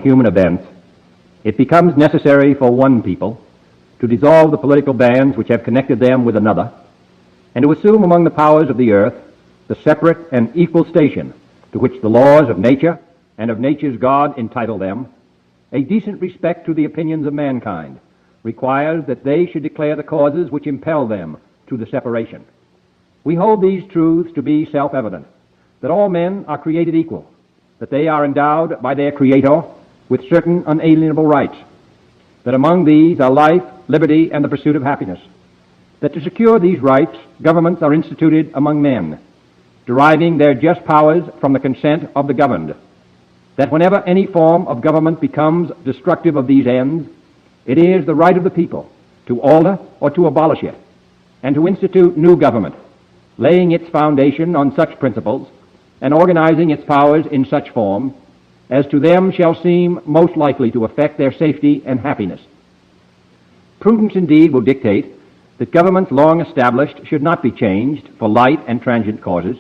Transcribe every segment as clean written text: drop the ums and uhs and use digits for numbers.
human events, it becomes necessary for one people to dissolve the political bands which have connected them with another, and to assume among the powers of the earth the separate and equal station to which the laws of nature and of nature's God entitle them. A decent respect to the opinions of mankind requires that they should declare the causes which impel them to the separation. We hold these truths to be self-evident, that all men are created equal, that they are endowed by their Creator with certain unalienable rights, that among these are life, liberty, and the pursuit of happiness, that to secure these rights, governments are instituted among men, deriving their just powers from the consent of the governed, that whenever any form of government becomes destructive of these ends, it is the right of the people to alter or to abolish it, and to institute new government, laying its foundation on such principles and organizing its powers in such form as to them shall seem most likely to affect their safety and happiness. Prudence indeed will dictate that governments long established should not be changed for light and transient causes,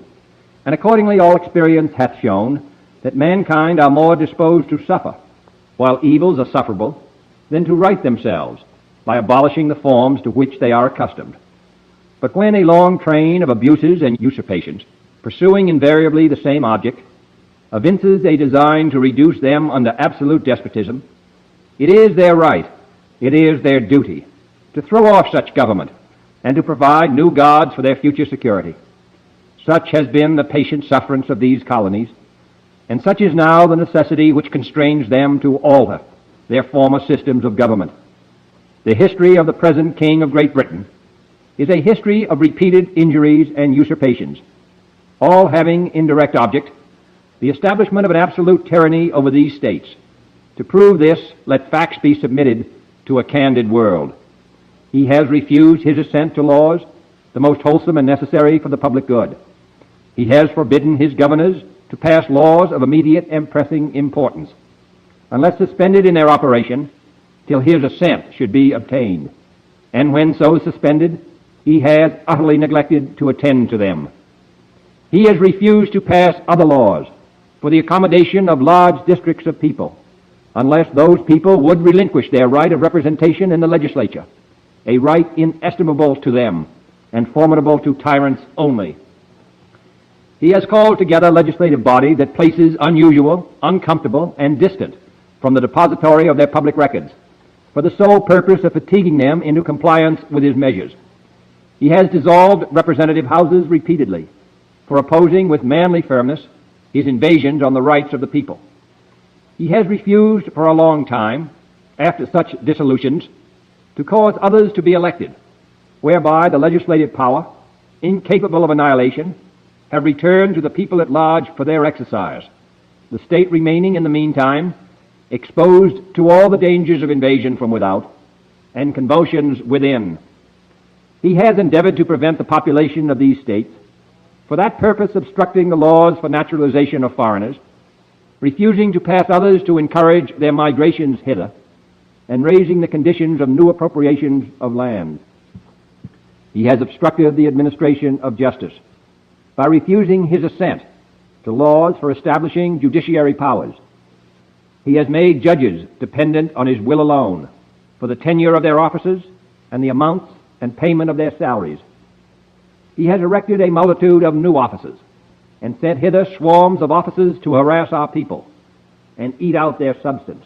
and accordingly all experience hath shown that mankind are more disposed to suffer, while evils are sufferable, than to right themselves by abolishing the forms to which they are accustomed. But when a long train of abuses and usurpations, pursuing invariably the same object, evinces a design to reduce them under absolute despotism, it is their right, it is their duty, to throw off such government and to provide new gods for their future security. Such has been the patient sufferance of these colonies, and such is now the necessity which constrains them to alter their former systems of government. The history of the present King of Great Britain is a history of repeated injuries and usurpations, all having indirect object the establishment of an absolute tyranny over these states. To prove this, let facts be submitted to a candid world. He has refused his assent to laws, the most wholesome and necessary for the public good. He has forbidden his governors to pass laws of immediate and pressing importance, unless suspended in their operation till his assent should be obtained. And when so suspended, he has utterly neglected to attend to them. He has refused to pass other laws for the accommodation of large districts of people, unless those people would relinquish their right of representation in the legislature, a right inestimable to them and formidable to tyrants only. He has called together a legislative body that places unusual, uncomfortable, and distant from the depository of their public records, for the sole purpose of fatiguing them into compliance with his measures. He has dissolved representative houses repeatedly for opposing with manly firmness his invasions on the rights of the people. He has refused for a long time, after such dissolutions, to cause others to be elected, whereby the legislative power, incapable of annihilation, have returned to the people at large for their exercise, the state remaining in the meantime exposed to all the dangers of invasion from without and convulsions within. He has endeavored to prevent the population of these states, for that purpose obstructing the laws for naturalization of foreigners, refusing to pass others to encourage their migrations hither, and raising the conditions of new appropriations of land. He has obstructed the administration of justice by refusing his assent to laws for establishing judiciary powers. He has made judges dependent on his will alone for the tenure of their offices and the amounts and payment of their salaries. He has erected a multitude of new offices and sent hither swarms of officers to harass our people and eat out their substance.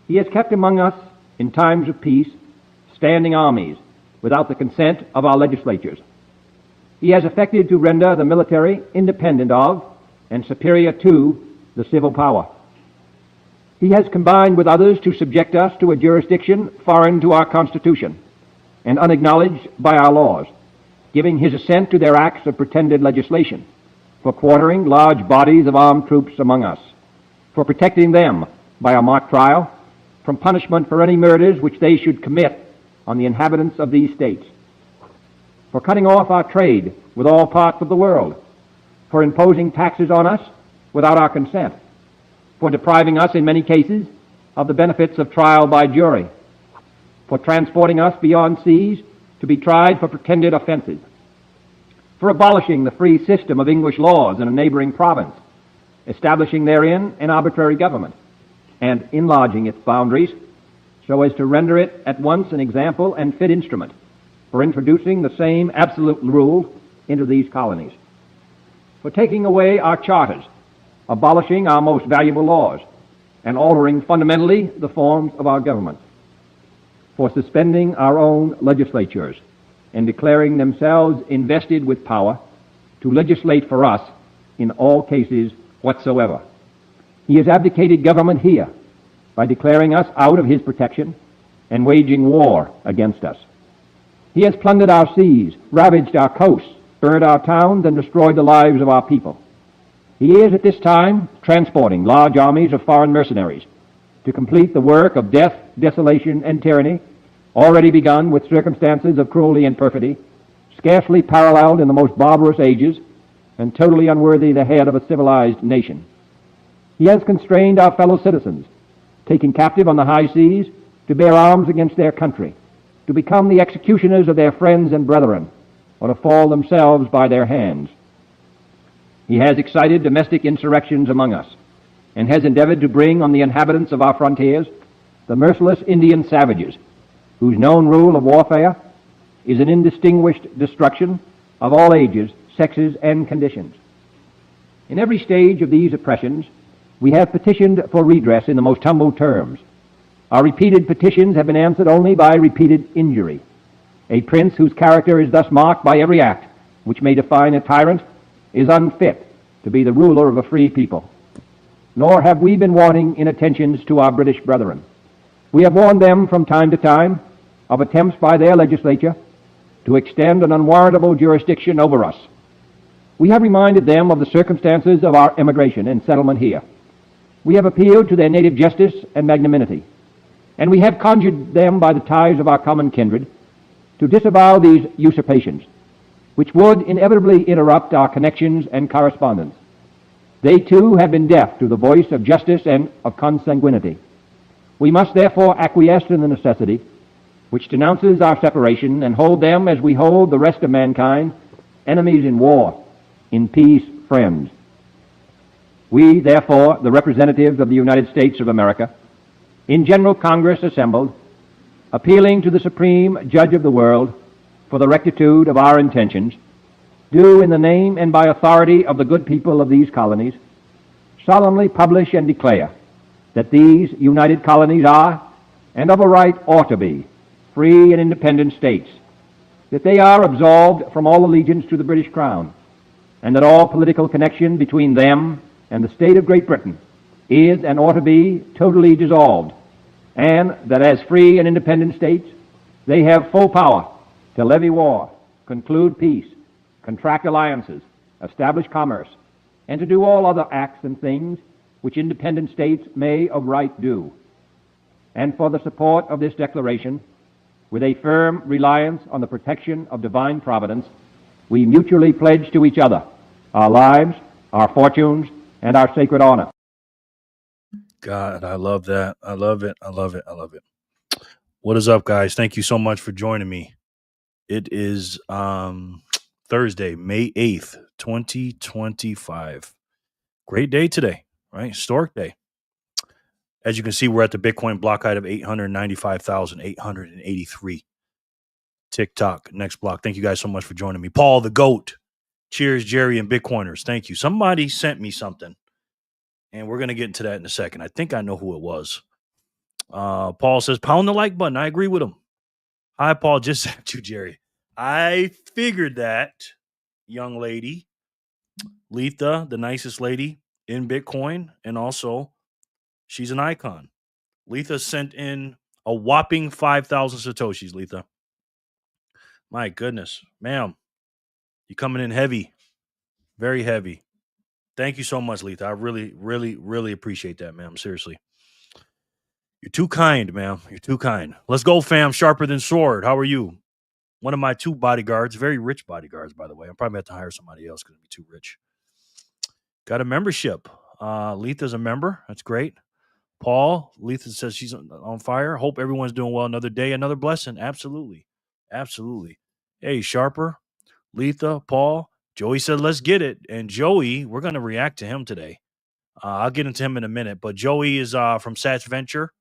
He has kept among us, in times of peace, standing armies without the consent of our legislatures. He has effected to render the military independent of and superior to the civil power. He has combined with others to subject us to a jurisdiction foreign to our Constitution and unacknowledged by our laws, giving his assent to their acts of pretended legislation, for quartering large bodies of armed troops among us, for protecting them by a mock trial from punishment for any murders which they should commit on the inhabitants of these states, for cutting off our trade with all parts of the world, for imposing taxes on us without our consent, for depriving us in many cases of the benefits of trial by jury, for transporting us beyond seas to be tried for pretended offenses, for abolishing the free system of English laws in a neighboring province, establishing therein an arbitrary government, and enlarging its boundaries so as to render it at once an example and fit instrument for introducing the same absolute rule into these colonies, for taking away our charters, abolishing our most valuable laws, and altering fundamentally the forms of our government, for suspending our own legislatures and declaring themselves invested with power to legislate for us in all cases whatsoever. He has abdicated government here by declaring us out of his protection and waging war against us. He has plundered our seas, ravaged our coasts, burned our towns, and destroyed the lives of our people. He is at this time transporting large armies of foreign mercenaries to complete the work of death, desolation, and tyranny, already begun with circumstances of cruelty and perfidy, scarcely paralleled in the most barbarous ages, and totally unworthy the head of a civilized nation. He has constrained our fellow citizens, taken captive on the high seas, to bear arms against their country, to become the executioners of their friends and brethren, or to fall themselves by their hands. He has excited domestic insurrections among us, and has endeavored to bring on the inhabitants of our frontiers the merciless Indian savages, whose known rule of warfare is an indistinguished destruction of all ages, sexes, and conditions. In every stage of these oppressions, we have petitioned for redress in the most humble terms. Our repeated petitions have been answered only by repeated injury. A prince whose character is thus marked by every act which may define a tyrant is unfit to be the ruler of a free people. Nor have we been wanting in attentions to our British brethren. We have warned them from time to time of attempts by their legislature to extend an unwarrantable jurisdiction over us. We have reminded them of the circumstances of our emigration and settlement here. We have appealed to their native justice and magnanimity, and we have conjured them by the ties of our common kindred to disavow these usurpations, which would inevitably interrupt our connections and correspondence. They too have been deaf to the voice of justice and of consanguinity. We must therefore acquiesce in the necessity which denounces our separation, and hold them as we hold the rest of mankind, enemies in war, in peace friends. We, therefore, the representatives of the United States of America, in General Congress assembled, appealing to the Supreme Judge of the world for the rectitude of our intentions, do, in the name and by authority of the good people of these colonies, solemnly publish and declare that these united colonies are, and of a right ought to be, free and independent states, that they are absolved from all allegiance to the British Crown, and that all political connection between them and the state of Great Britain is and ought to be totally dissolved, and that as free and independent states they have full power to levy war, conclude peace, contract alliances, establish commerce, and to do all other acts and things which independent states may of right do. And for the support of this declaration, with a firm reliance on the protection of divine providence, we mutually pledge to each other our lives, our fortunes, and our sacred honor. God, I love that. I love it. I love it. I love it. What is up, guys? Thank you so much for joining me. It is Thursday, May 8th, 2025. Great day today, right? Historic day. As you can see, we're at the Bitcoin block height of 895,883. TikTok, next block. Thank you guys so much for joining me. Paul, the GOAT. Cheers, Jerry and Bitcoiners. Thank you. Somebody sent me something, and we're going to get into that in a second. I think I know who it was. Paul says, pound the like button. I agree with him. Hi, Paul. Just sent you, Jerry. I figured that, young lady, Letha, the nicest lady in Bitcoin, and also she's an icon. Letha sent in a whopping 5,000 Satoshis, Letha. My goodness, ma'am, you're coming in heavy, very heavy. Thank you so much, Letha. I really, really, really appreciate that, ma'am. Seriously. You're too kind, ma'am. You're too kind. Let's go, fam. Sharper than sword. How are you? One of my two bodyguards, very rich bodyguards, by the way. I'm probably going to have to hire somebody else because it'd be too rich. Got a membership. Letha's a member. That's great. Paul, Letha says she's on fire. Hope everyone's doing well. Another day, another blessing. Absolutely. Absolutely. Hey, Sharper, Letha, Paul. Joey said, let's get it. And Joey, we're going to react to him today. I'll get into him in a minute. But Joey is from Sats Venture,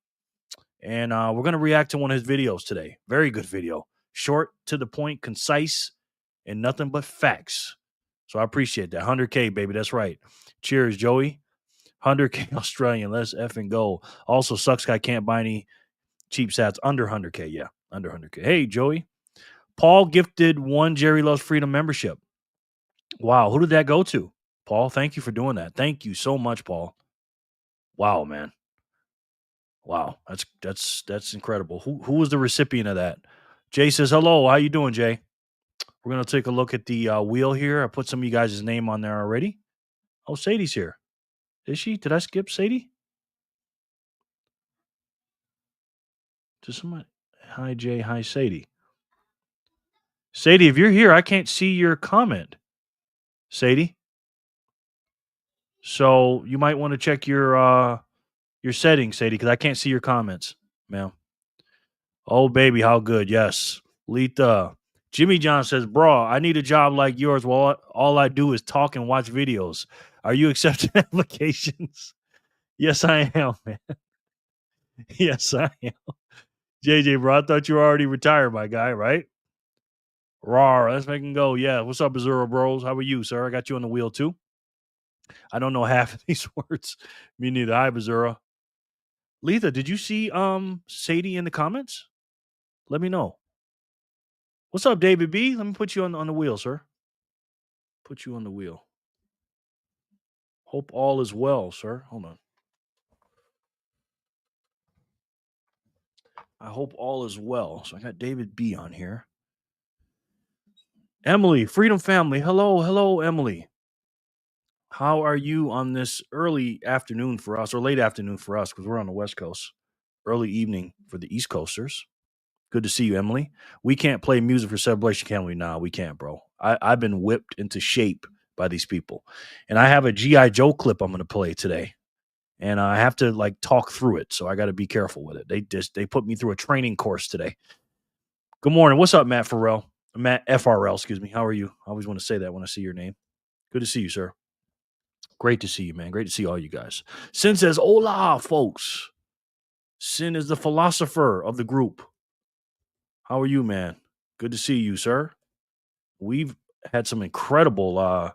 and we're going to react to one of his videos today. Very good video. Short, to the point, concise, and nothing but facts. So I appreciate that. 100K, baby. That's right. Cheers, Joey. 100K Australian. Let's effing go. Also, sucks guy can't buy any cheap sats under 100K. Yeah, under 100K. Hey, Joey. Paul gifted one Jerry Loves Freedom membership. Wow, who did that go to? Paul, thank you for doing that. Thank you so much, Paul. Wow, man. Wow, that's incredible. Who was the recipient of that? Jay says hello. How you doing, Jay? We're gonna take a look at the wheel here. I put some of you guys' name on there already. Oh, Sadie's here. Is she? Did I skip Sadie? To somebody? Hi, Jay. Hi, Sadie. Sadie, if you're here, I can't see your comment. Sadie. So you might want to check your settings, Sadie, because I can't see your comments, ma'am. Oh, baby, how good. Yes. Letha. Jimmy John says, bro, I need a job like yours. Well, all I do is talk and watch videos. Are you accepting applications? Yes, I am, man. Yes, I am. JJ, bro, I thought you were already retired, my guy, right? Rawr, let's make him go. Yeah. What's up, Azura Bros? How are you, sir? I got you on the wheel, too. I don't know half of these words. Me neither. Hi, Azura. Letha, did you see Sadie in the comments? Let me know. What's up, David B? Let me put you on the wheel, sir. Put you on the wheel. Hope all is well, sir. Hold on. I hope all is well. So I got David B on here. Emily, Freedom Family. Hello, Emily. How are you on this early afternoon for us, or late afternoon for us, because we're on the West Coast. Early evening for the East Coasters. Good to see you, Emily. We can't play music for celebration, can we? Nah, we can't, bro. I've been whipped into shape by these people. And I have a G.I. Joe clip I'm going to play today. And I have to like talk through it. So I got to be careful with it. They put me through a training course today. Good morning. What's up, Matt Farrell? Matt FRL, excuse me. How are you? I always want to say that when I see your name. Good to see you, sir. Great to see you, man. Great to see all you guys. Sin says, hola, folks. Sin is the philosopher of the group. How are you, man? Good to see you, sir. We've had some incredible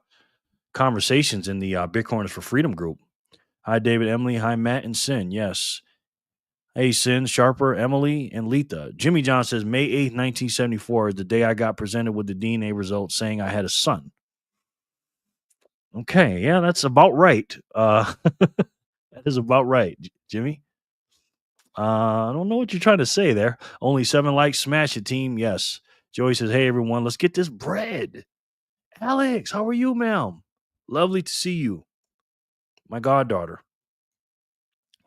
conversations in the Bitcoiners for Freedom group. Hi, David, Emily. Hi, Matt and Sin. Yes. Hey, Sin, Sharper, Emily, and Letha. Jimmy John says, May 8th, 1974 is the day I got presented with the DNA results saying I had a son. Okay, yeah, that's about right. That is about right, Jimmy. I don't know what you're trying to say there. Only 7 likes. Smash it, team. Yes. Joey says, hey, everyone, let's get this bread. Alex, how are you, ma'am? Lovely to see you. My goddaughter.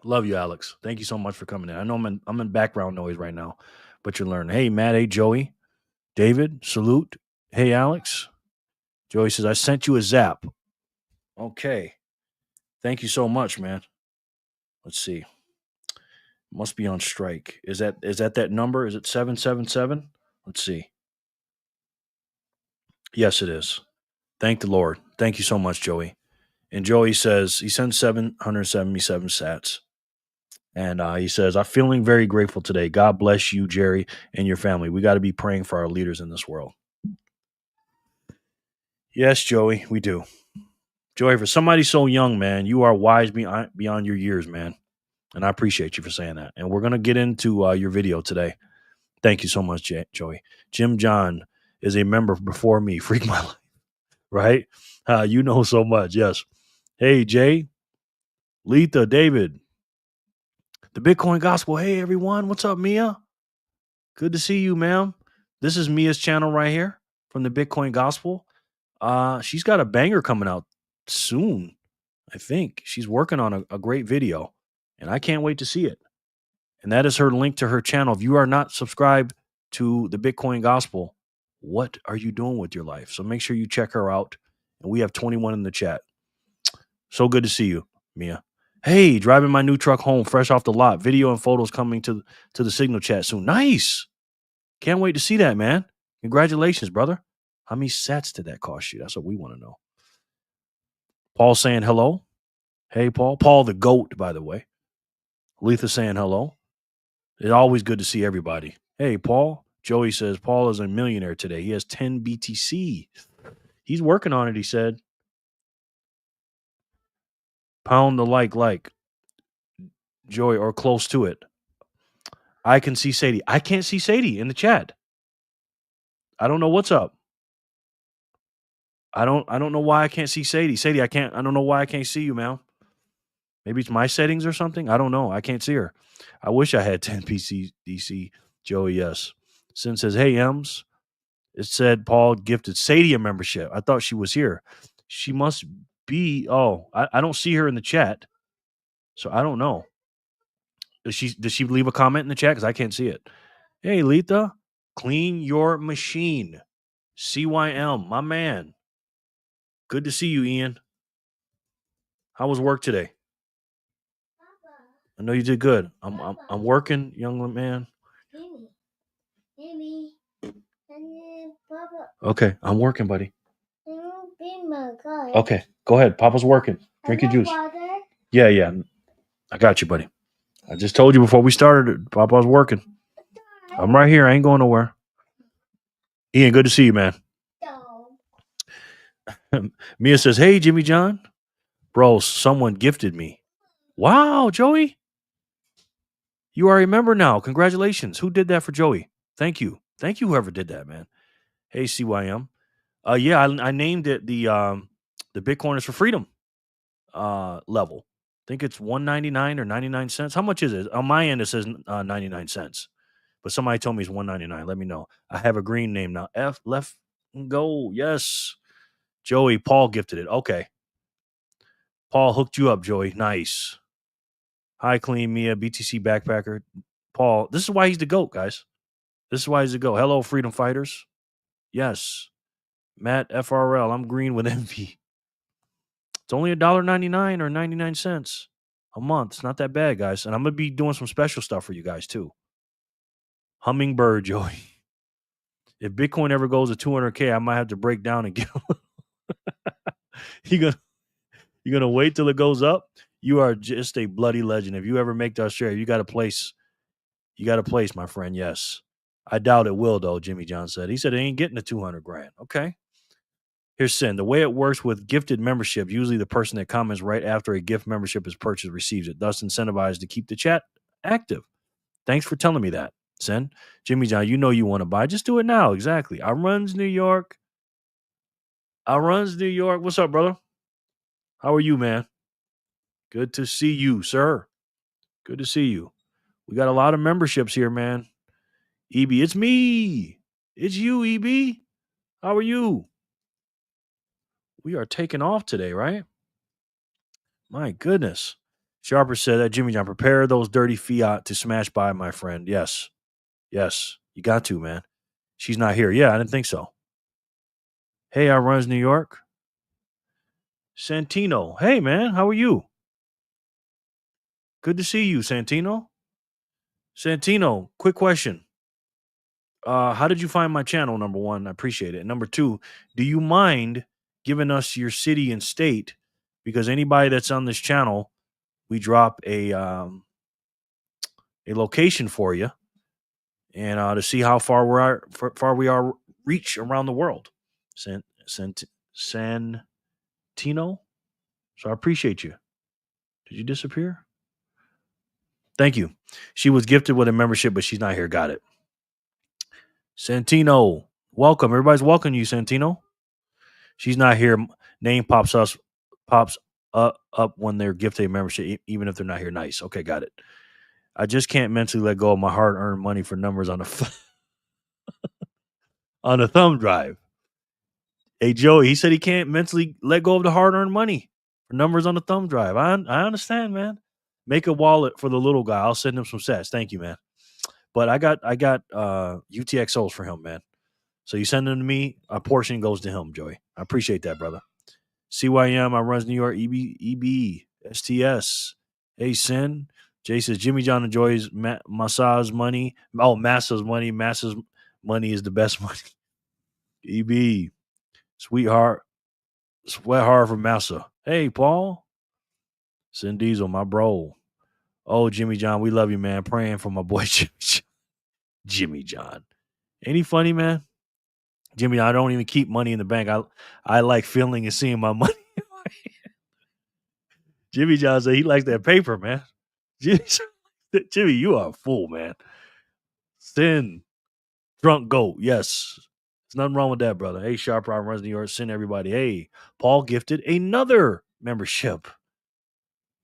Love you, Alex. Thank you so much for coming in. I know I'm in background noise right now, but you're learning. Hey, Matt. Hey, Joey. David, salute. Hey, Alex. Joey says, I sent you a zap. Okay. Thank you so much, man. Let's see. Must be on strike. Is that number? Is it 777? Let's see. Yes, it is. Thank the Lord. Thank you so much, Joey. And Joey says he sends 777 sats. And he says, I'm feeling very grateful today. God bless you, Jerry, and your family. We got to be praying for our leaders in this world. Yes, Joey, we do. Joey, for somebody so young, man, you are wise beyond your years, man. And I appreciate you for saying that. And we're going to get into your video today. Thank you so much, Joey. Jim John is a member before me. Freak my life. Right? You know so much. Yes. Hey, Jay, Letha, David, the Bitcoin Gospel. Hey, everyone. What's up, Mia? Good to see you, ma'am. This is Mia's channel right here from the Bitcoin Gospel. She's got a banger coming out soon, I think. She's working on a great video, and I can't wait to see it. And that is her link to her channel. If you are not subscribed to the Bitcoin Gospel, what are you doing with your life? So make sure you check her out. And we have 21 in the chat. So good to see you, Mia. Hey, driving my new truck home fresh off the lot. Video and photos coming to the Signal chat soon. Nice. Can't wait to see that, man. Congratulations, brother. How many sats did that cost you? That's what we want to know. Paul saying hello. Hey, Paul. Paul the GOAT, by the way. Letha saying hello. It's always good to see everybody. Hey, Paul. Joey says Paul is a millionaire today. He has 10 BTC. He's working on it, he said. Pound the like, Joey, or close to it. I can see Sadie. I can't see Sadie in the chat. I don't know what's up. I don't know why I can't see Sadie. Sadie, I don't know why I can't see you, man. Maybe it's my settings or something. I don't know. I can't see her. I wish I had 10 DC. Joey, yes. Sin says, hey, Ems. It said Paul gifted Sadie a membership. I thought she was here. She must be. Oh, I don't see her in the chat. So I don't know. Did she leave a comment in the chat? Because I can't see it. Hey, Letha, clean your machine. CYM, my man. Good to see you, Ian. How was work today? I know you did good. I'm working, young man. Okay, I'm working, buddy. Okay, go ahead. Papa's working. Drink your juice. Yeah. I got you, buddy. I just told you before we started, Papa's working. I'm right here. I ain't going nowhere. Ian, good to see you, man. Mia says, hey, Jimmy John. Bro, someone gifted me. Wow, Joey. You are a member now. Congratulations. Who did that for Joey? Thank you. Thank you, whoever did that, man. Hey, CYM. Yeah, I named it the Bitcoiners for Freedom level. I think it's $1.99 or 99 cents. How much is it? On my end, it says 99 cents. But somebody told me it's $1.99. Let me know. I have a green name now. F left and go. Yes. Joey, Paul gifted it. Okay. Paul hooked you up, Joey. Nice. Hi, Clean Mia, BTC Backpacker. Paul, this is why he's the GOAT, guys. This is why he's the GOAT. Hello, Freedom Fighters. Yes. Matt FRL, I'm green with envy. It's only $1.99 or 99 cents a month. It's not that bad, guys. And I'm going to be doing some special stuff for you guys, too. Hummingbird, Joey. If Bitcoin ever goes to 200K, I might have to break down and get You're gonna wait till it goes up? You are just a bloody legend. If you ever make that share, you got a place. You got a place, my friend. Yes. I doubt it will, though, Jimmy John said. He said it ain't getting to 200 grand. Okay. Here's Sin. The way it works with gifted membership, usually the person that comments right after a gift membership is purchased receives it, thus incentivized to keep the chat active. Thanks for telling me that, Sin. Jimmy John, you know you want to buy. Just do it now. Exactly. I runs New York. What's up, brother? How are you, man? Good to see you, sir. Good to see you. We got a lot of memberships here, man. EB, it's me. It's you, EB. How are you? We are taking off today, right? My goodness. Sharper said that Jimmy John, prepare those dirty fiat to smash by, my friend. Yes. Yes. You got to, man. She's not here. Yeah, I didn't think so. Hey, I runs New York. Santino. Hey, man. How are you? Good to see you, Santino. Santino, quick question. How did you find my channel? Number one, I appreciate it. Number two, do you mind giving us your city and state? Because anybody that's on this channel, we drop a location for you, and to see how far we are reach around the world. Santino. So I appreciate you. Did you disappear? Thank you. She was gifted with a membership, but she's not here. Got it. Santino, welcome. Everybody's welcoming you, Santino. She's not here. Name pops up when they're gifted a membership, even if they're not here. Nice. Okay, got it. I just can't mentally let go of my hard-earned money for numbers on on a thumb drive. Hey, Joey, he said he can't mentally let go of the hard-earned money for numbers on the thumb drive. I understand, man. Make a wallet for the little guy. I'll send him some sats. Thank you, man. But I got UTXOs for him, man. So you send them to me, a portion goes to him, Joey. I appreciate that, brother. CYM, I runs New York, EB, STS. Hey, Sin. Jay says, Jimmy John enjoys massage money. Oh, Massa's money. Massa's money is the best money. EB, sweet hard for Massa. Hey, Paul. Sin Diesel, my bro. Oh, Jimmy John, we love you, man. Praying for my boy Jimmy John. Ain't he funny, man? Jimmy, I don't even keep money in the bank. I like feeling and seeing my money. Jimmy John said he likes that paper, man. Jimmy, you are a fool, man. Sin. Drunk goat. Yes. There's nothing wrong with that, brother. Hey, Sharp Rob runs New York. Send everybody. Hey, Paul gifted another membership.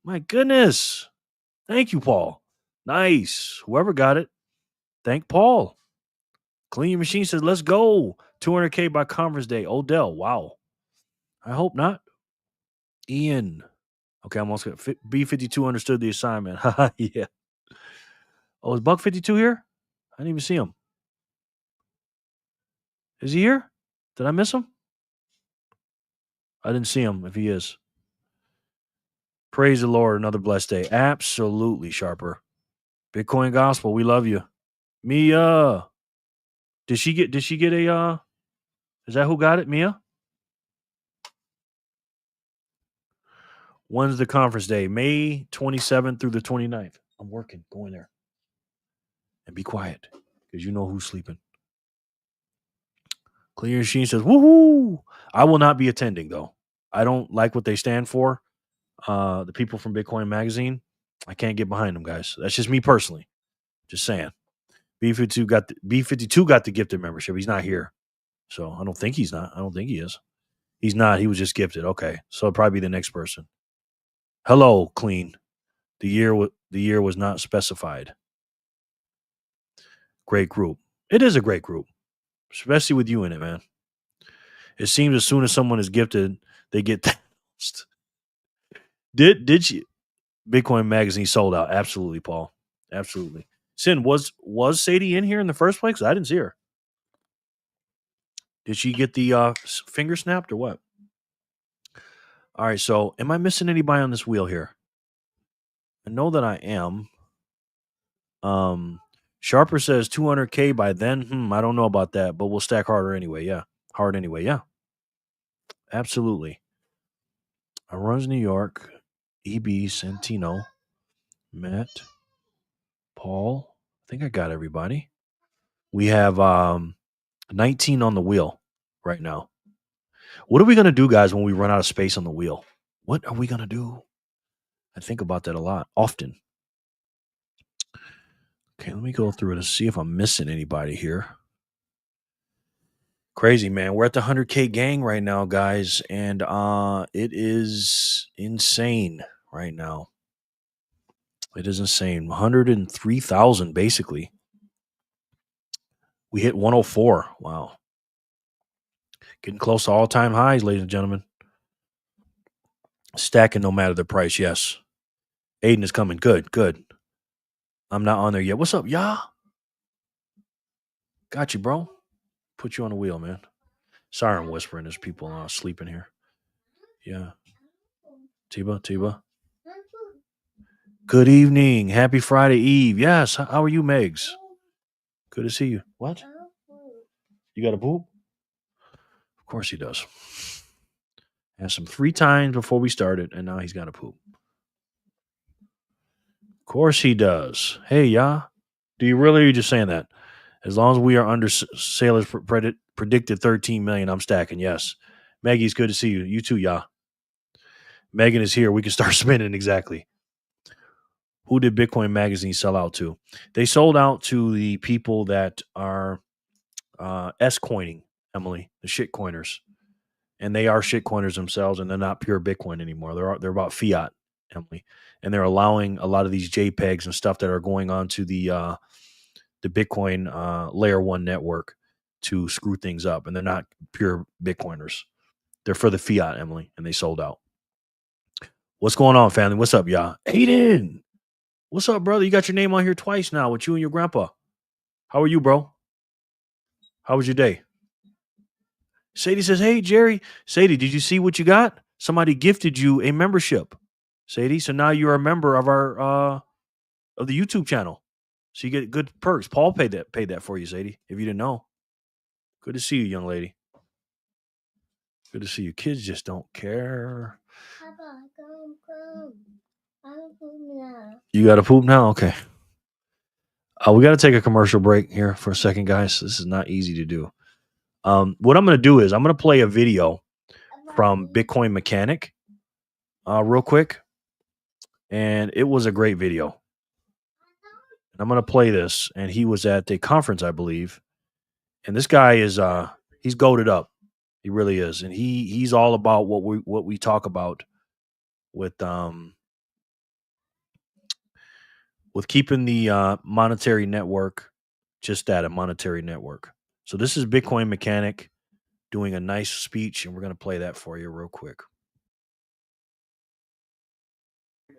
My goodness. Thank you, Paul. Nice. Whoever got it, thank Paul. Clean Your Machine says, let's go. 200K by Conference Day. Odell. Wow. I hope not. Ian. Okay, I'm almost going B52 understood the assignment. Yeah. Oh, is Buck 52 here? I didn't even see him. Is he here? Did I miss him? I didn't see him if he is. Praise the Lord. Another blessed day. Absolutely, Sharper. Bitcoin Gospel, we love you. Mia. Did she get a is that who got it? Mia? When's the conference day? May 27th through the 29th. I'm working. Go in there. And be quiet. Because you know who's sleeping. Clear Machine says, woohoo! I will not be attending though. I don't like what they stand for. The people from Bitcoin Magazine. I can't get behind them, guys. That's just me personally. Just saying. B52 got the gifted membership. He's not here. So I don't think he's not. I don't think he is. He's not. He was just gifted. Okay. So it'll probably be the next person. Hello, Clean. The year was not specified. Great group. It is a great group. Especially with you in it, man. It seems as soon as someone is gifted, they get that. Did she Bitcoin Magazine sold out? Absolutely, Paul. Absolutely. Sin, was Sadie in here in the first place? I didn't see her. Did she get the finger snapped or what? All right, so am I missing anybody on this wheel here? I know that I am. Sharper says 200K by then. I don't know about that, but we'll stack harder anyway. Yeah. Hard anyway. Yeah. Absolutely. I runs New York. EB, Santino, Matt, Paul. I think I got everybody. We have 19 on the wheel right now. What are we going to do, guys, when we run out of space on the wheel? What are we going to do? I think about that a lot, often. Okay, let me go through it and see if I'm missing anybody here. Crazy, man. We're at the 100K gang right now, guys, and it is insane right now. It is insane. 103,000 basically. We hit 104. Wow. Getting close to all-time highs, ladies and gentlemen. Stacking no matter the price, yes. Aiden is coming. Good, good. I'm not on there yet. What's up, y'all? Got you, bro. Put you on the wheel, man. Sorry I'm whispering. There's people sleeping here. Yeah. Tiba. Good evening. Happy Friday Eve. Yes. How are you, Megs? Good to see you. What? You got a poop? Of course he does. Asked him 3 times before we started, and now he's got a poop. Of course he does. Hey, y'all. Do you really, or are you just saying that? As long as we are under Sailor's predicted 13 million, I'm stacking. Yes. Maggie's good to see you. You too, y'all. Megan is here. We can start spinning. Exactly. Who did Bitcoin Magazine sell out to? They sold out to the people that are S-coining, Emily, the shitcoiners. And they are shitcoiners themselves, and they're not pure Bitcoin anymore. They're about fiat, Emily. And they're allowing a lot of these JPEGs and stuff that are going on to the Bitcoin layer 1 network to screw things up. And they're not pure Bitcoiners. They're for the fiat, Emily, and they sold out. What's going on, family? What's up, y'all? Aiden! What's up, brother? You got your name on here twice now with you and your grandpa. How are you, bro? How was your day? Sadie says, hey, Jerry. Sadie, did you see what you got? Somebody gifted you a membership. Sadie, so now you're a member of our of the YouTube channel. So you get good perks. Paul paid that for you, Sadie, if you didn't know. Good to see you, young lady. Good to see you. Kids just don't care. You got to poop now? Okay. We got to take a commercial break here for a second, guys. This is not easy to do. What I'm going to do is I'm going to play a video from Bitcoin Mechanic real quick. And it was a great video. And I'm going to play this. And he was at a conference, I believe. And this guy is he's goated up. He really is. And he's all about what we talk about with keeping the monetary network just that, a monetary network. So this is Bitcoin Mechanic doing a nice speech, and we're going to play that for you real quick. I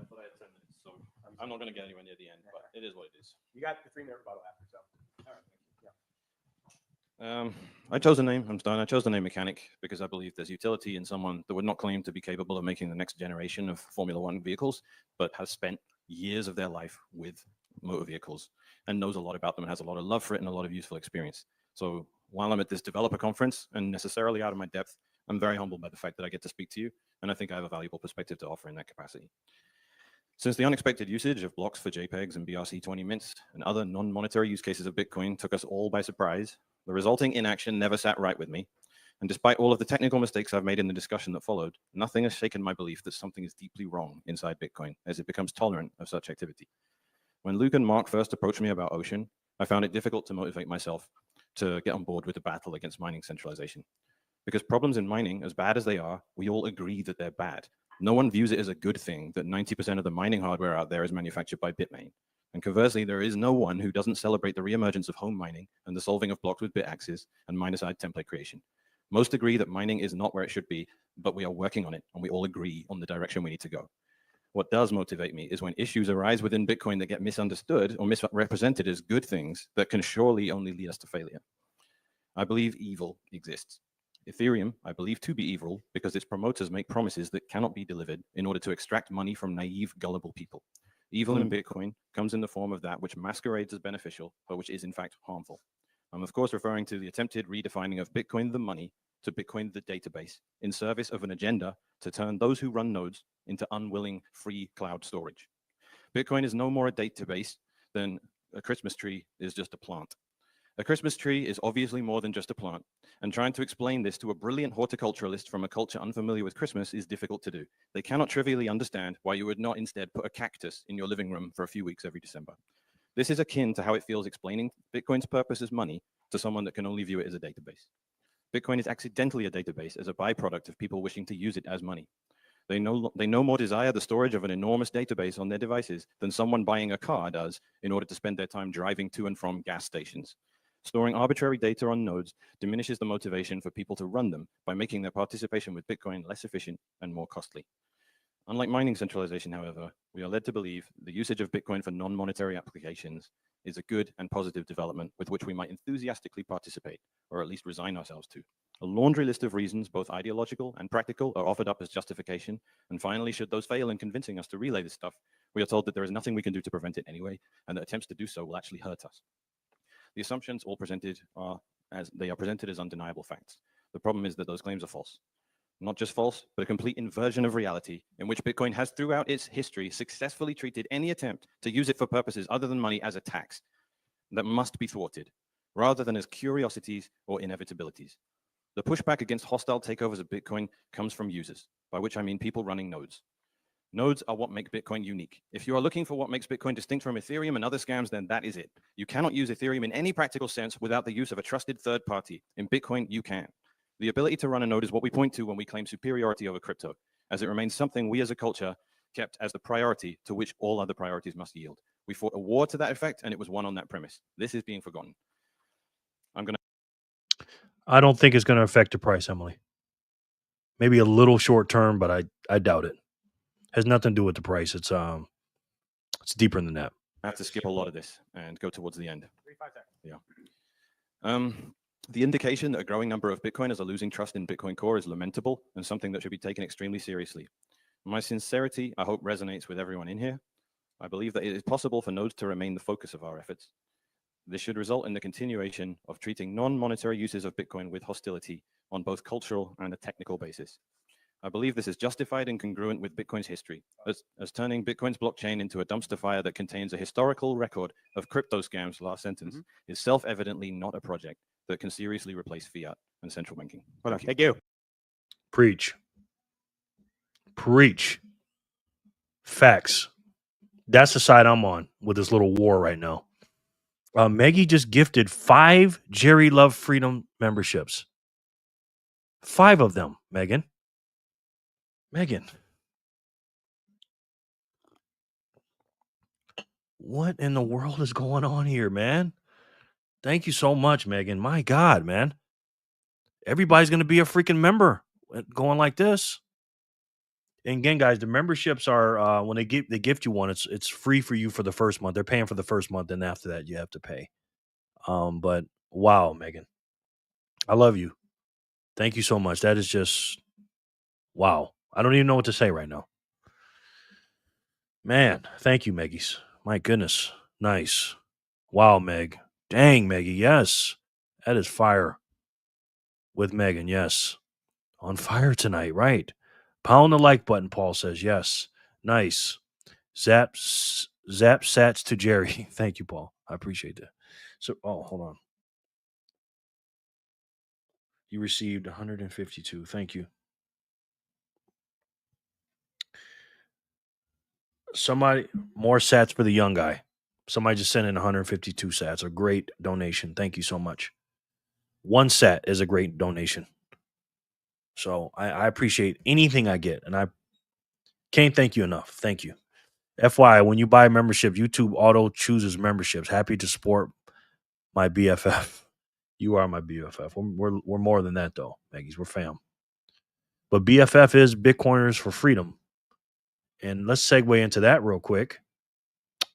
thought I had 10 minutes, so I'm not going to get anywhere near the end, but it is what it is. You got the 3-minute rebuttal after, so. All right, thank you. I chose the name. I'm done. I chose the name Mechanic because I believe there's utility in someone that would not claim to be capable of making the next generation of Formula One vehicles, but has spent years of their life with motor vehicles and knows a lot about them and has a lot of love for it and a lot of useful experience. So while I'm at this developer conference and necessarily out of my depth, I'm very humbled by the fact that I get to speak to you, and I think I have a valuable perspective to offer in that capacity. Since the unexpected usage of blocks for JPEGs and BRC20 mints and other non-monetary use cases of Bitcoin took us all by surprise, the resulting inaction never sat right with me. And despite all of the technical mistakes I've made in the discussion that followed, nothing has shaken my belief that something is deeply wrong inside Bitcoin as it becomes tolerant of such activity. When Luke and Mark first approached me about Ocean, I found it difficult to motivate myself to get on board with the battle against mining centralization. Because problems in mining, as bad as they are, we all agree that they're bad. No one views it as a good thing that 90% of the mining hardware out there is manufactured by Bitmain. And conversely, there is no one who doesn't celebrate the reemergence of home mining and the solving of blocks with bit axes and miner-side template creation. Most agree that mining is not where it should be, but we are working on it, and we all agree on the direction we need to go. What does motivate me is when issues arise within Bitcoin that get misunderstood or misrepresented as good things that can surely only lead us to failure. I believe evil exists. Ethereum, I believe to be evil because its promoters make promises that cannot be delivered in order to extract money from naive, gullible people. Evil in Bitcoin comes in the form of that which masquerades as beneficial, but which is in fact harmful. I'm of course referring to the attempted redefining of Bitcoin the money to Bitcoin the database in service of an agenda to turn those who run nodes into unwilling free cloud storage. Bitcoin is no more a database than a Christmas tree is just a plant. A Christmas tree is obviously more than just a plant, and trying to explain this to a brilliant horticulturalist from a culture unfamiliar with Christmas is difficult to do. They cannot trivially understand why you would not instead put a cactus in your living room for a few weeks every December. This is akin to how it feels explaining Bitcoin's purpose as money to someone that can only view it as a database. Bitcoin is accidentally a database as a byproduct of people wishing to use it as money. They no more desire the storage of an enormous database on their devices than someone buying a car does in order to spend their time driving to and from gas stations. Storing arbitrary data on nodes diminishes the motivation for people to run them by making their participation with Bitcoin less efficient and more costly. Unlike mining centralization, however, we are led to believe the usage of Bitcoin for non-monetary applications is a good and positive development with which we might enthusiastically participate, or at least resign ourselves to. A laundry list of reasons, both ideological and practical, are offered up as justification, and finally, should those fail in convincing us to relay this stuff, we are told that there is nothing we can do to prevent it anyway, and that attempts to do so will actually hurt us. The assumptions all presented are presented as undeniable facts. The problem is that those claims are false. Not just false, but a complete inversion of reality in which Bitcoin has throughout its history successfully treated any attempt to use it for purposes other than money as a tax that must be thwarted, rather than as curiosities or inevitabilities. The pushback against hostile takeovers of Bitcoin comes from users, by which I mean people running nodes. Nodes are what make Bitcoin unique. If you are looking for what makes Bitcoin distinct from Ethereum and other scams, then that is it. You cannot use Ethereum in any practical sense without the use of a trusted third party. In Bitcoin, you can. The ability to run a node is what we point to when we claim superiority over crypto, as it remains something we as a culture kept as the priority to which all other priorities must yield. We fought a war to that effect, and it was won on that premise. This is being forgotten. I don't think it's going to affect the price, Emily. Maybe a little short term, but I doubt it. Has nothing to do with the price. It's deeper than that. I have to skip a lot of this and go towards the end. 5 seconds. Yeah. The indication that a growing number of Bitcoiners are losing trust in Bitcoin Core is lamentable and something that should be taken extremely seriously. My sincerity, I hope, resonates with everyone in here. I believe that it is possible for nodes to remain the focus of our efforts. This should result in the continuation of treating non-monetary uses of Bitcoin with hostility on both cultural and a technical basis. I believe this is justified and congruent with Bitcoin's history, as turning Bitcoin's blockchain into a dumpster fire that contains a historical record of crypto scams, last sentence, is self-evidently not a project that can seriously replace fiat and central banking. Thank you. Preach. Preach. Facts. That's the side I'm on with this little war right now. Maggie just gifted 5 Jerry Love Freedom memberships. 5 of them, Megan. What in the world is going on here, man? Thank you so much, Megan. My God, man. Everybody's going to be a freaking member going like this. And again, guys, the memberships are when they gift you one, it's free for you for the first month. They're paying for the first month, and after that, you have to pay. But wow, Megan, I love you. Thank you so much. That is just wow. I don't even know what to say right now. Man, thank you, Meggies. My goodness. Nice. Wow, Meg. Dang, Meggie. Yes. That is fire. With Megan, yes. On fire tonight, right. Pound the like button, Paul says. Yes. Nice. Zap sats to Jerry. Thank you, Paul. I appreciate that. So, hold on. You received 152. Thank you. Somebody, more sats for the young guy. Somebody just sent in 152 sats. A great donation. Thank you so much. 1 sat is a great donation. So I appreciate anything I get. And I can't thank you enough. Thank you. FYI, when you buy membership, YouTube auto chooses memberships. Happy to support my BFF. You are my BFF. We're more than that, though, Maggies. We're fam. But BFF is Bitcoiners for Freedom. And let's segue into that real quick.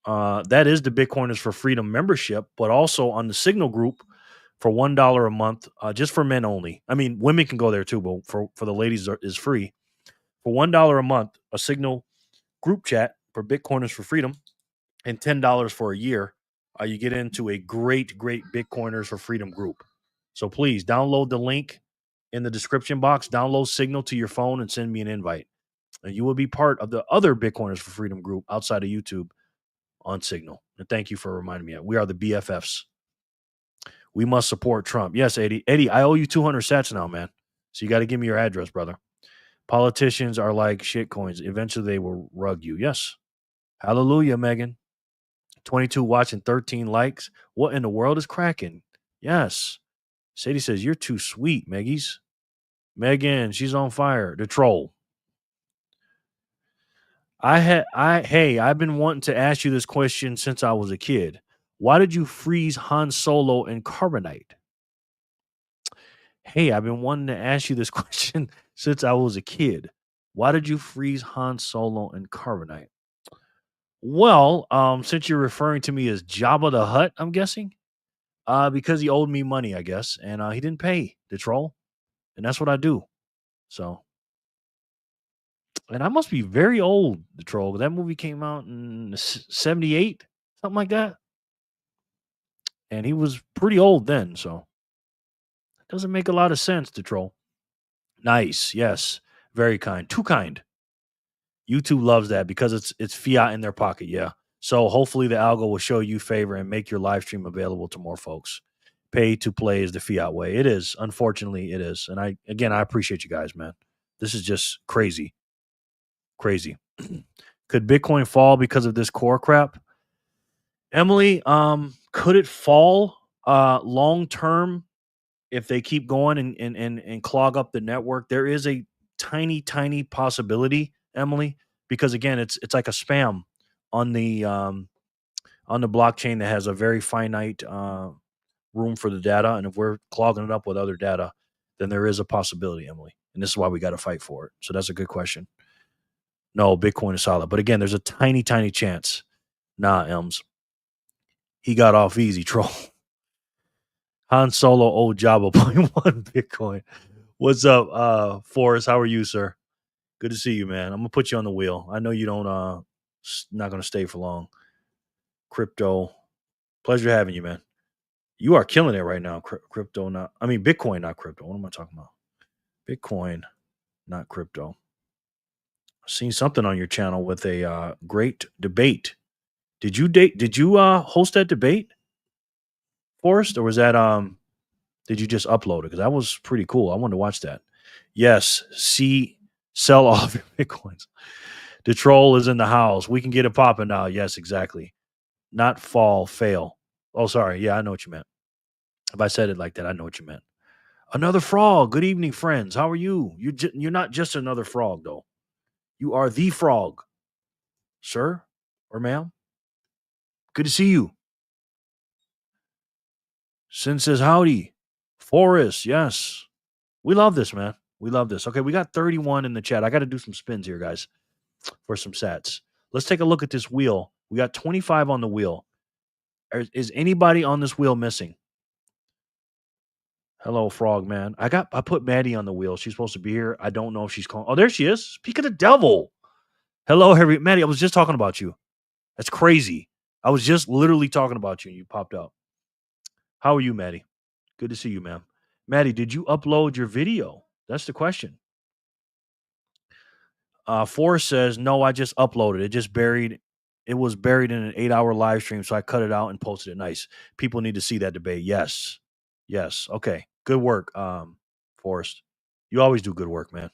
That is the Bitcoiners for Freedom membership, but also on the Signal group for $1 a month, just for men only. I mean, women can go there too, but for the ladies is free. For $1 a month, a Signal group chat for Bitcoiners for Freedom, and $10 for a year, you get into a great Bitcoiners for Freedom group. So please download the link in the description box, download Signal to your phone, and send me an invite. And you will be part of the other Bitcoiners for Freedom group outside of YouTube on Signal. And thank you for reminding me. We are the BFFs. We must support Trump. Yes, Eddie. Eddie, I owe you 200 sats now, man. So you got to give me your address, brother. Politicians are like shit coins. Eventually they will rug you. Yes. Hallelujah, Megan. 22 watching, 13 likes. What in the world is cracking? Yes. Sadie says, you're too sweet, Meggies. Megan, she's on fire. The troll. I've been wanting to ask you this question since I was a kid. Why did you freeze Han Solo and Carbonite? Hey, I've been wanting to ask you this question since I was a kid. Why did you freeze Han Solo and Carbonite? Well, since you're referring to me as Jabba the Hutt, I'm guessing, because he owed me money, I guess, and he didn't pay the troll, and that's what I do. So, and I must be very old, the troll. That movie came out in '78, something like that, and he was pretty old then. So, it doesn't make a lot of sense, the troll. Nice, yes, very kind, too kind. YouTube loves that because it's fiat in their pocket, yeah. So hopefully the algo will show you favor and make your live stream available to more folks. Pay to play is the fiat way. It is. Unfortunately, it is. And I appreciate you guys, man. This is just crazy. Crazy. Could Bitcoin fall because of this core crap? Emily, could it fall long term if they keep going and clog up the network? There is a tiny possibility, Emily, because again, it's like a spam on the blockchain that has a very finite room for the data, and if we're clogging it up with other data, then there is a possibility, Emily, and this is why we got to fight for it. So that's a good question. No, Bitcoin is solid, but again, there's a tiny chance. Nah, Elms, he got off easy, troll. Han Solo, old Jabba, 0.1 Bitcoin. What's up, Forrest? How are you, sir? Good to see you, man. I'm gonna put you on the wheel. I know you don't not gonna stay for long. Crypto, pleasure having you, man. You are killing it right now. Crypto, Bitcoin, not crypto. What am I talking about? Bitcoin. not crypto. Seen something on your channel with a great debate. Did you host that debate, Forrest, or was that did you just upload it? Because that was pretty cool. I wanted to watch that. Yes, sell off your bitcoins. The troll is in the house. We can get it popping now. Yes, exactly. Not fail. Oh, sorry. Yeah, I know what you meant. If I said it like that, I know what you meant. Another frog. Good evening, friends. How are you? You're not just another frog, though. You are the frog, sir or ma'am. Good to see you. Sin says howdy. Forrest, yes. We love this, man. We love this. Okay, we got 31 in the chat. I got to do some spins here, guys, for some sats. Let's take a look at this wheel. We got 25 on the wheel. Is anybody on this wheel missing? Hello, frog man. I put Maddie on the wheel. She's supposed to be here. I don't know if she's calling. Oh, there she is. Speak of the devil. Hello, Maddie. I was just talking about you. That's crazy. I was just literally talking about you and you popped up. How are you, Maddie? Good to see you, ma'am. Maddie, did you upload your video? That's the question. Forrest says, no, I just uploaded. It was buried in an 8-hour live stream, so I cut it out and posted it. Nice. People need to see that debate. Yes. Yes. Okay. Good work, Forrest. You always do good work, man.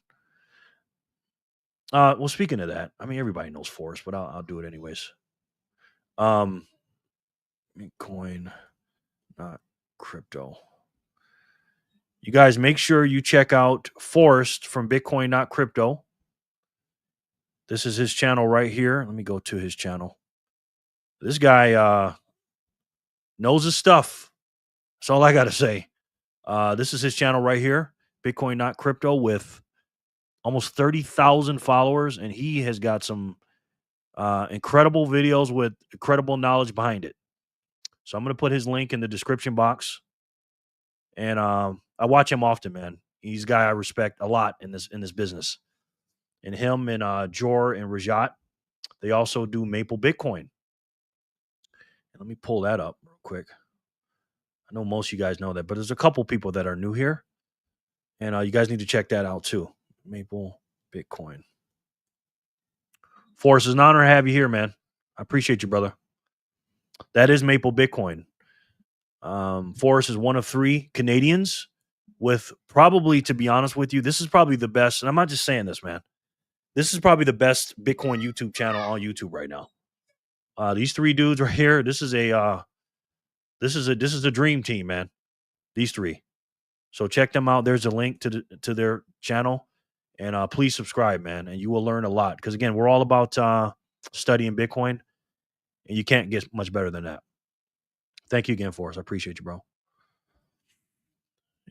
Well, speaking of that, I mean, everybody knows Forrest, but I'll do it anyways. Bitcoin, not crypto. You guys make sure you check out Forrest from Bitcoin, not crypto. This is his channel right here. Let me go to his channel. This guy knows his stuff. That's all I got to say. This is his channel right here, Bitcoin, not crypto, with almost 30,000 followers. And he has got some incredible videos with incredible knowledge behind it. So I'm going to put his link in the description box. And I watch him often, man. He's a guy I respect a lot in this business. And him and Jor and Rajat, they also do Maple Bitcoin. And let me pull that up real quick. I know most of you guys know that, but there's a couple people that are new here. And you guys need to check that out too. Maple Bitcoin. Forrest, it's an honor to have you here, man. I appreciate you, brother. That is Maple Bitcoin. Forrest is one of 3 Canadians with probably, to be honest with you, this is probably the best. And I'm not just saying this, man. This is probably the best Bitcoin YouTube channel on YouTube right now. These 3 dudes right here. This is a dream team, man. These 3. So check them out. There's a link to their channel, and please subscribe, man. And you will learn a lot because again, we're all about studying Bitcoin, and you can't get much better than that. Thank you again, Forrest. I appreciate you, bro.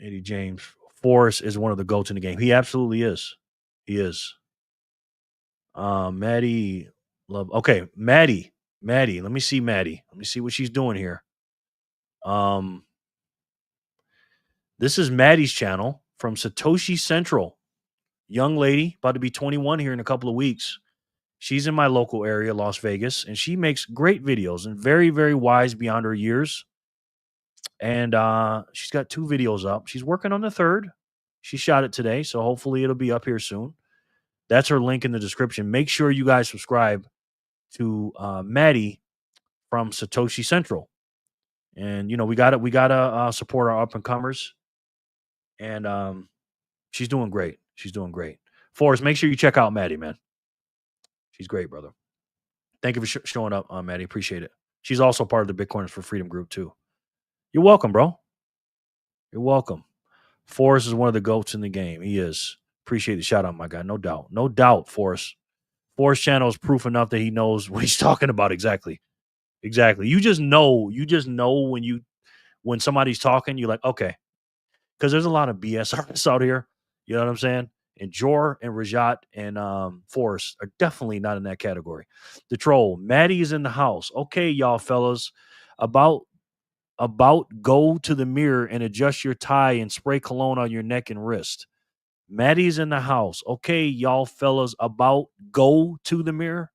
Eddie James. Forrest is one of the GOATs in the game. He absolutely is. He is. Maddie. Okay, Maddie. Let me see Maddie. Let me see what she's doing here. This is Maddie's channel from Satoshi Central. Young lady, about to be 21 here in a couple of weeks. She's in my local area, Las Vegas, and she makes great videos and very, very wise beyond her years. And she's got 2 videos up. She's working on the 3rd. She shot it today, so hopefully it'll be up here soon. That's her link in the description. Make sure you guys subscribe to Maddie from Satoshi Central. And we gotta support our up and comers. And she's doing great. She's doing great. Forrest, make sure you check out Maddie, man. She's great, brother. Thank you for showing up, Maddie. Appreciate it. She's also part of the Bitcoiners for Freedom group too. You're welcome, bro. You're welcome. Forrest is one of the GOATs in the game. He is. Appreciate the shout out, my guy. No doubt. No doubt, Forrest. Forrest channel is proof enough that he knows what he's talking about exactly. Exactly. You just know when somebody's talking, you're like, okay. Because there's a lot of BS artists out here. You know what I'm saying? And Jor and Rajat and Forrest are definitely not in that category. The troll, Maddie is in the house. Okay, y'all fellas, about go to the mirror and adjust your tie and spray cologne on your neck and wrist. Maddie's in the house. Okay, y'all fellas, about go to the mirror,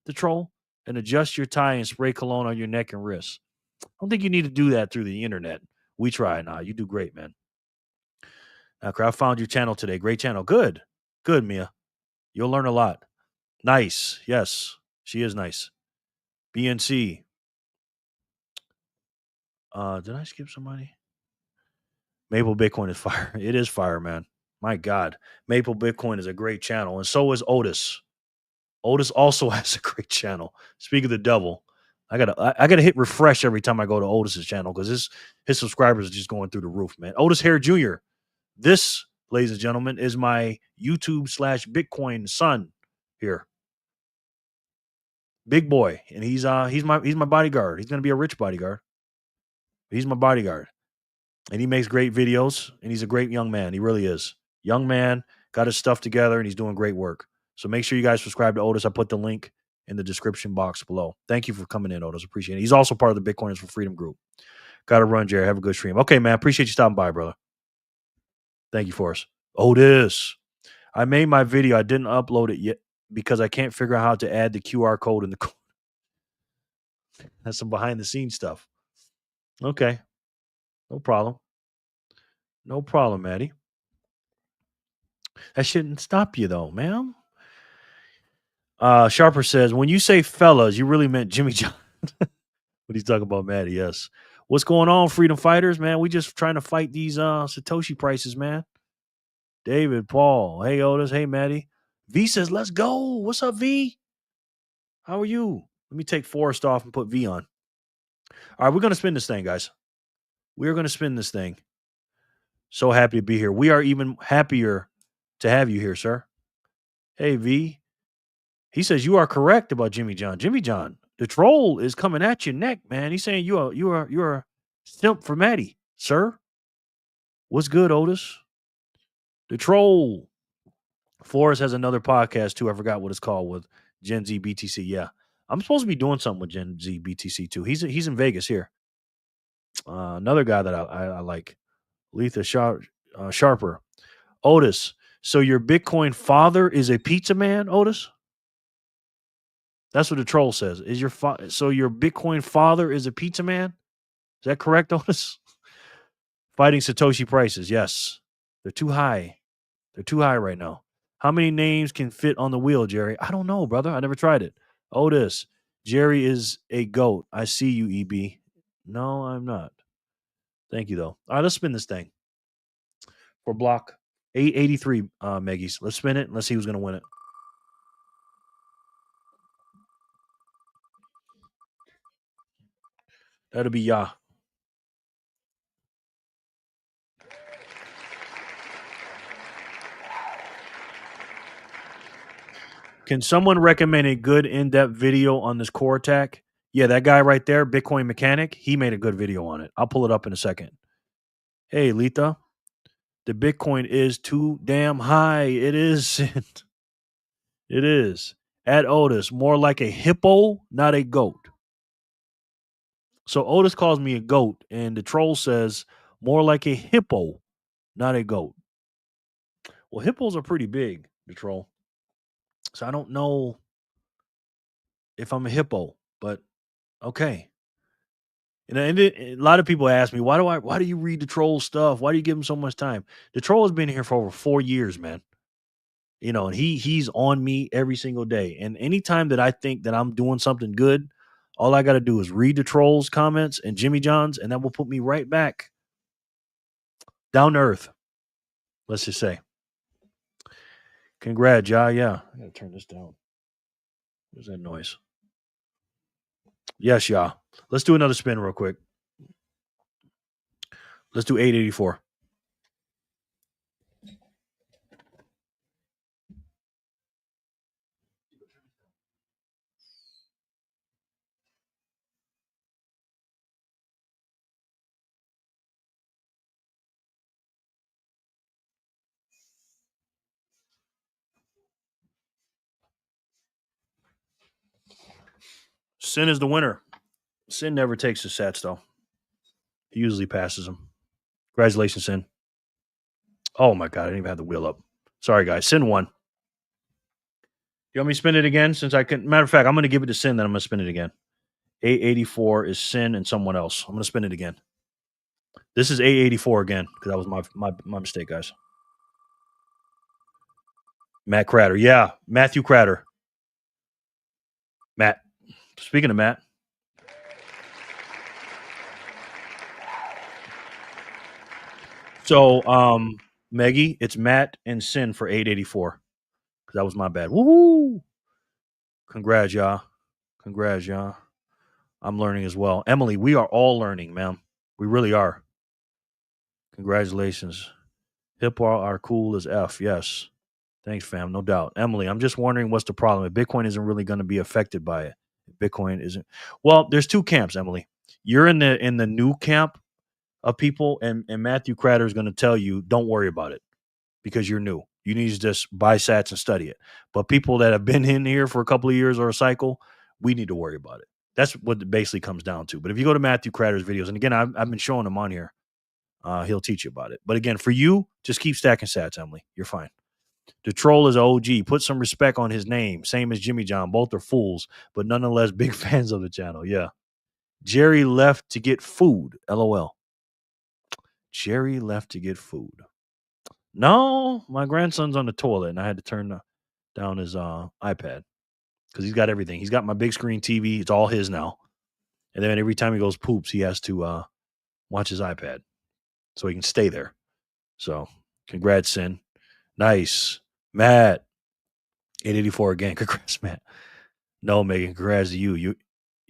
the troll, and adjust your tie and spray cologne on your neck and wrist. I don't think you need to do that through the internet. We try now. You do great, man. Okay, I found your channel today. Great channel. Good. Good, Mia. You'll learn a lot. Nice. Yes. She is nice. BNC. Did I skip somebody? Maple Bitcoin is fire. It is fire, man. My God. Maple Bitcoin is a great channel. And so is Otis. Otis also has a great channel. Speak of the devil. I gotta hit refresh every time I go to Otis's channel because his subscribers are just going through the roof, man. Otis Hare Jr. This, ladies and gentlemen, is my YouTube/Bitcoin son here. Big boy. And he's my bodyguard. He's gonna be a rich bodyguard. He's my bodyguard. And he makes great videos, and he's a great young man. He really is. Young man, got his stuff together, and he's doing great work. So make sure you guys subscribe to Otis. I put the link in the description box below. Thank you for coming in, Otis. Appreciate it. He's also part of the Bitcoiners for Freedom group. Got to run, Jerry. Have a good stream. Okay, man. Appreciate you stopping by, brother. Thank you, Forrest. Otis. I made my video. I didn't upload it yet because I can't figure out how to add the QR code in the code. That's some behind-the-scenes stuff. Okay. No problem. No problem, Maddie. That shouldn't stop you, though, ma'am. Sharper says, when you say fellas, you really meant Jimmy John. What he's talking about, Maddie, yes. What's going on, freedom fighters, man? We just trying to fight these Satoshi prices, man. David, Paul, hey, Otis, hey, Maddie. V says, let's go. What's up, V? How are you? Let me take Forrest off and put V on. All right, we're going to spin this thing, guys. We're going to spin this thing. So happy to be here. We are even happier to have you here, sir. Hey, V. He says you are correct about Jimmy John. Jimmy John, the troll is coming at your neck, man. He's saying you're a simp for Maddie, sir. What's good, Otis? The troll. Forrest has another podcast too. I forgot what it's called with Gen Z BTC. Yeah, I'm supposed to be doing something with Gen Z BTC too. He's in Vegas here. Another guy that I like, Letha Sharper. Otis. So your Bitcoin father is a pizza man, Otis? That's what the troll says. Is your so your Bitcoin father is a pizza man? Is that correct, Otis? Fighting Satoshi prices. Yes. They're too high. They're too high right now. How many names can fit on the wheel, Jerry? I don't know, brother. I never tried it. Otis. Jerry is a goat. I see you, EB. No, I'm not. Thank you, though. All right, let's spin this thing. For block 883, Meggies. Let's spin it and let's see who's going to win it. That'll be Ya. Can someone recommend a good in-depth video on this core attack? Yeah, that guy right there, Bitcoin Mechanic, he made a good video on it. I'll pull it up in a second. Hey, Letha. The Bitcoin is too damn high. It is. It is. At Otis, more like a hippo, not a goat. So Otis calls me a goat, and the troll says more like a hippo, not a goat. Well, hippos are pretty big, the troll. So I don't know if I'm a hippo, but okay. And a lot of people ask me, why do you read the troll stuff? Why do you give him so much time? The troll has been here for over 4 years, man. You know, and he's on me every single day. And anytime that I think that I'm doing something good, all I got to do is read the trolls' comments and Jimmy John's, and that will put me right back down to earth. Let's just say. Congrats, yeah. I got to turn this down. What's that noise? Yes, yeah. Let's do another spin real quick. Let's do 884. Sin is the winner. Sin never takes the sats, though. He usually passes them. Congratulations, Sin. Oh, my God. I didn't even have the wheel up. Sorry, guys. Sin won. You want me to spin it again? Since I can. Matter of fact, I'm going to give it to Sin, then I'm going to spin it again. 884 is Sin and someone else. I'm going to spin it again. This is 884 again because that was my mistake, guys. Matt Cratter. Yeah, Matthew Cratter. Matt. Speaking of Matt. So, Meggie, it's Matt and Sin for 884. That was my bad. Woo! Congrats, y'all. Congrats, y'all. I'm learning as well. Emily, we are all learning, ma'am. We really are. Congratulations. Hip are cool as F. Yes. Thanks, fam. No doubt. Emily, I'm just wondering what's the problem. If Bitcoin isn't really going to be affected by it. Bitcoin isn't. Well, there's two camps, Emily. You're in the new camp of people, and Matthew Cratter is going to tell you, don't worry about it because you're new. You need to just buy sats and study it. But people that have been in here for a couple of years or a cycle, we need to worry about it. That's what it basically comes down to. But if you go to Matthew Cratter's videos, and again, I've been showing them on here, he'll teach you about it. But again, for you, just keep stacking sats, Emily. You're fine. The troll is an OG. Put some respect on his name. Same as Jimmy John. Both are fools, but nonetheless big fans of the channel. Yeah. Jerry left to get food. LOL. Jerry left to get food. No, my grandson's on the toilet, and I had to turn down his iPad because he's got everything. He's got my big screen TV. It's all his now. And then every time he goes poops, he has to watch his iPad so he can stay there. So, congrats, Sin. Nice. Matt. 884 again. Congrats, Matt. No, Megan, congrats to you.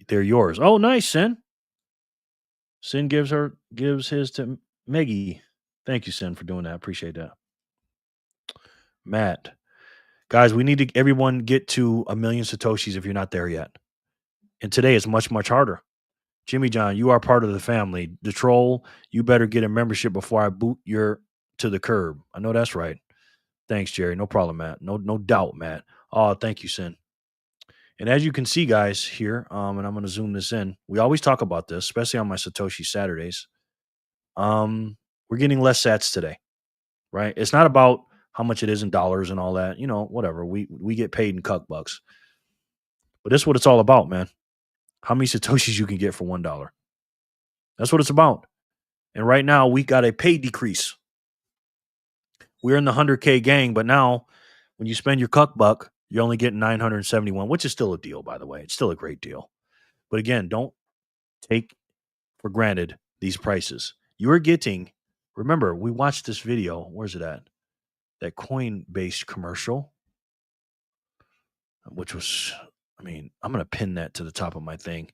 They're yours. Oh, nice, Sin. Sin gives his to Meggie. Thank you, Sin, for doing that. Appreciate that. Matt. Guys, we need to everyone get to 1 million Satoshis if you're not there yet. And today is much, much harder. Jimmy John, you are part of the family. The troll, you better get a membership before I boot your to the curb. I know that's right. Thanks, Jerry. No problem, Matt. No doubt, Matt. Oh, thank you, Sin. And as you can see, guys, here, and I'm going to zoom this in. We always talk about this, especially on my Satoshi Saturdays. We're getting less sats today, right? It's not about how much it is in dollars and all that. You know, whatever. We get paid in cuck bucks. But that's what it's all about, man. How many Satoshis you can get for $1. That's what it's about. And right now, we got a pay decrease. We're in the 100K gang, but now when you spend your cuck buck, you're only getting 971, which is still a deal, by the way. It's still a great deal. But again, don't take for granted these prices. You're getting, remember, we watched this video. Where's it at? That Coinbase commercial, which was, I mean, I'm going to pin that to the top of my thing.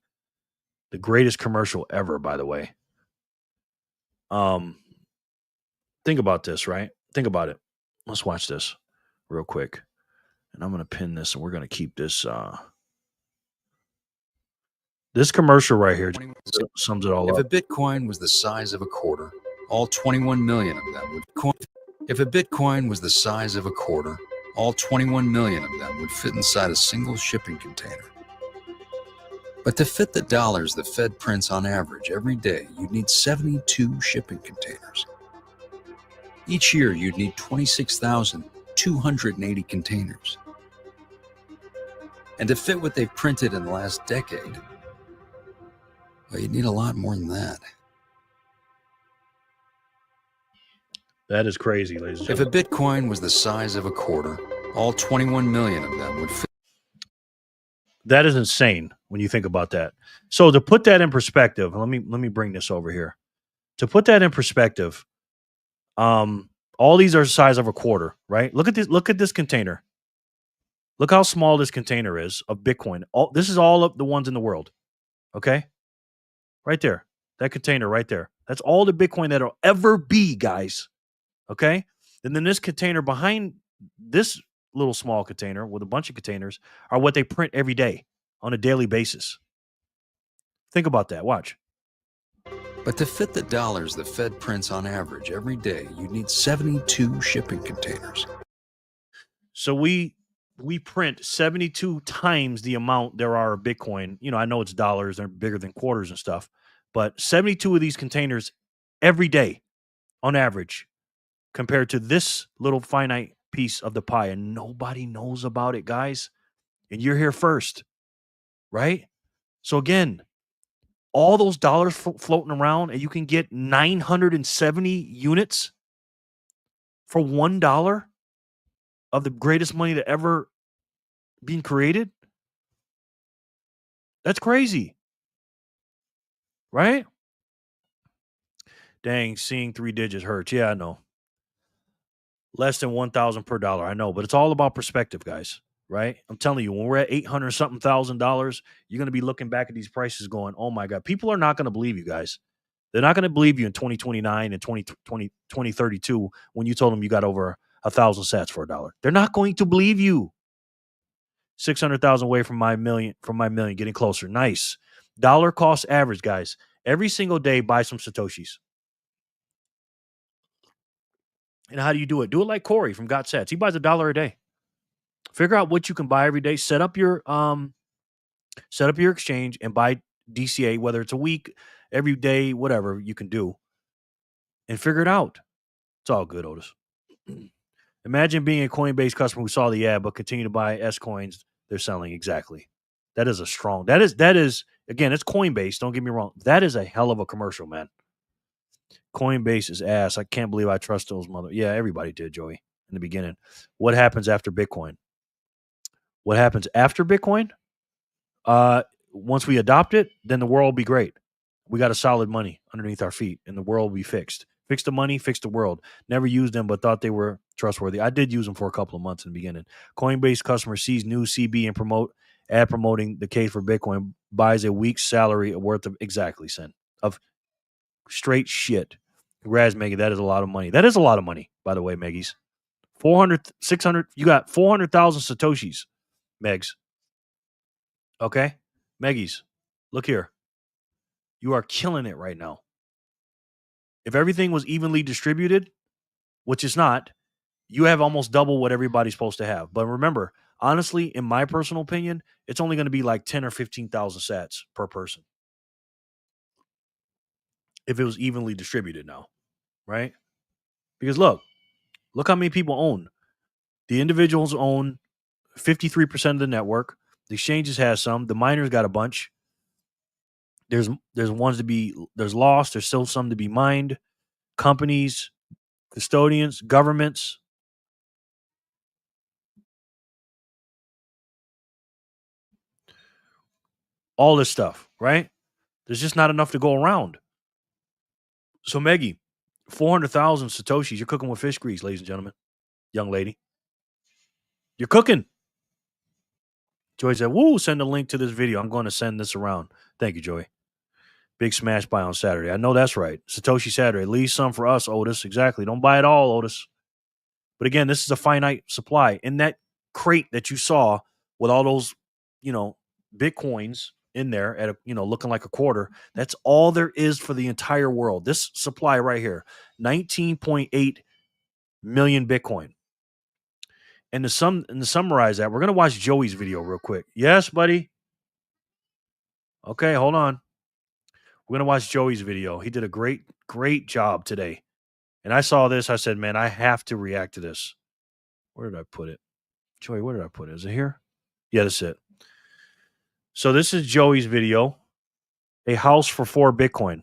The greatest commercial ever, by the way. Think about this, right? Think about it. Let's watch this real quick. And I'm going to pin this, and we're going to keep this. This commercial right here sums it all up. If a Bitcoin was the size of a quarter, all 21 million of them would. If a Bitcoin was the size of a quarter, all 21 million of them would fit inside a single shipping container. But to fit the dollars the Fed prints on average every day, you'd need 72 shipping containers. Each year, you'd need 26,280 containers. And to fit what they've printed in the last decade, well, you'd need a lot more than that. That is crazy, ladies and If a gentlemen. Bitcoin was the size of a quarter, all 21 million of them would fit. That is insane when you think about that. So to put that in perspective, let me bring this over here. To put that in perspective, all these are the size of a quarter, right? Look at this container. Look how small this container is of Bitcoin. This is all of the ones in the world. Okay? Right there. That container right there. That's all the Bitcoin that'll ever be, guys. Okay? And then this container behind this little small container with a bunch of containers are what they print every day on a daily basis. Think about that. Watch. But to fit the dollars the Fed prints on average every day, you'd need 72 shipping containers. So we print 72 times the amount there are of Bitcoin. You know, I know it's dollars, they're bigger than quarters and stuff, but 72 of these containers every day on average compared to this little finite piece of the pie. And nobody knows about it, guys. And you're here first, right? So again, all those dollars floating around, and you can get 970 units for $1. of the greatest money that ever been created? That's crazy, right? Dang, seeing 3 digits hurts. Yeah, I know. Less than 1,000 per dollar. I know, but it's all about perspective, guys, right? I'm telling you, when we're at 800 something $1,000, you're going to be looking back at these prices going, oh my God, people are not going to believe you guys. They're not going to believe you in 2029 and 2032 when you told them you got over 1,000 sats for $1. They're not going to believe you. 600,000 away from my million, getting closer. Nice. Dollar cost average, guys. Every single day, buy some Satoshis. And how do you do it? Do it like Corey from Got Sats. He buys $1 a day. Figure out what you can buy every day. Set up your exchange and buy DCA, whether it's a week, every day, whatever you can do, and figure it out. It's all good, Otis. Imagine being a Coinbase customer who saw the ad but continue to buy S coins they're selling. Exactly. That is a strong. That is again, it's Coinbase. Don't get me wrong. That is a hell of a commercial, man. Coinbase is ass. I can't believe I trust those mother. Yeah, everybody did, Joey, in the beginning. What happens after Bitcoin? What happens after Bitcoin? Once we adopt it, then the world will be great. We got a solid money underneath our feet, and the world will be fixed. Fix the money, fix the world. Never used them, but thought they were trustworthy. I did use them for a couple of months in the beginning. Coinbase customer sees new CB and promoting the case for Bitcoin, buys a week's salary worth of exactly cent of straight shit. Congrats, Maggie. That is a lot of money. That is a lot of money, by the way, Meggies. 400, 600. You got 400,000 Satoshis, Megs. Okay? Meggies, look here. You are killing it right now. If everything was evenly distributed, which it's not, you have almost double what everybody's supposed to have. But remember, honestly, in my personal opinion, it's only going to be like 10 or 15,000 sats per person. If it was evenly distributed now, right? Because look how many people own. The individuals own 53% of the network. The exchanges has some. The miners got a bunch. There's ones to be, there's lost. There's still some to be mined. Companies, custodians, governments. All this stuff, right? There's just not enough to go around. So, Meggie, 400,000 Satoshis. You're cooking with fish grease, ladies and gentlemen. Young lady. You're cooking. Joy said, woo, send a link to this video. I'm going to send this around. Thank you, Joy. Big smash buy on Saturday. I know that's right. Satoshi Saturday. Leave some for us, Otis. Exactly. Don't buy it all, Otis. But again, this is a finite supply. In that crate that you saw with all those, Bitcoins in there at looking like a quarter, that's all there is for the entire world. This supply right here, 19.8 million Bitcoin. And to summarize that, we're going to watch Joey's video real quick. Yes, buddy. Okay, hold on. We're going to watch Joey's video. He did a great, great job today. And I saw this. I said, man, I have to react to this. Where did I put it? Joey, where did I put it? Is it here? Yeah, that's it. So this is Joey's video. A house for 4 Bitcoin.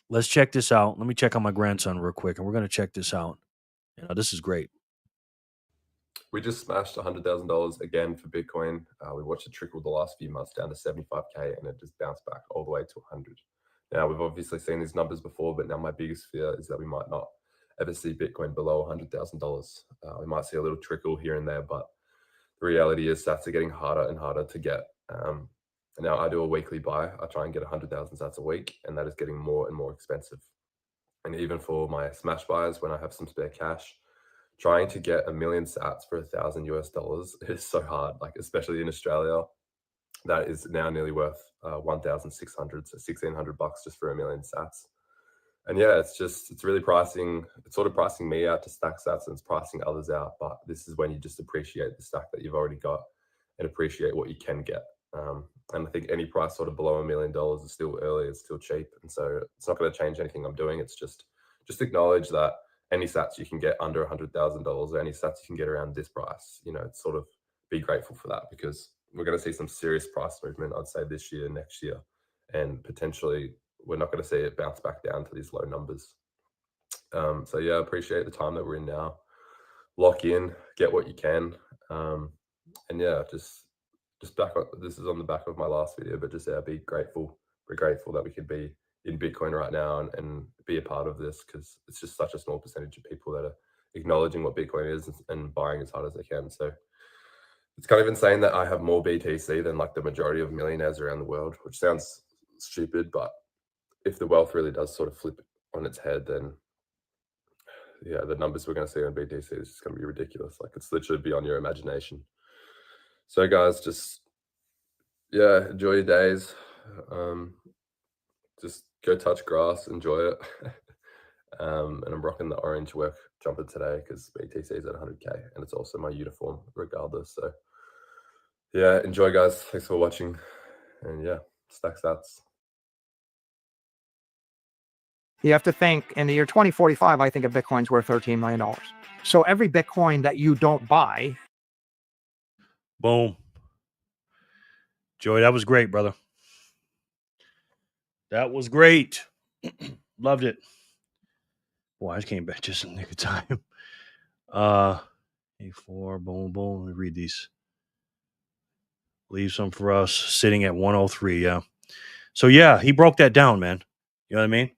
Let's check this out. Let me check on my grandson real quick, and we're going to check this out. This is great. We just smashed $100,000 again for Bitcoin. We watched it trickle the last few months down to 75K, and it just bounced back all the way to 100. Now, we've obviously seen these numbers before, but now my biggest fear is that we might not ever see Bitcoin below $100,000. We might see a little trickle here and there, but the reality is sats are getting harder and harder to get. Now, I do a weekly buy. I try and get 100,000 sats a week, and that is getting more and more expensive. And even for my smash buys, when I have some spare cash, trying to get 1 million sats for $1,000 is so hard, like especially in Australia. That is now nearly worth 1,600, so $1,600 just for 1 million sats. And yeah, it's sort of pricing me out to stack sats, and it's pricing others out. But this is when you just appreciate the stack that you've already got and appreciate what you can get. And I think any price sort of below $1 million is still early, it's still cheap. And so it's not going to change anything I'm doing. It's just acknowledge that any sats you can get under $100,000 or any sats you can get around this price, it's sort of be grateful for that, because we're going to see some serious price movement, I'd say this year, next year, and potentially we're not going to see it bounce back down to these low numbers. So yeah, I appreciate the time that we're in now. lock in, get what you can. And yeah, just back on, this is on the back of my last video, but just be grateful. We're grateful that we could be in Bitcoin right now and be a part of this, because it's just such a small percentage of people that are acknowledging what Bitcoin is and buying as hard as they can. So it's kind of insane that I have more BTC than like the majority of millionaires around the world, which sounds stupid, but if the wealth really does sort of flip on its head, then yeah, the numbers we're going to see on BTC is just going to be ridiculous. Like, it's literally beyond your imagination. So guys, just enjoy your days. Just go touch grass, enjoy it. And I'm rocking the orange work jumper today because BTC is at 100k, and it's also my uniform regardless. So yeah, enjoy guys. Thanks for watching, and yeah, stack sats. You have to think, in the year 2045, I think a Bitcoin's worth $13 million. So every Bitcoin that you don't buy. Boom. Joey, that was great, brother. That was great. Loved it. Boy, I just came back just in the nick of time. A4, boom, boom. Let me read these. Leave some for us. Sitting at 103, yeah. So yeah, he broke that down, man. You know what I mean?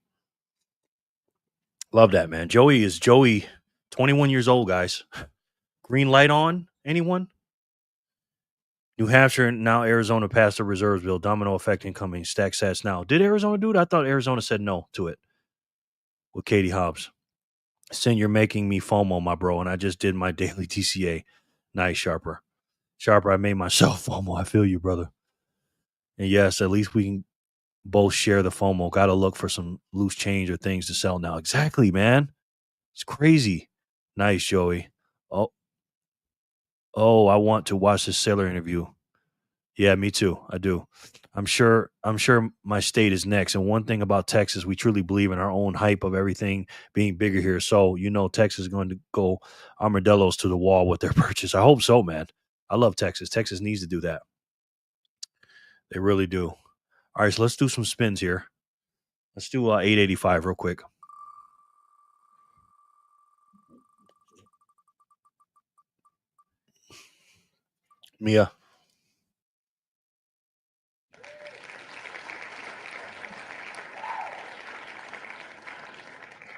Love that, man. Joey, 21 years old, guys. Green light on? Anyone? New Hampshire, now Arizona passed the reserves bill. Domino effect incoming. Stack sats now. Did Arizona do it? I thought Arizona said no to it. With Katie Hobbs. Sin, you're making me FOMO, my bro, and I just did my daily TCA. Nice, Sharper. Sharper, I made myself FOMO. I feel you, brother. And yes, at least we can both share the FOMO. Got to look for some loose change or things to sell now. Exactly, man. It's crazy. Nice, Joey. Oh, I want to watch this Sailor interview. Yeah, me too. I do. I'm sure my state is next. And one thing about Texas, we truly believe in our own hype of everything being bigger here. So, Texas is going to go armadillos to the wall with their purchase. I hope so, man. I love Texas. Texas needs to do that. They really do. All right, so let's do some spins here. Let's do 885 real quick. Mia.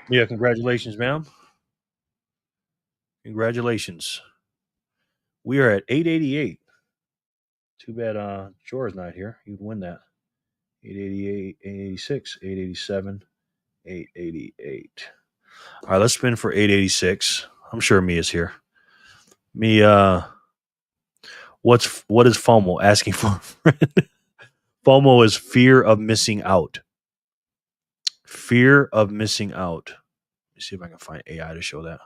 Mia, congratulations, ma'am. Congratulations. We are at 888. Too bad Jor's not here. He'd win that. 888, 886, 887, 888. All right, let's spin for 886. I'm sure Mia's here. Mia, what is FOMO? Asking for a friend. FOMO is fear of missing out. Fear of missing out. Let me see if I can find AI to show that.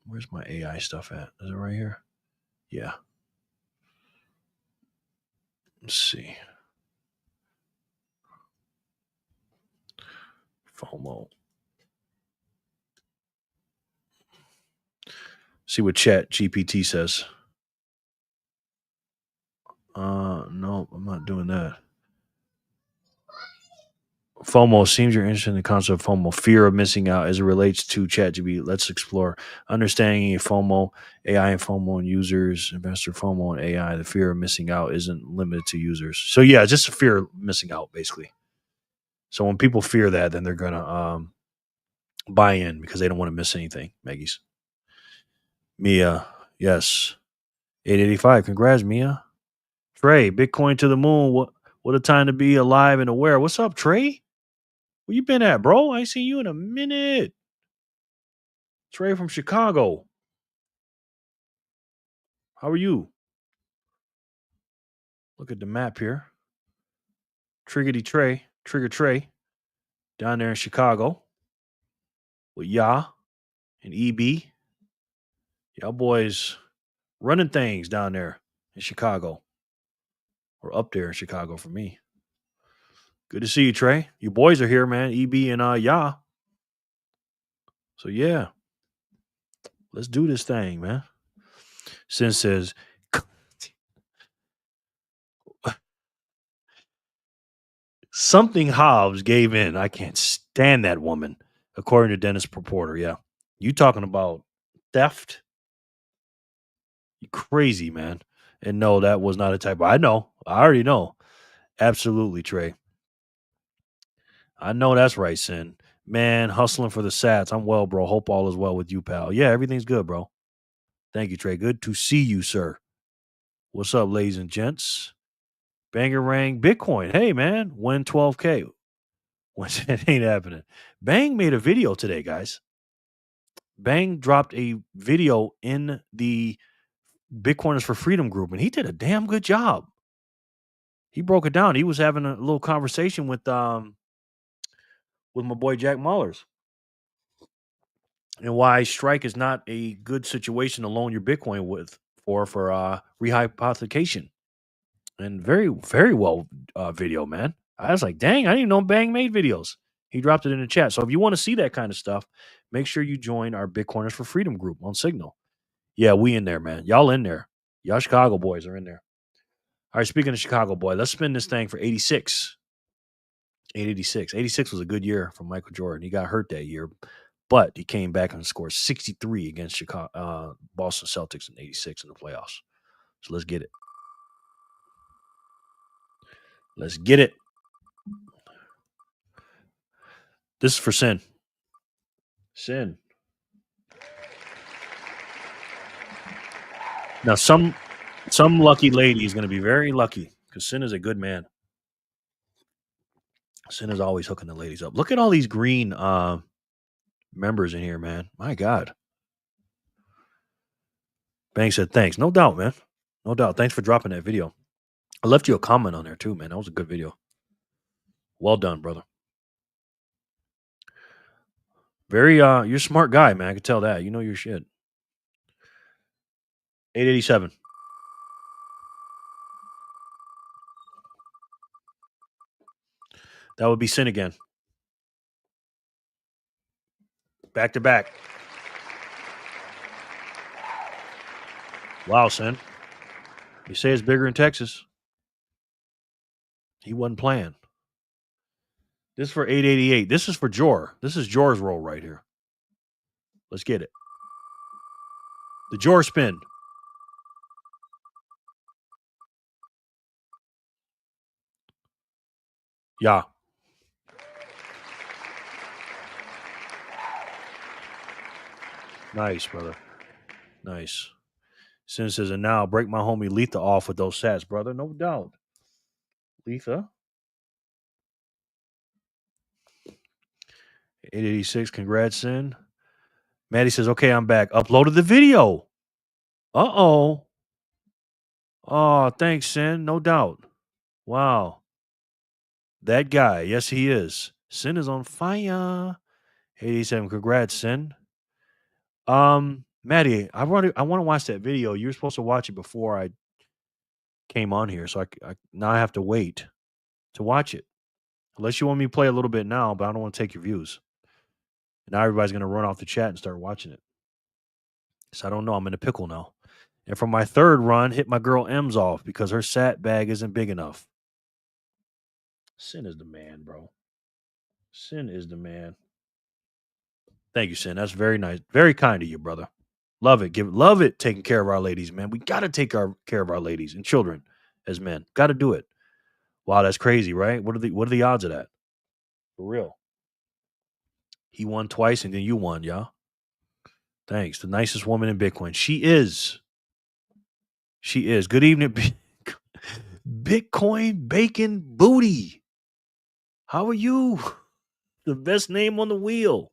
Where's my AI stuff at? Is it right here? Yeah. Let's see. FOMO. See what Chat GPT says. No, I'm not doing that. FOMO, seems you're interested in the concept of FOMO, fear of missing out as it relates to ChatGPT. Let's explore understanding FOMO, AI and FOMO and users, investor FOMO and AI. The fear of missing out isn't limited to users. So yeah, just a fear of missing out, basically. So when people fear that, then they're gonna buy in because they don't want to miss anything. Maggie's. Mia, yes. 885. Congrats, Mia. Trey, Bitcoin to the moon. What a time to be alive and aware. What's up, Trey? Where you been at, bro? I ain't seen you in a minute. Trey from Chicago. How are you? Look at the map here. Trigger Trey, down there in Chicago with Ya and EB. Y'all boys running things down there in Chicago. Or up there in Chicago for me. Good to see you, Trey. You boys are here, man. EB and Ya. So yeah. Let's do this thing, man. Sin says something Hobbs gave in. I can't stand that woman, according to Dennis Purporter. Yeah. You talking about theft? You crazy, man. And no, that was not a typo. I know. I already know. Absolutely, Trey. I know that's right, Sin. Man, hustling for the sats. I'm well, bro. Hope all is well with you, pal. Yeah, everything's good, bro. Thank you, Trey. Good to see you, sir. What's up, ladies and gents? Bangarang Bitcoin. Hey, man, win 12K. Once it ain't happening. Bang made a video today, guys. Bang dropped a video in the Bitcoiners for Freedom group, and he did a damn good job. He broke it down. He was having a little conversation with my boy Jack Mullers, and why strike is not a good situation to loan your Bitcoin for rehypothecation. And very, very well video, man. I was like, dang, I didn't even know Bang made videos. He dropped it in the chat. So if you want to see that kind of stuff, make sure you join our Bitcoiners for Freedom group on Signal. Yeah, we in there, man. Y'all in there. Y'all Chicago boys are in there. All right, speaking of Chicago boy, let's spin this thing for 86. 886. 86 was a good year for Michael Jordan. He got hurt that year, but he came back and scored 63 against Boston Celtics in 86 in the playoffs. So let's get it. Let's get it. This is for Sin. Sin. Now, some lucky lady is going to be very lucky because Sin is a good man. Sin is always hooking the ladies up. Look at all these green members in here, man. My God. Bang said, thanks. No doubt, man. No doubt. Thanks for dropping that video. I left you a comment on there too, man. That was a good video. Well done, brother. Very, you're a smart guy, man. I can tell that. You know your shit. 887. That would be Sin again. Back to back. Wow, Sin. You say it's bigger in Texas. He wasn't playing. This is for 888. This is for Jor. This is Jor's roll right here. Let's get it. The Jor spin. Yeah. Nice, brother. Nice. Sin says, and now I'll break my homie Letha off with those sats, brother. No doubt. Letha. 886. Congrats, Sin. Maddie says, okay, I'm back. Uploaded the video. Uh-oh. Oh, thanks, Sin. No doubt. Wow. That guy. Yes, he is. Sin is on fire. 87. Congrats, Sin. Maddie, I want to watch that video. You were supposed to watch it before I came on here, so I now I have to wait to watch it. Unless you want me to play a little bit now, but I don't want to take your views. Now everybody's gonna run off the chat and start watching it. So I don't know. I'm in a pickle now. And for my third run, hit my girl M's off because her sat bag isn't big enough. Sin is the man, bro. Sin is the man. Thank you, Sin. That's very nice. Very kind of you, brother. Love it. Love it taking care of our ladies, man. We got to take care of our ladies and children as men. Got to do it. Wow, that's crazy, right? What are the odds of that? For real. He won twice and then you won, y'all. Thanks. The nicest woman in Bitcoin. She is. She is. Good evening, Bitcoin Bacon Booty. How are you? The best name on the wheel.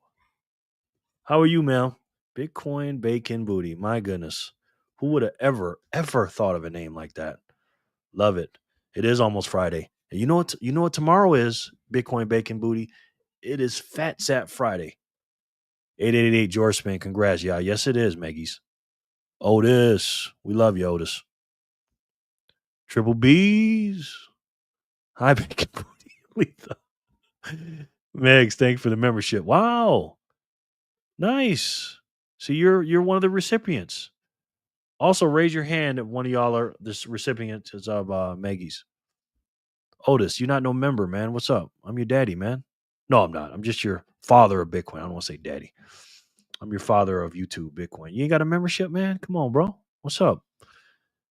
How are you, ma'am? Bitcoin Bacon Booty. My goodness. Who would have ever thought of a name like that? Love it. It is almost Friday. And you know what tomorrow is, Bitcoin Bacon Booty? It is Fat Sat Friday. 888 George Spin. Congrats, y'all. Yes, it is, Meggies. Otis. We love you, Otis. Triple B's. Hi, Bacon Booty. Megs, thanks for the membership. Wow. Nice. So you're one of the recipients. Also, raise your hand if one of y'all are the recipients of Maggie's. Otis, you're not no member, man. What's up? I'm your daddy, man. No, I'm not. I'm just your father of Bitcoin. I don't want to say daddy. I'm your father of YouTube Bitcoin. You ain't got a membership, man? Come on, bro. What's up?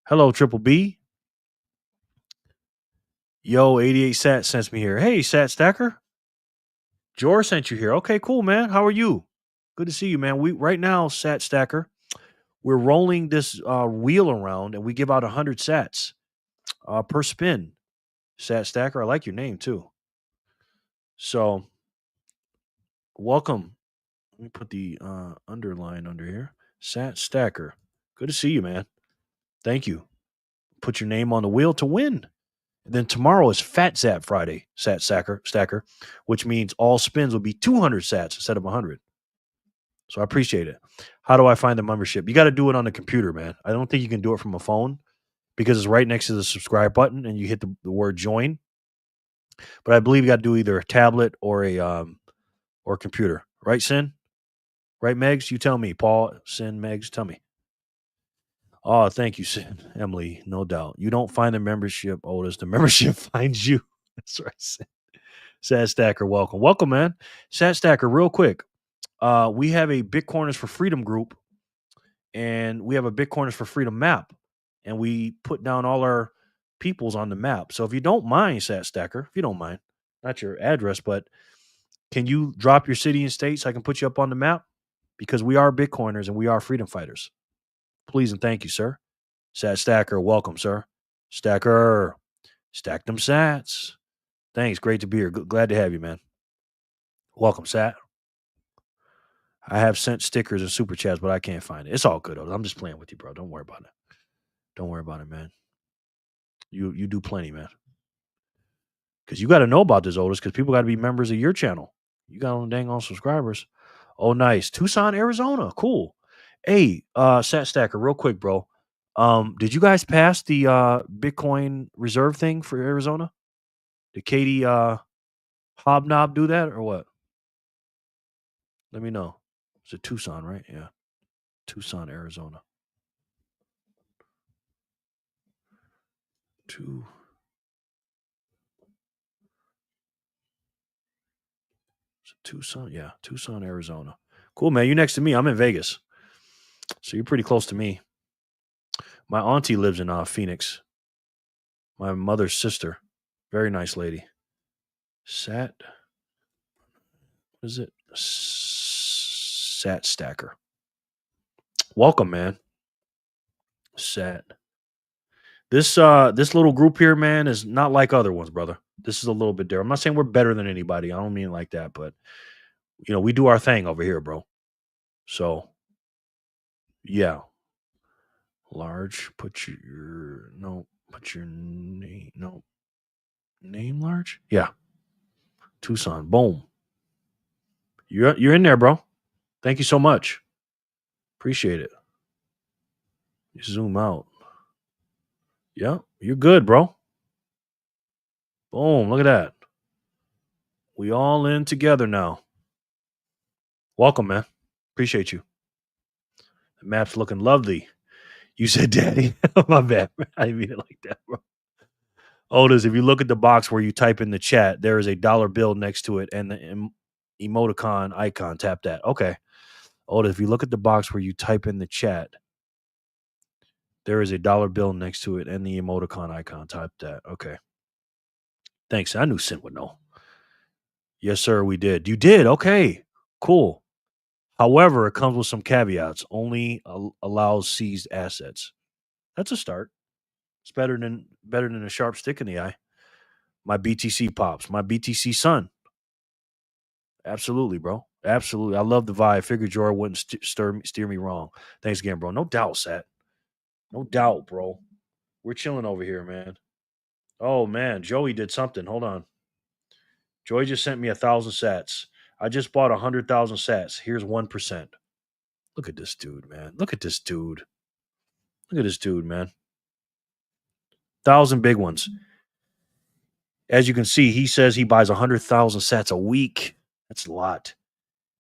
Hello, Triple B. Yo, 88 Sat sends me here. Hey, Sat Stacker. George sent you here. Okay, cool, man. How are you? Good to see you, man. We right now, Sat Stacker, we're rolling this wheel around and we give out 100 sats per spin. Sat Stacker, I like your name too. So, welcome. Let me put the underline under here. Sat Stacker. Good to see you, man. Thank you. Put your name on the wheel to win. And then tomorrow is Fat Sat Friday, Sat Stacker, which means all spins will be 200 sats instead of 100. So I appreciate it. How do I find the membership? You got to do it on the computer, man. I don't think you can do it from a phone because it's right next to the subscribe button and you hit the word join. But I believe you got to do either a tablet or a computer. Right, Sin? Right, Megs? You tell me. Paul, Sin, Megs, tell me. Oh, thank you, Sin. Emily, no doubt. You don't find the membership, Otis. The membership finds you. That's right, Sin. Sad Stacker, welcome. Welcome, man. Sad Stacker, real quick. We have a Bitcoiners for Freedom group, and we have a Bitcoiners for Freedom map, and we put down all our peoples on the map. So if you don't mind, Sad Stacker, if you don't mind, not your address, but can you drop your city and state so I can put you up on the map? Because we are Bitcoiners and we are freedom fighters. Please and thank you, sir. Sat Stacker, welcome, sir. Stacker, stack them sats. Thanks, great to be here. Glad to have you, man. Welcome, Sat. I have sent stickers and super chats, but I can't find it. It's all good, Otis. I'm just playing with you, bro. Don't worry about it. Don't worry about it, man. You do plenty, man. Because you got to know about this, Otis, because people got to be members of your channel. You got on dang on subscribers. Oh, nice. Tucson, Arizona. Cool. Hey, Sat Stacker, real quick, bro. Did you guys pass the Bitcoin reserve thing for Arizona? Did Katie Hobnob do that or what? Let me know. It's a Tucson, right? Yeah. Tucson, Arizona. Tucson, yeah. Tucson, Arizona. Cool, man. You next to me. I'm in Vegas. So you're pretty close to me. My auntie lives in Phoenix. My mother's sister. Very nice lady. What is it? Sat Stacker. Welcome, man. Sat. This little group here, man, is not like other ones, brother. This is a little bit different. I'm not saying we're better than anybody. I don't mean it like that, but we do our thing over here, bro. So, yeah. Large. Put your name. No. Name large? Yeah. Tucson. Boom. You're in there, bro. Thank you so much. Appreciate it. You zoom out. Yeah, you're good, bro. Boom. Look at that. We all in together now. Welcome, man. Appreciate you. The map's looking lovely. You said daddy. My bad. I didn't mean it like that, bro. Otis, if you look at the box where you type in the chat, there is a dollar bill next to it and the emoticon icon. Tap that. Okay. Otis, if you look at the box where you type in the chat, there is a dollar bill next to it and the emoticon icon. Type that. Okay. Thanks. I knew Sin would know. Yes, sir, we did. You did? Okay. Cool. However, it comes with some caveats. Only allows seized assets. That's a start. It's better than a sharp stick in the eye. My BTC pops. My BTC son. Absolutely, bro. Absolutely. I love the vibe. Figured Jordan wouldn't steer me wrong. Thanks again, bro. No doubt, Sat. No doubt, bro. We're chilling over here, man. Oh, man. Joey did something. Hold on. Joey just sent me 1,000 sats. I just bought 100,000 sats. Here's 1%. Look at this dude, man. Look at this dude. Look at this dude, man. 1,000 big ones. As you can see, he says he buys 100,000 sats a week. That's a lot.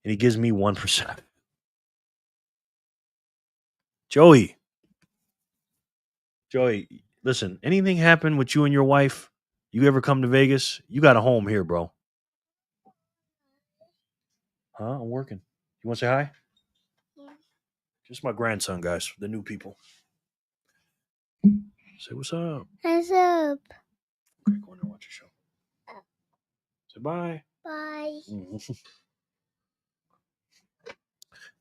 And he gives me 1%. Joey, listen, anything happen with you and your wife? You ever come to Vegas? You got a home here, bro. Huh? I'm working. You want to say hi? Just my grandson, guys. The new people. Say what's up. What's up? Okay, go in there and watch your show. Say bye. Bye.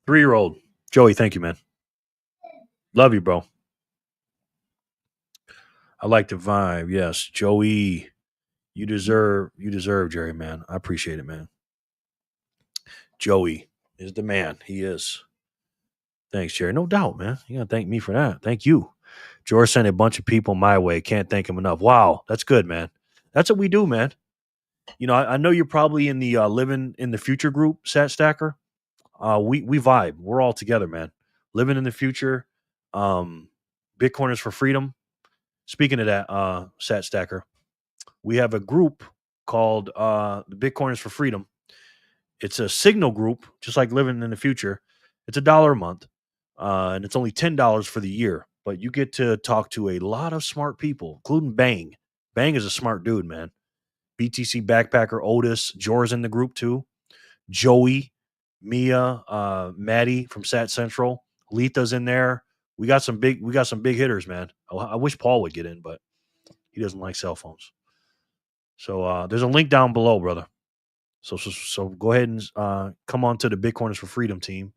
3-year-old. Joey, thank you, man. Love you, bro. I like the vibe. Yes. Joey, you deserve, Jerry, man. I appreciate it, man. Joey is the man. He is. Thanks, Jerry. No doubt, man. You gotta thank me for that. Thank you. George sent a bunch of people my way. Can't thank him enough. Wow, that's good, man. That's what we do, man. You know, I know you're probably in the living in the future group, Sat Stacker. We vibe. We're all together, man. Living in the future. Bitcoiners for freedom. Speaking of that, Sat Stacker, we have a group called the Bitcoiners for Freedom. It's a signal group, just like Living in the Future. It's $1 a month, and it's only $10 for the year. But you get to talk to a lot of smart people, including Bang. Bang is a smart dude, man. BTC Backpacker Otis, Jor's in the group too. Joey, Mia, Maddie from Sat Central, Letha's in there. We got some big hitters, man. I wish Paul would get in, but he doesn't like cell phones. So there's a link down below, brother. So go ahead and come on to the Bitcoiners for Freedom team,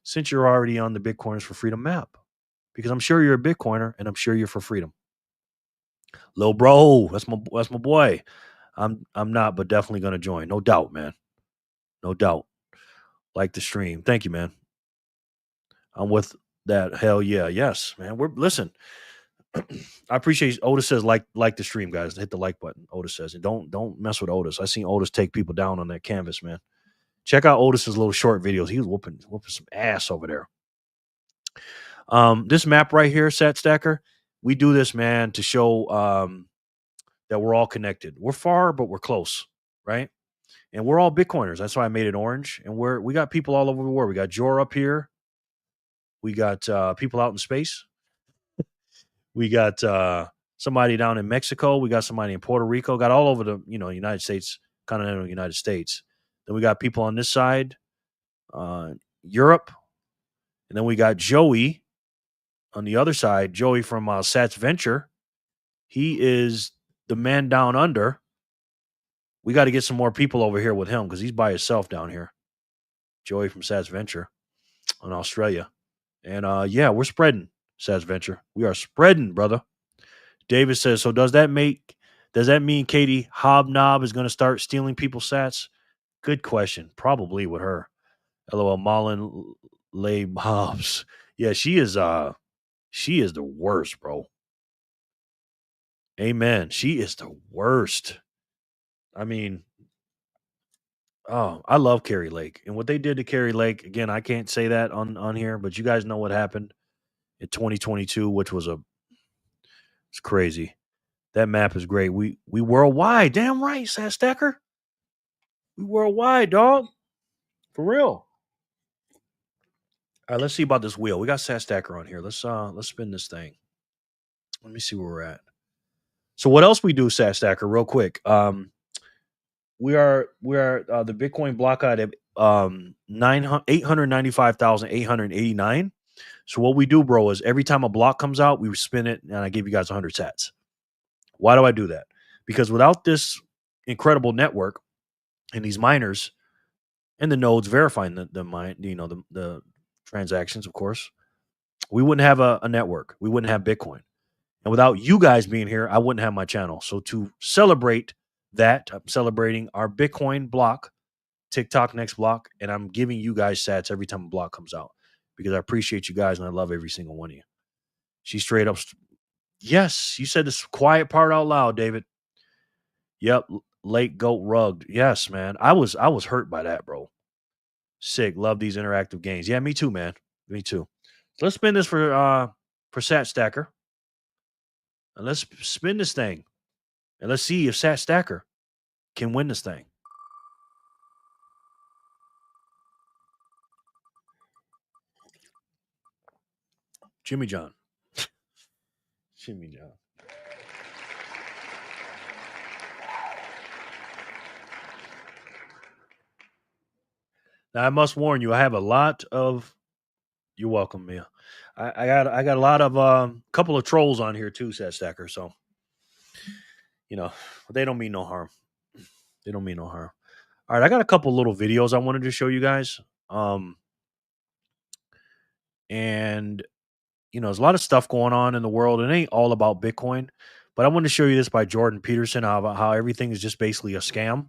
since you're already on the Bitcoiners for Freedom map, because I'm sure you're a Bitcoiner and I'm sure you're for freedom. Lil bro, that's my boy. I'm not, but definitely gonna join, no doubt, man. No doubt. Like the stream, thank you, man. I'm with that. Hell yeah, yes, man. Listen. I appreciate Otis says like the stream, guys. Hit the like button. Otis says, and don't mess with Otis. I seen Otis take people down on that canvas, man. Check out Otis's little short videos. He was whooping some ass over there. This map right here, Sat Stacker, we do this, man, to show that we're all connected. We're far, but we're close, right? And we're all Bitcoiners. That's why I made it orange. And we got people all over the world. We got Jor up here. We got people out in space. We got somebody down in Mexico. We got somebody in Puerto Rico. Got all over the United States, continental United States. Then we got people on this side, Europe, and then we got Joey on the other side. Joey from Sats Venture. He is the man down under. We got to get some more people over here with him because he's by himself down here. Joey from Sats Venture in Australia. And yeah, we're spreading, Sats Venture. We are spreading, brother. David says, so does that mean Katie Hobnob is going to start stealing people's sats? Good question. Probably with her. LOL Malin Lay Hobbs. Yeah, she is the worst, bro. Amen. She is the worst. I mean, oh, I love Carrie Lake. And what they did to Carrie Lake, again, I can't say that on here, but you guys know what happened in 2022, which was it's crazy. That map is great. We worldwide. Damn right, Sat Stacker. We worldwide, dog. For real. All right, let's see about this wheel. We got Sat Stacker on here. Let's spin this thing. Let me see where we're at. So what else we do, Sat Stacker, real quick. We are the Bitcoin block out at 895,889. So what we do, bro, is every time a block comes out, we spin it, and I give you guys 100 sats. Why do I do that? Because without this incredible network and these miners and the nodes verifying the transactions, of course, we wouldn't have a network. We wouldn't have Bitcoin. And without you guys being here, I wouldn't have my channel. So to celebrate that, I'm celebrating our Bitcoin block, TikTok next block, and I'm giving you guys sats every time a block comes out because I appreciate you guys and I love every single one of you. She straight up, yes, you said this quiet part out loud, David. Yep, late goat rugged. Yes, man. I was hurt by that, bro. Sick. Love these interactive games. Yeah, me too, man. Me too. So let's spin this for Sat Stacker. And let's spin this thing. And let's see if Sat Stacker can win this thing. Jimmy John. Jimmy John. Now, I must warn you, I have a lot of You're welcome, Mia. I got a lot of couple of trolls on here too, said Stacker. So they don't mean no harm. They don't mean no harm. All right, I got a couple little videos I wanted to show you guys. And there's a lot of stuff going on in the world. It ain't all about Bitcoin, but I want to show you this by Jordan Peterson, how everything is just basically a scam.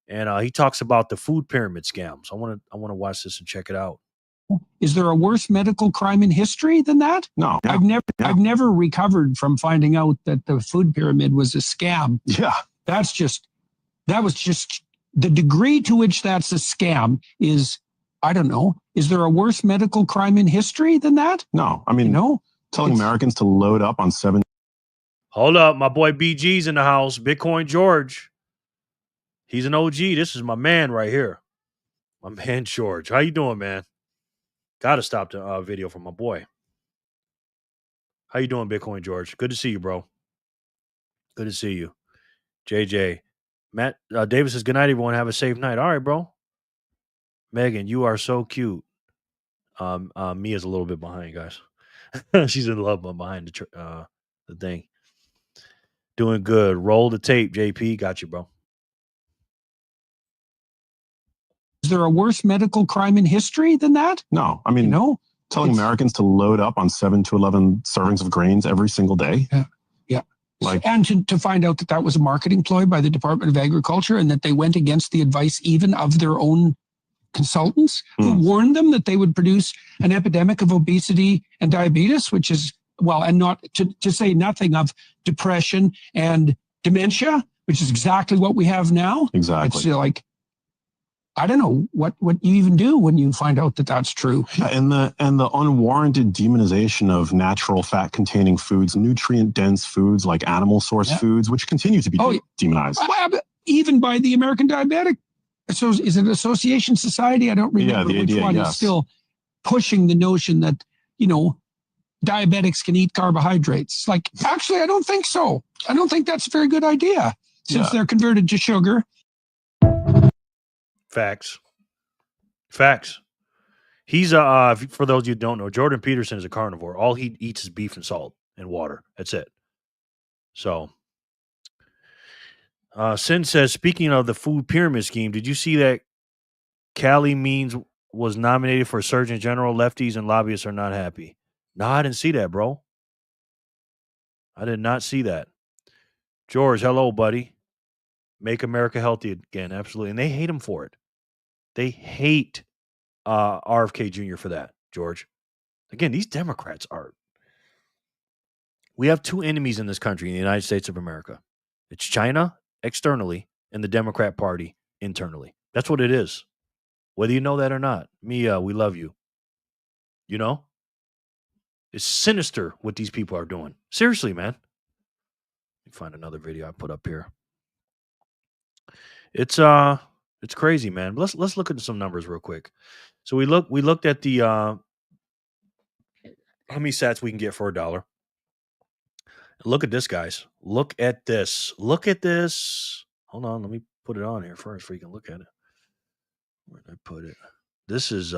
And he talks about the food pyramid scams. I want to watch this and check it out. Is there a worse medical crime in history than that? No. I've never recovered from finding out that the food pyramid was a scam. Yeah. That was just the degree to which that's a scam is, I don't know. Is there a worse medical crime in history than that? No. I mean, telling Americans to load up on 7. Hold up, my boy BG's in the house. Bitcoin George. He's an OG. This is my man right here. My man George. How you doing, man? Got to stop the video from my boy. How you doing, Bitcoin George? Good to see you, bro. Good to see you. JJ. Matt Davis says, good night, everyone. Have a safe night. All right, bro. Megan, you are so cute. Mia's a little bit behind, guys. She's in love behind the thing. Doing good. Roll the tape, JP. Got you, bro. Is there a worse medical crime in history than that? No. I mean, telling Americans to load up on 7 to 11 servings of grains every single day. Yeah. And to find out that was a marketing ploy by the Department of Agriculture and that they went against the advice even of their own consultants who warned them that they would produce an epidemic of obesity and diabetes, which is, and not to say nothing of depression and dementia, which is exactly what we have now. Exactly. It's like, I don't know what you even do when you find out that that's true. And the unwarranted demonization of natural fat-containing foods, nutrient-dense foods like animal source foods, which continue to be demonized. Even by the American Diabetic. So is it Association Society? I don't remember which one is still pushing the notion that, diabetics can eat carbohydrates. Like, actually, I don't think so. I don't think that's a very good idea since they're converted to sugar. Facts. He's for those of you who don't know, Jordan Peterson is a carnivore. All he eats is beef and salt and water. That's it. So, Sin says, speaking of the food pyramid scheme, did you see that Cali Means was nominated for Surgeon General? Lefties and lobbyists are not happy. No, I didn't see that, bro. I did not see that. George, hello, buddy. Make America healthy again. Absolutely. And they hate him for it. They hate RFK Jr. for that, George. Again, these Democrats are. We have two enemies in this country, in the United States of America. It's China externally and the Democrat Party internally. That's what it is. Whether you know that or not. Mia, we love you. It's sinister what these people are doing. Seriously, man. Let me find another video I put up here. It's crazy, man. Let's look at some numbers real quick. So we looked at the how many sats we can get for $1. Look at this, guys. Look at this. Hold on, let me put it on here first so you can look at it. Where did I put it? This is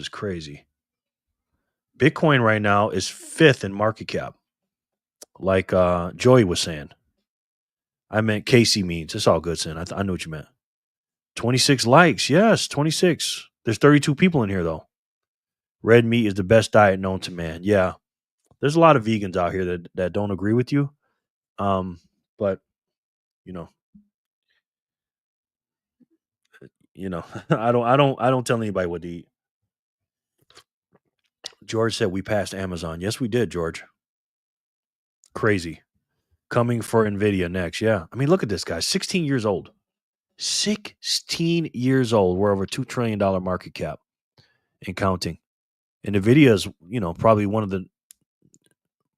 crazy. Bitcoin right now is 5th in market cap. Like Joey was saying. I meant Casey Means. It's all good, Sin. I know what you meant. 26 likes. Yes, 26. There's 32 people in here, though. Red meat is the best diet known to man. Yeah. There's a lot of vegans out here that don't agree with you. But, I don't tell anybody what to eat. George said we passed Amazon. Yes, we did, George. Crazy. Coming for NVIDIA next. Yeah. I mean, look at this guy. 16 years old. 16 years old. We're over $2 trillion market cap and counting. And NVIDIA is, probably one of the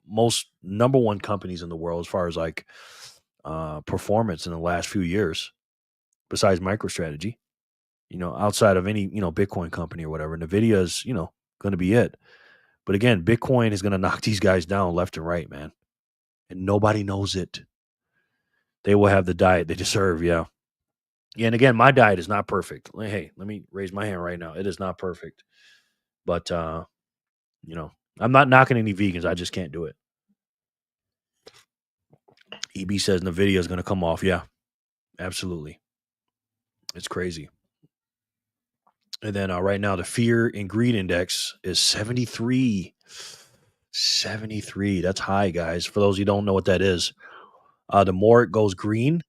most number one companies in the world as far as like performance in the last few years, besides MicroStrategy, outside of any, Bitcoin company or whatever. NVIDIA is, going to be it. But again, Bitcoin is going to knock these guys down left and right, man. And nobody knows it. They will have the diet they deserve, yeah. Yeah, and again, my diet is not perfect. Hey, let me raise my hand right now. It is not perfect. But you know, I'm not knocking any vegans. I just can't do it. EB says the video is going to come off. Yeah, absolutely. It's crazy. And then right now, the fear and greed index is 73. 73. That's high, guys. For those who don't know what that is, the more it goes green,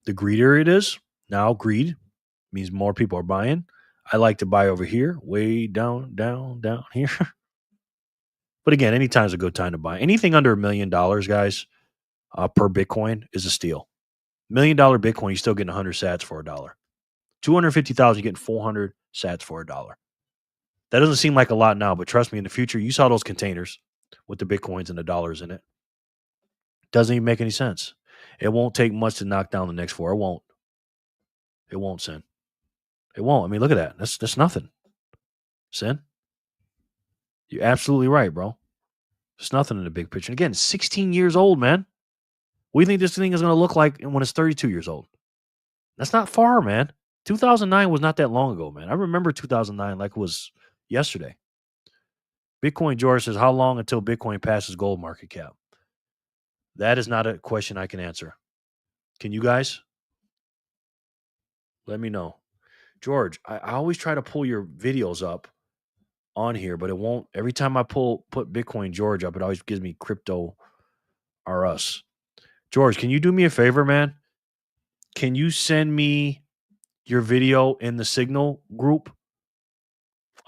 the greedier it is. Now, greed means more people are buying. I like to buy over here, way down here. But again, anytime's a good time to buy. Anything under $1 million, guys, per Bitcoin is a steal. $1 million Bitcoin, you're still getting 100 sats for $1. 250,000, you're getting 400 sats for $1. That doesn't seem like a lot now, but trust me, in the future, you saw those containers with the Bitcoins and the dollars in it. Doesn't even make any sense. It won't take much to knock down the next four. It won't. It won't, Sin. It won't. I mean, look at that. That's nothing. Sin. You're absolutely right, bro. It's nothing in the big picture. And again, 16 years old, man. What do you think this thing is going to look like when it's 32 years old? That's not far, man. 2009 was not that long ago, man. I remember 2009 like it was yesterday. Bitcoin George says, how long until Bitcoin passes gold market cap? That is not a question I can answer. Can you guys? Let me know. George, I always try to pull your videos up on here, but it won't. Every time I put Bitcoin George up, it always gives me Crypto R Us. George, can you do me a favor, man? Can you send me your video in the Signal group?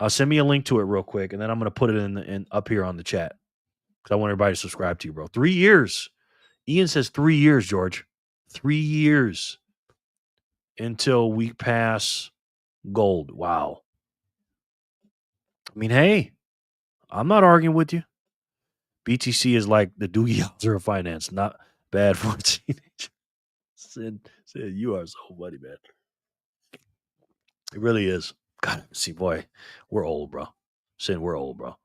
Send me a link to it real quick, and then I'm going to put it in up here on the chat because I want everybody to subscribe to you, bro. 3 years. Ian says 3 years, George. 3 years until we pass gold. Wow. I mean, hey, I'm not arguing with you. BTC is like the Doogie Howser of finance, not bad for a teenager. Sid, you are so funny, man. It really is. God, see, boy, we're old, bro. Sid, we're old, bro.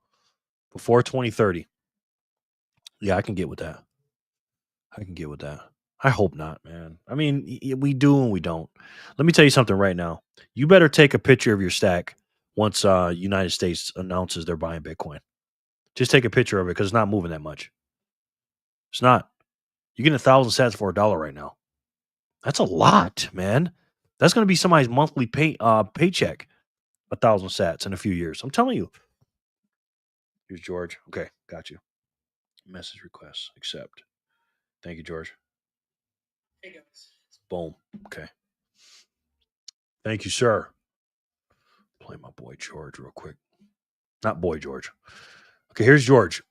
Before 2030. Yeah, I can get with that. I hope not, man. I mean, we do and we don't. Let me tell you something right now. You better take a picture of your stack once United States announces they're buying Bitcoin. Just take a picture of it because it's not moving that much. It's not. You're getting 1,000 sats for $1 right now. That's a lot, man. That's going to be somebody's monthly paycheck. 1,000 sats in a few years. I'm telling you. Here's George. Okay, got you. Message request. Accept. Thank you, George. Hey, guys. Boom. Okay. Thank you, sir. Play my boy George real quick. Not boy George. Okay, here's George.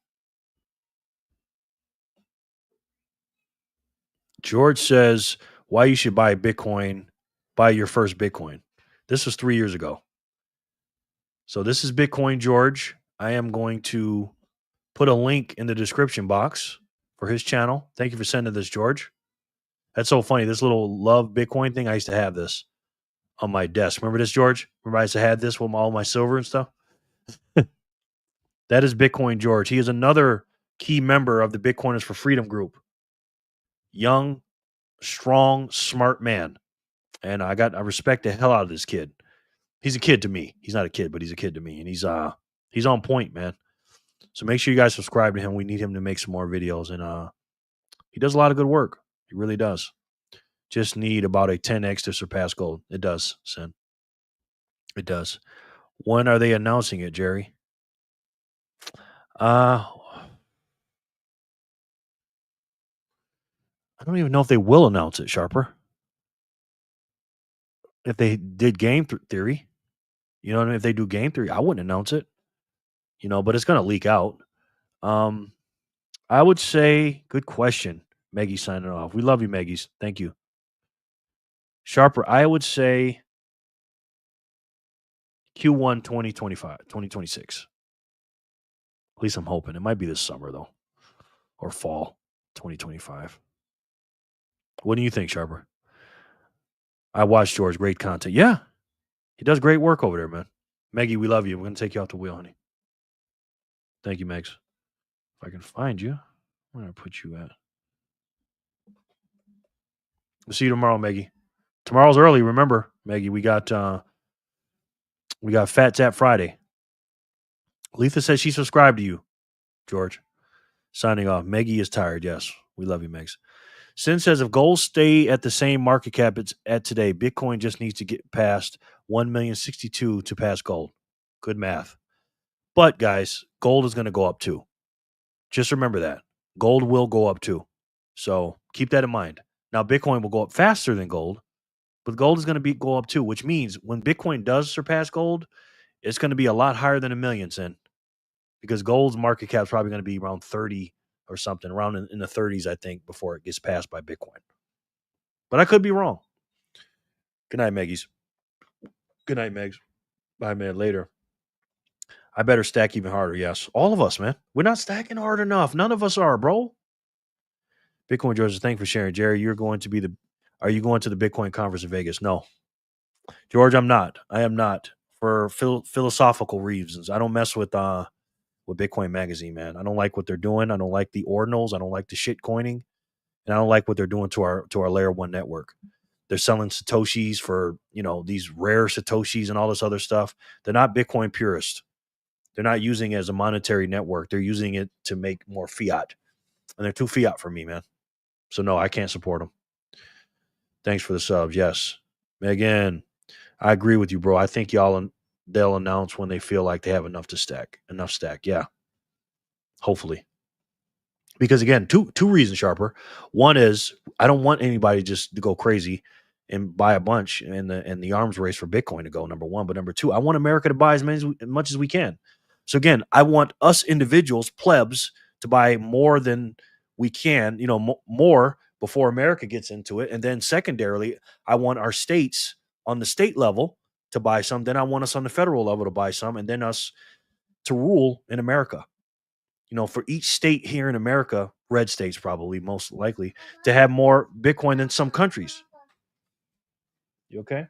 George says why you should buy Bitcoin, buy your first Bitcoin. This was 3 years ago. So this is Bitcoin George. I am going to put a link in the description box for his channel. Thank you for sending this, George. That's so funny. This little love Bitcoin thing, I used to have this on my desk. Remember this, George? Remember I used to have this with all my silver and stuff? That is Bitcoin George. He is another key member of the Bitcoiners for Freedom group. Young, strong, smart man. And I respect the hell out of this kid. He's a kid to me. He's not a kid, but he's a kid to me. And he's on point, man. So make sure you guys subscribe to him. We need him to make some more videos. And he does a lot of good work. He really does. Just need about a 10x to surpass gold. It does, Sin. It does. When are they announcing it, Jerry? I don't even know if they will announce it, Sharper. If they did game theory, you know what I mean? If they do game theory, I wouldn't announce it. You know, but it's going to leak out. I would say, good question. Maggie signing off. We love you, Maggie's. Thank you. Sharper, I would say Q1 2025, 2026. At least I'm hoping. It might be this summer, though, or fall 2025. What do you think, Sharper? I watched George. Great content. Yeah, he does great work over there, man. Maggie, we love you. We're going to take you off the wheel, honey. Thank you, Megs. If I can find you, I'm going to put you at. We'll see you tomorrow, Maggie. Tomorrow's early. Remember, Maggie, we got Fat Tap Friday. Letha says she subscribed to you, George. Signing off. Maggie is tired. Yes, we love you, Megs. Sin says if gold stay at the same market cap it's at today, Bitcoin just needs to get past 1,062,000 to pass gold. Good math. But guys, gold is going to go up too. Just remember that. Gold will go up too. So keep that in mind. Now, Bitcoin will go up faster than gold, but gold is going to go up too, which means when Bitcoin does surpass gold, it's going to be a lot higher than 1 million, Sin. Because gold's market cap is probably going to be around 30 or something, around in the 30s, I think, before it gets passed by Bitcoin. But I could be wrong. Good night, Meggies. Good night, Megs. Bye, man. Later. I better stack even harder. Yes. All of us, man. We're not stacking hard enough. None of us are, bro. Bitcoin George, thanks for sharing. Jerry, are you going to the Bitcoin conference in Vegas? No. George, I'm not. I am not. For philosophical reasons. I don't mess with Bitcoin Magazine, man. I don't like what they're doing. I don't like the ordinals. I don't like the shit coining. And I don't like what they're doing to our layer 1 network. They're selling Satoshis for, these rare Satoshis and all this other stuff. They're not Bitcoin purists. They're not using it as a monetary network. They're using it to make more fiat. And they're too fiat for me, man. So no, I can't support them. Thanks for the subs. Yes. Megan, I agree with you, bro. I think they'll announce when they feel like they have enough stack. Yeah. Hopefully. Because again, two reasons, Sharper. One is I don't want anybody just to go crazy and buy a bunch and the arms race for Bitcoin to go, number one. But number two, I want America to buy as much as we can. So again, I want us individuals, plebs, to buy more than we can, more before America gets into it. And then secondarily, I want our states on the state level to buy some. Then I want us on the federal level to buy some, and then us to rule in America. For each state here in America, red states probably most likely, to have more Bitcoin than some countries. You okay?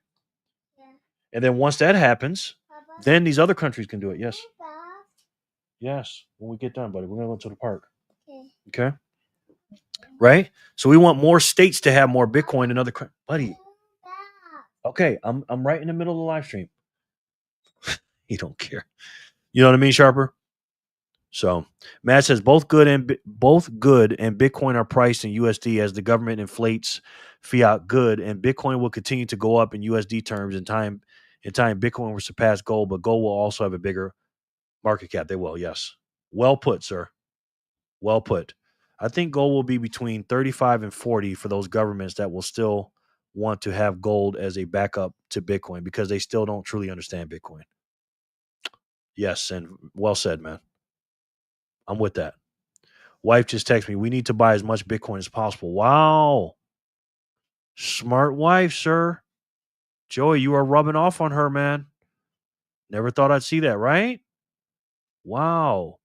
And then once that happens, then these other countries can do it. Yes. Yes. When we get done, buddy, we're going to go to the park. Okay. Right? So we want more states to have more Bitcoin than other countries. Buddy. Okay. I'm right in the middle of the live stream. You don't care. You know what I mean, Sharper? So Matt says both good and Bitcoin are priced in USD as the government inflates fiat good, and Bitcoin will continue to go up in USD terms in time. In time, Bitcoin will surpass gold, but gold will also have a bigger market cap. They will, yes. Well put, sir. Well put. I think gold will be between 35 and 40 for those governments that will still want to have gold as a backup to Bitcoin because they still don't truly understand Bitcoin. Yes, and well said, man. I'm with that. Wife just texted me, we need to buy as much Bitcoin as possible. Wow. Smart wife, sir. Joey, you are rubbing off on her, man. Never thought I'd see that, right? Wow.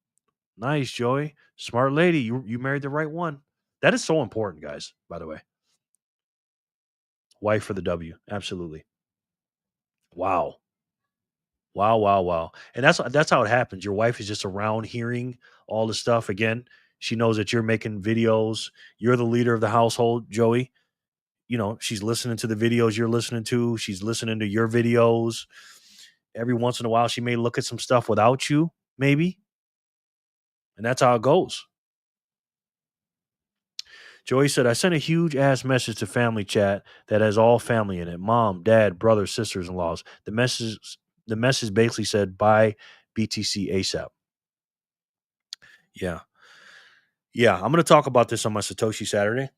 Nice, Joey. Smart lady. You married the right one. That is so important, guys, by the way. Wife for the W. Absolutely. Wow. Wow. And that's how it happens. Your wife is just around hearing all the stuff. Again, she knows that you're making videos. You're the leader of the household, Joey. She's listening to the videos you're listening to. She's listening to your videos. Every once in a while, she may look at some stuff without you, maybe. And that's how it goes. Joey said, I sent a huge ass message to family chat that has all family in it. Mom, dad, brothers, sisters-in-laws. The message basically said, buy BTC ASAP. Yeah. I'm going to talk about this on my Satoshi Saturday.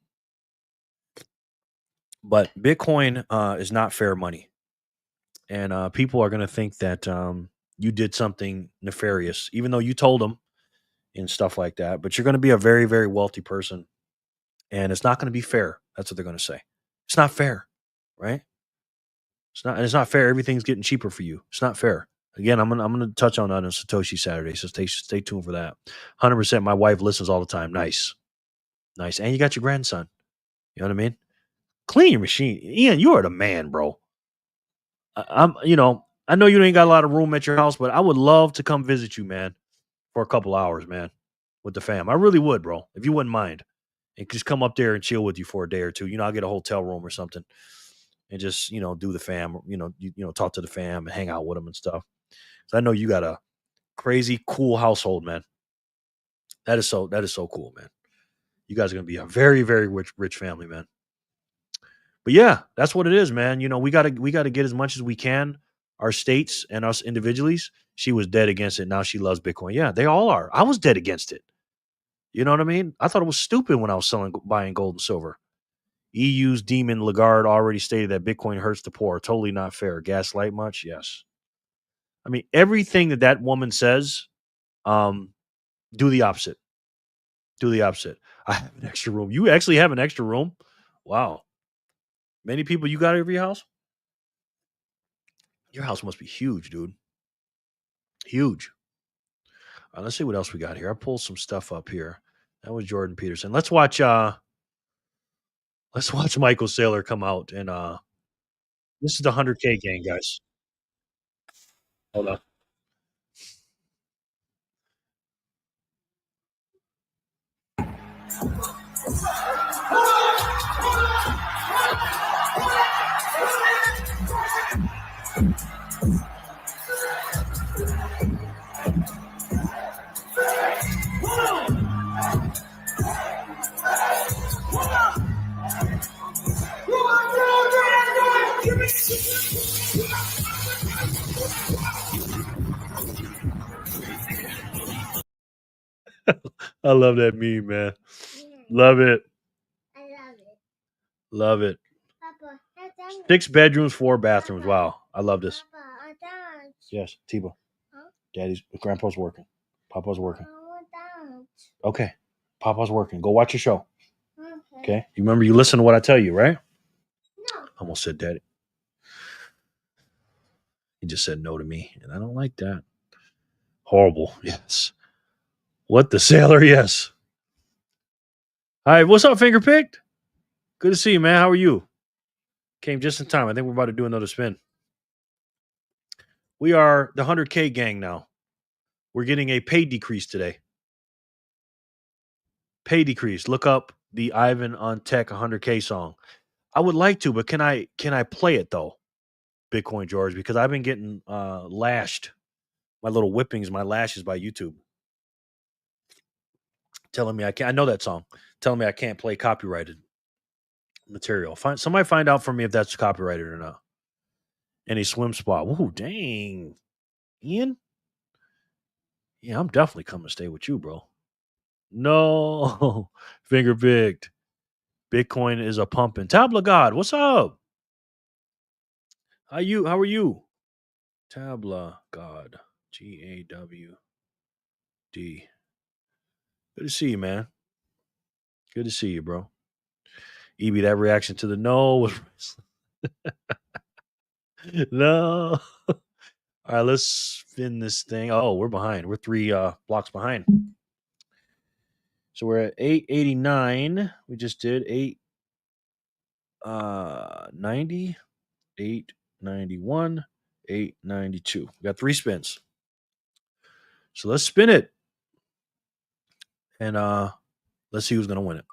But Bitcoin is not fair money. And people are going to think that you did something nefarious, even though you told them and stuff like that. But you're going to be a very, very wealthy person. And it's not going to be fair. That's what they're going to say. It's not fair, right? It's not fair. Everything's getting cheaper for you. It's not fair. Again, I'm gonna touch on that on Satoshi Saturday, so stay tuned for that. 100%. My wife listens all the time. Nice. And you got your grandson. You know what I mean? Clean your machine, Ian. You are the man, bro. I know you ain't got a lot of room at your house, but I would love to come visit you, man, for a couple hours, man, with the fam. I really would, bro, if you wouldn't mind, and just come up there and chill with you for a day or two. I'll get a hotel room or something. and just, do the fam, talk to the fam and hang out with them and stuff. So I know you got a crazy cool household, man. That is so cool, man. You guys are going to be a very, very rich family, man. But yeah, that's what it is, man. We got to get as much as we can. Our states and us individually. She was dead against it. Now she loves Bitcoin. Yeah, they all are. I was dead against it. You know what I mean? I thought it was stupid when I was buying gold and silver. EU's Demon Lagarde already stated that Bitcoin hurts the poor. Totally not fair. Gaslight much? Yes. I mean, everything that woman says, do the opposite. Do the opposite. I have an extra room. You actually have an extra room? Wow. Many people you got over your house? Your house must be huge, dude. Huge. Let's see what else we got here. I pulled some stuff up here. That was Jordan Peterson. Let's watch Michael Saylor come out and this is the 100K gang, guys. Hold on. I love that meme, man. Love it. I love it. Love it. Papa, 6 bedrooms, 4 bathrooms. Wow. I love this. Papa, I dance. Yes, Tiba. Huh? Grandpa's working. Papa's working. I want dance. Okay. Papa's working. Go watch your show. Okay. Okay. You remember you listen to what I tell you, right? No. Almost said daddy. He just said no to me, and I don't like that. Horrible. Yes. What the sailor? Yes. Hi, what's up, Finger Picked? Good to see you, man. How are you? Came just in time. I think we're about to do another spin. We are the 100K gang now. We're getting a pay decrease today. Pay decrease. Look up the Ivan on Tech 100K song. I would like to, but can I play it though? Bitcoin George, because I've been getting lashed. My little whippings, my lashes by YouTube. Telling me I can't. I know that song. Telling me I can't play copyrighted material. Somebody find out for me if that's copyrighted or not. Any swim spot. Woohoo, dang. Ian? Yeah, I'm definitely coming to stay with you, bro. No. Finger picked. Bitcoin is a pumping. Tabla God, what's up? How are you? Tabla God. GAWD. Good to see you, man. Good to see you, bro. EB, that reaction to the no was no. All right, let's spin this thing. Oh, we're behind. We're 3 blocks behind. So we're at 889. We just did 890, 891, 892. We got 3 spins. So let's spin it. And let's see who's gonna win it.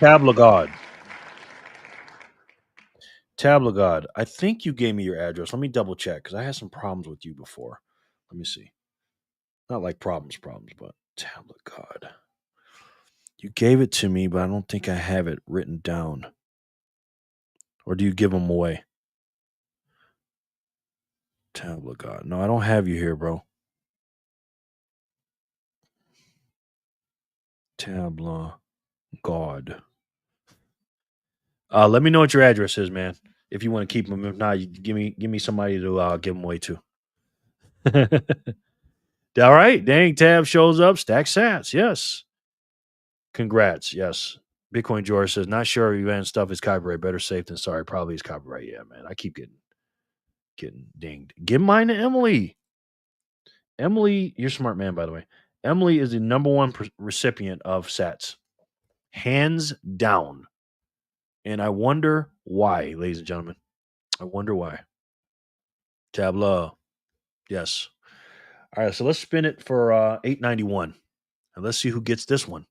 Tabla God. I think you gave me your address. Let me double check because I had some problems with you before. Let me see. Not like problems, but Tabla God. You gave it to me, but I don't think I have it written down. Or do you give them away? Tabla God. No, I don't have you here, bro. Tabla God. Let me know what your address is, man. If you want to keep them. If not, you give me somebody to give them away to. All right. Dang, Tab shows up. Stack sats. Yes. Congrats. Yes. Bitcoin George says, not sure event stuff is copyright. Better safe than sorry. Probably is copyright. Yeah, man. I keep getting dinged. Give mine to Emily. Emily, you're a smart man, by the way. Emily is the number 1 recipient of sats. Hands down. And I wonder why, ladies and gentlemen. I wonder why. Tableau. Yes. All right, so let's spin it for 891. And let's see who gets this one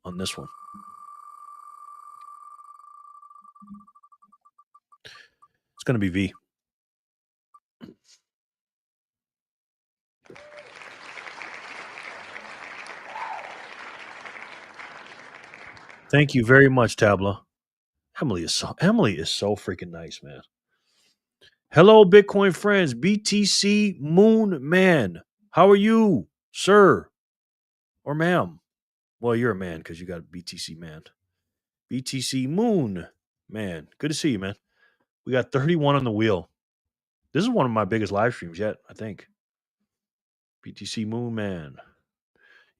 on this one. It's going to be V. Thank you very much, Tabla. Emily is so freaking nice, man. Hello, Bitcoin friends. BTC Moon Man. How are you, sir? Or ma'am? Well, you're a man because you got BTC Man. BTC Moon Man. Good to see you, man. We got 31 on the wheel. This is one of my biggest live streams yet, I think. BTC Moon Man.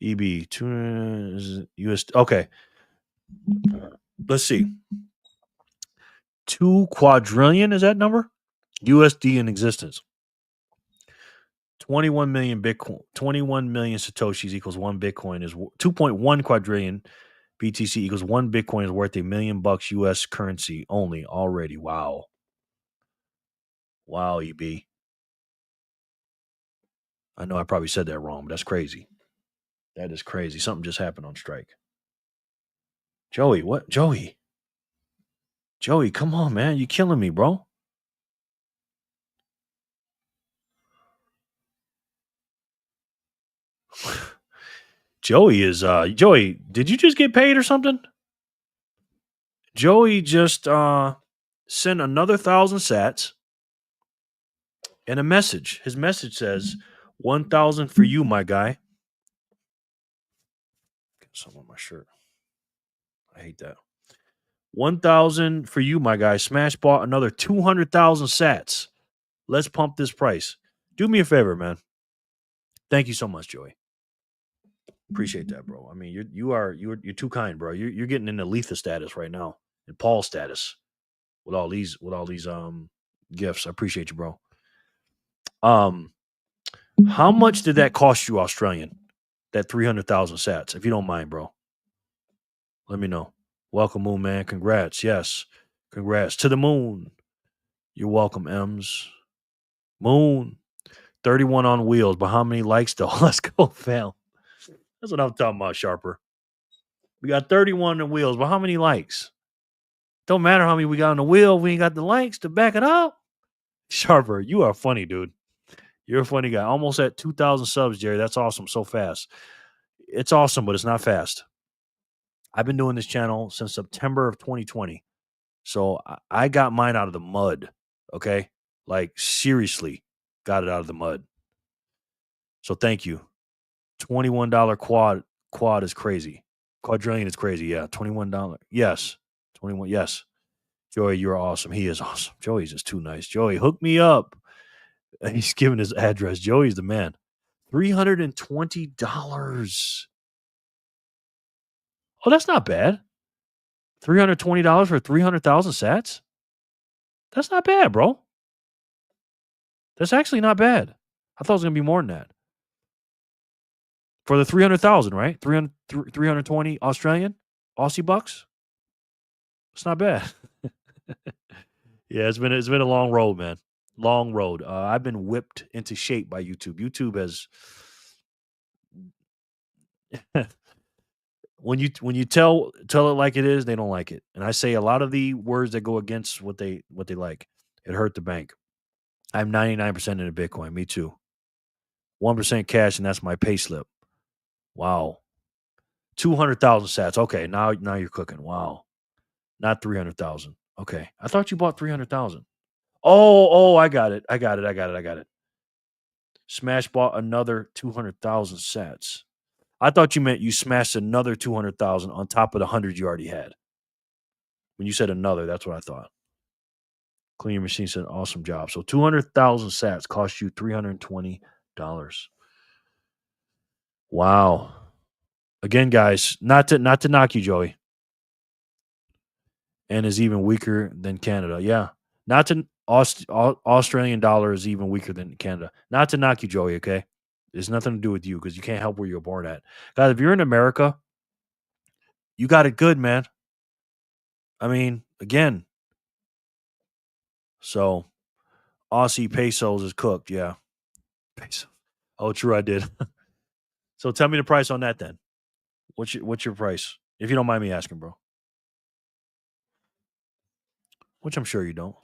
EB. US. Okay. Let's see. 2 quadrillion is that number? USD in existence. 21 million Bitcoin, 21 million Satoshis equals 1 Bitcoin is 2.1 quadrillion BTC equals 1 Bitcoin is worth $1 million US currency only already. Wow. Wow, EB. I know I probably said that wrong, but that's crazy. That is crazy. Something just happened on strike. Joey, what? Joey, come on, man. You're killing me, bro. Joey, did you just get paid or something? Joey just sent another 1,000 sats and a message. His message says 1,000 for you, my guy. Get some on my shirt. I hate that. 1,000 for you, my guy. Smash bought another 200,000 sats. Let's pump this price. Do me a favor, man. Thank you so much, Joey. Appreciate that, bro. I mean, you're too kind, bro. You're getting into Letha status right now, and Paul status with all these gifts. I appreciate you, bro. How much did that cost you, Australian? That 300,000 sats, if you don't mind, bro. Let me know. Welcome, Moon Man. Congrats. Yes. Congrats to the moon. You're welcome, M's. Moon. 31 on wheels, but how many likes though? Let's go, fam. That's what I'm talking about, Sharper. We got 31 on wheels, but how many likes? Don't matter how many we got on the wheel. We ain't got the likes to back it up. Sharper, you are funny, dude. You're a funny guy. Almost at 2,000 subs, Jerry. That's awesome. So fast. It's awesome, but it's not fast. I've been doing this channel since September of 2020. So I got mine out of the mud. Okay? Like, seriously, got it out of the mud. So thank you. $21 quad is crazy. Quadrillion is crazy. Yeah. $21. Yes. 21. Yes. Joey, you're awesome. He is awesome. Joey's just too nice. Joey, hook me up. He's giving his address. Joey's the man. $320. Oh, that's not bad. $320 for 300,000 sats? That's not bad, bro. That's actually not bad. I thought it was going to be more than that. For the 300,000, right? 320 Australian, Aussie bucks. It's not bad. Yeah, it's been a long road, man. Long road. I've been whipped into shape by YouTube. YouTube has when you tell it like it is, they don't like it. And I say a lot of the words that go against what they like. It hurt the bank. I'm 99% into Bitcoin. Me too. 1% cash, and that's my pay slip. Wow. 200,000 sats. Okay, now you're cooking. Wow. Not 300,000. Okay. I thought you bought 300,000. Oh, I got it. Smash bought another 200,000 sats. I thought you meant you smashed another 200,000 on top of the 100 you already had. When you said another, that's what I thought. Clean Your Machine said, awesome job. So 200,000 sats cost you $320. Wow. Again, guys, not to knock you, Joey. And is even weaker than Canada. Yeah. Not to Australian dollar is even weaker than Canada. Not to knock you, Joey, okay? There's nothing to do with you because you can't help where you're born at. Guys, if you're in America, you got it good, man. I mean, again. So, Aussie pesos is cooked. Yeah. Peso. Oh, true. I did. So tell me the price on that then. What's your price? If you don't mind me asking, bro. Which I'm sure you don't.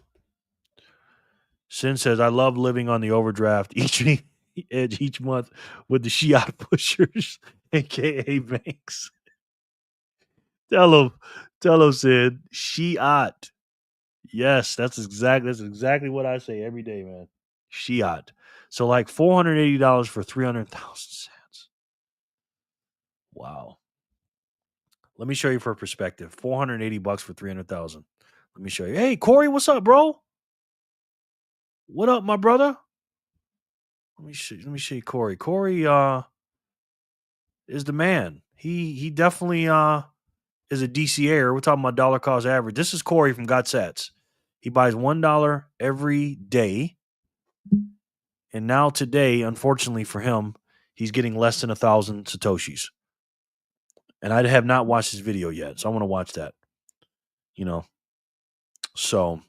Sin says, I love living on the overdraft edge each month with the Shiat pushers, aka banks. Tell him, Sid. Shiat. Yes, that's exactly what I say every day, man. Shiat. So like $480 for 300,000 sats. Wow. Let me show you for perspective. $480 for 300,000. Let me show you. Hey, Corey, what's up, bro? What up, my brother? Let me show you Corey. Corey is the man. He definitely is a DCA. We're talking about dollar cost average. This is Corey from Got Sats. He buys $1 every day. And now today, unfortunately for him, he's getting less than 1,000 Satoshis. And I have not watched his video yet, so I want to watch that. You know. So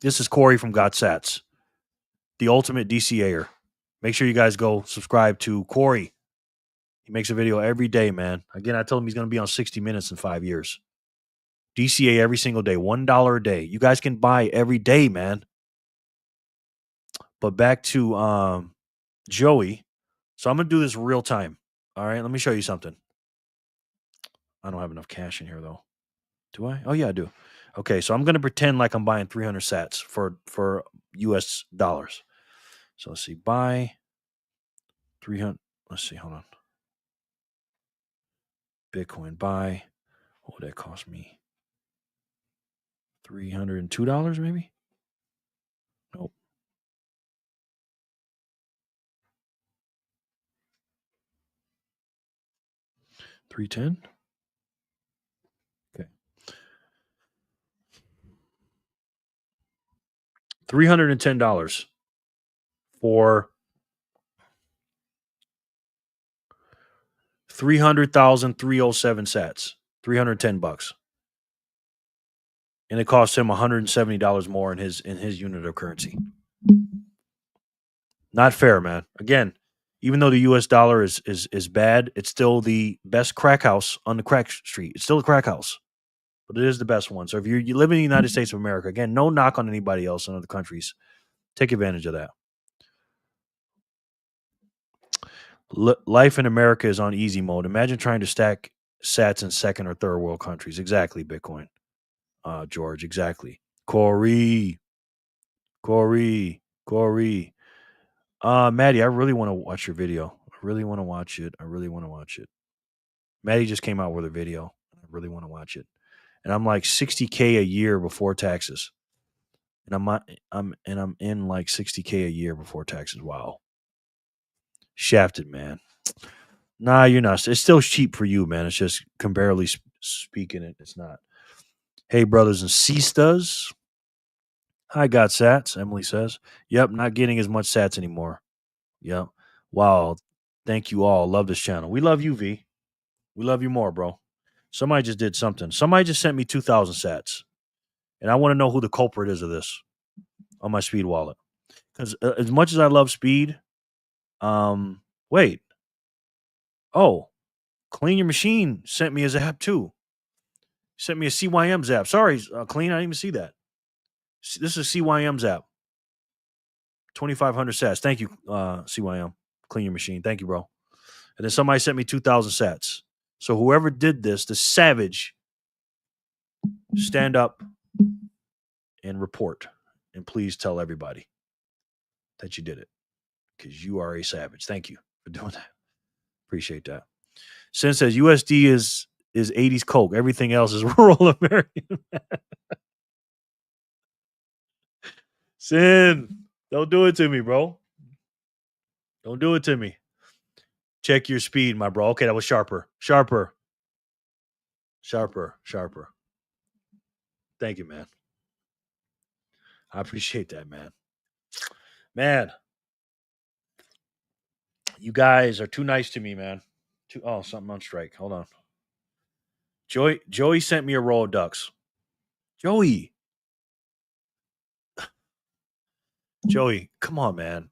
this is Corey from Got Sats, the ultimate DCAer. Make sure you guys go subscribe to Corey. He makes a video every day, man. Again, I told him he's going to be on 60 Minutes in 5 years. DCA every single day, $1 a day. You guys can buy every day, man. But back to Joey. So I'm going to do this real time. All right, let me show you something. I don't have enough cash in here, though. Do I? Oh, yeah, I do. Okay, so I'm going to pretend like I'm buying 300 sats for US dollars. So let's see. Buy 300. Let's see. Hold on. Bitcoin. Buy. What would that cost me? $302 maybe? Nope. $310? Okay. $310 for 300,307 sats. $310. And it costs him $170 more in his unit of currency. Not fair, man. Again, even though the US dollar is bad, it's still the best crack house on the crack street. It's still a crack house. But it is the best one. So if you live in the United States of America, again, no knock on anybody else in other countries. Take advantage of that. Life in America is on easy mode. Imagine trying to stack sats in second or third world countries. Exactly, Bitcoin. George, exactly. Corey. Maddie, I really want to watch your video. I really want to watch it. Maddie just came out with a video. I really want to watch it. And I'm like $60K a year before taxes. And I'm in like $60K a year before taxes. Wow. Shafted, man. Nah, you're not. It's still cheap for you, man. It's just comparatively speaking, it's not. Hey, brothers and sisters. Hi, got sats, Emily says. Yep, not getting as much sats anymore. Yep. Wow. Thank you all. Love this channel. We love you, V. We love you more, bro. Somebody just did something. Somebody just sent me 2,000 sats. And I want to know who the culprit is of this on my Speed wallet. Because as much as I love Speed, wait. Oh, Clean Your Machine sent me a zap too. Sent me a CYM zap. Sorry, Clean, I didn't even see that. This is CYM zap. 2,500 sats. Thank you, CYM. Clean Your Machine. Thank you, bro. And then somebody sent me 2,000 sats. So whoever did this, the savage, stand up and report. And please tell everybody that you did it. Because you are a savage. Thank you for doing that. Appreciate that. Sin says USD is 80s Coke. Everything else is rural American. Sin, don't do it to me, bro. Don't do it to me. Check your speed, my bro. Okay, that was sharper. Thank you, man. I appreciate that, man. Man, you guys are too nice to me, man. Something on strike. Hold on. Joey sent me a roll of ducks. Joey. Joey, come on, man.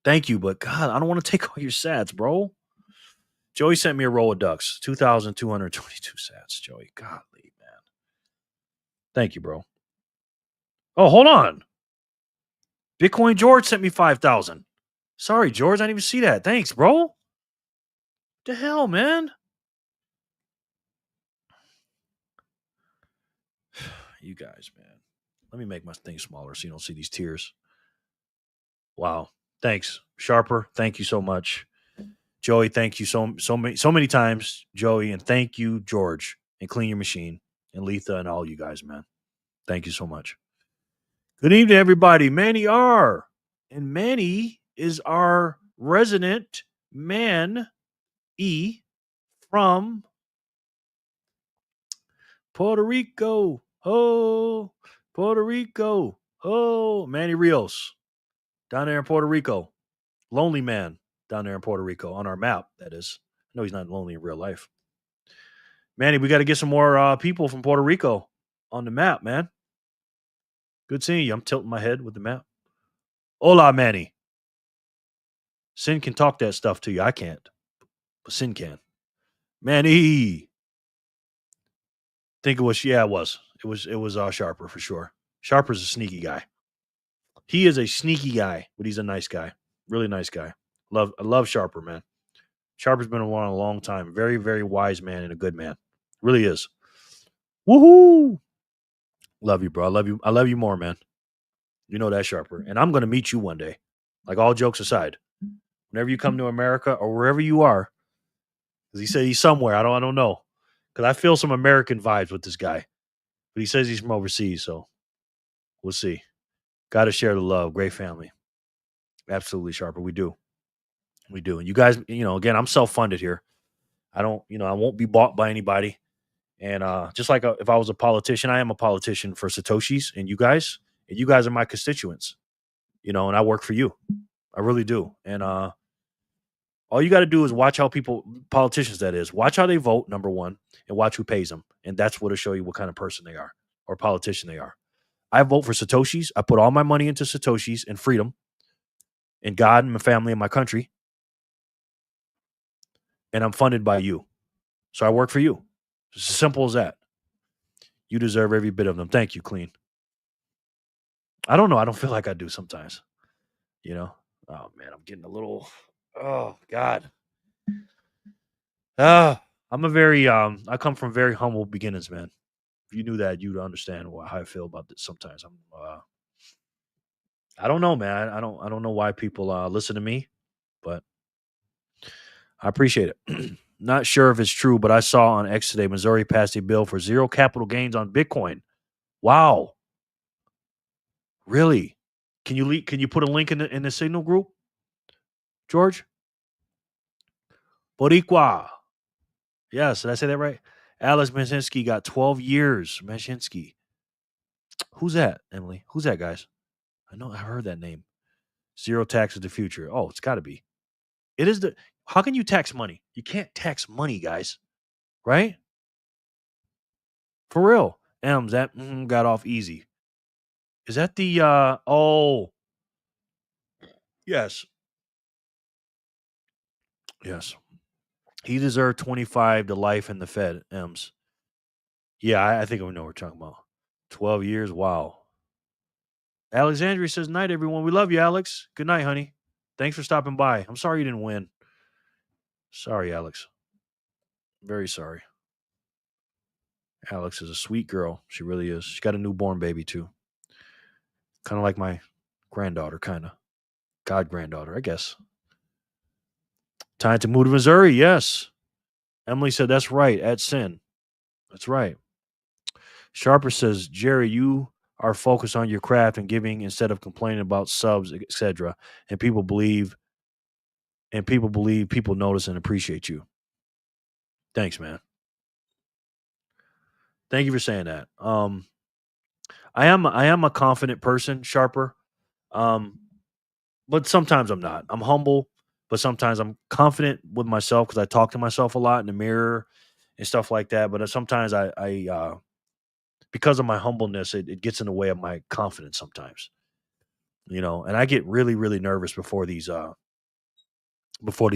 Thank you, but God, I don't want to take all your sats, bro. Joey sent me a roll of ducks, 2,222 sats. Joey, golly, man. Thank you, bro. Oh, hold on. Bitcoin George sent me 5,000. Sorry, George, I didn't even see that. Thanks, bro. What the hell, man? You guys, man. Let me make my thing smaller so you don't see these tears. Wow. Thanks, Sharper. Thank you so much. Joey, thank you so many times, Joey, and thank you, George, and Clean Your Machine, and Letha, and all you guys, man. Thank you so much. Good evening, everybody. Manny R. And Manny is our resident man E from Puerto Rico. Oh, Puerto Rico. Oh, Manny Rios down there in Puerto Rico. Lonely man down there in Puerto Rico on our map, that is. I know he's not lonely in real life. Manny, we got to get some more people from Puerto Rico on the map, man. Good seeing you. I'm tilting my head with the map. Hola, Manny. Sin can talk that stuff to you. I can't, but Sin can. Manny. Think it was, yeah, it was. It was Sharper for sure. Sharper's a sneaky guy. He is a sneaky guy, but he's a nice guy. Really nice guy. I love Sharper, man. Sharper's been around a long time. Very, very wise man and a good man. Really is. Woohoo! Love you, bro. I love you more, man. You know that, Sharper. And I'm gonna meet you one day. Like, all jokes aside. Whenever you come to America or wherever you are, because he said he's somewhere. I don't know. Because I feel some American vibes with this guy. But he says he's from overseas, so we'll see. Gotta share the love. Great family. Absolutely, Sharper. We do. We do. And you guys, again, I'm self-funded here. I don't, I won't be bought by anybody. And just like if I was a politician, I am a politician for Satoshis and you guys are my constituents, and I work for you. I really do. And all you got to do is watch how politicians that is, watch how they vote, number one, and watch who pays them. And that's what'll show you what kind of person they are or politician they are. I vote for Satoshis. I put all my money into Satoshis and freedom and God and my family and my country. And I'm funded by you. So I work for you. It's as simple as that. You deserve every bit of them. Thank you, Clean. I don't know. I don't feel like I do sometimes. Oh, man, I'm getting a little, oh, God. I'm a very, I come from very humble beginnings, man. If you knew that, you'd understand how I feel about this sometimes. I don't know, man. I don't know why people listen to me, but I appreciate it. Not sure if it's true, but I saw on X today, Missouri passed a bill for zero capital gains on Bitcoin. Wow. Really? Can you put a link in the Signal group, George? Boricua. Yes, did I say that right? Alex Mashinsky got 12 years. Mashinsky. Who's that, Emily? Who's that, guys? I know I heard that name. Zero tax of the future. Oh, it's got to be. It is how can you tax money? You can't tax money, guys. Right? For real. Ems, that got off easy. Is that the oh. Yes. Yes. He deserved 25 to life in the Fed, Ems. Yeah, I think we know what we're talking about. 12 years. Wow. Alexandria says, night, everyone. We love you, Alex. Good night, honey. Thanks for stopping by. I'm sorry you didn't win. Sorry, Alex. Very sorry. Alex is a sweet girl. She really is. She got a newborn baby, too. Kind of like my granddaughter, kind of. God granddaughter, I guess. Time to move to Missouri. Yes. Emily said, that's right. At Sin. That's right. Sharper says, Jerry, you are focused on your craft and giving instead of complaining about subs, etc. And people believe people notice and appreciate you. Thanks, man. Thank you for saying that. I am a confident person, Sharper. But sometimes I'm not. I'm humble, but sometimes I'm confident with myself because I talk to myself a lot in the mirror and stuff like that. But sometimes I because of my humbleness, it gets in the way of my confidence sometimes. you know, and I get really, really nervous before these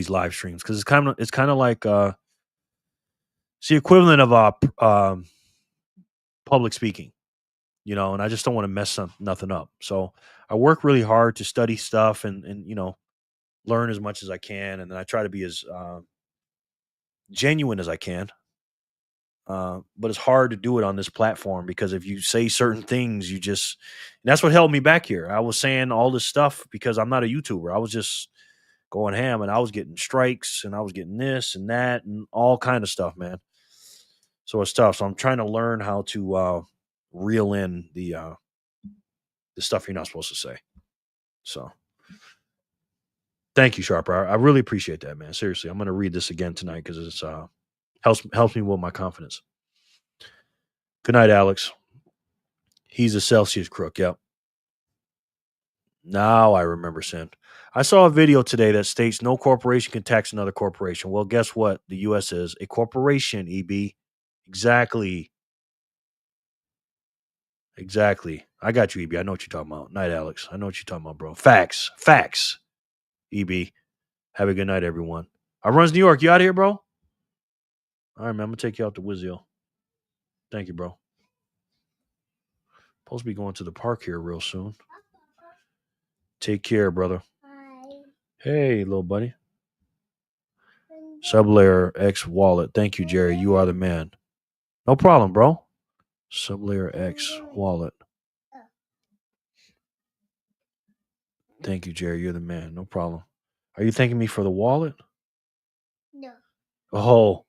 live streams because it's kind of like it's the equivalent of public speaking, you know, and I just don't want to mess nothing up. So I work really hard to study stuff and you know, learn as much as I can, and then I try to be as genuine as I can. But it's hard to do it on this platform because if you say certain things, and that's what held me back here. I was saying all this stuff because I'm not a YouTuber. I was just going ham and I was getting strikes and I was getting this and that and all kind of stuff, man. So it's tough. So I'm trying to learn how to reel in the stuff you're not supposed to say. So thank you, Sharper. I really appreciate that, man. Seriously, I'm going to read this again tonight because it's helps me with my confidence. Good night, Alex. He's a Celsius crook. Yep. Now I remember, Sin. I saw a video today that states no corporation can tax another corporation. Well, guess what? The U.S. is a corporation, EB. Exactly. I got you, EB. I know what you're talking about. Night, Alex. I know what you're talking about, bro. Facts. EB. Have a good night, everyone. I runs New York. You out of here, bro? All right, man. I'm going to take you out to Wizio. Thank you, bro. Supposed to be going to the park here real soon. Take care, brother. Hi. Hey, little buddy. Sublayer X wallet. Thank you, Jerry. You are the man. No problem, bro. Sublayer X wallet. Thank you, Jerry. You're the man. No problem. Are you thanking me for the wallet? No. Oh,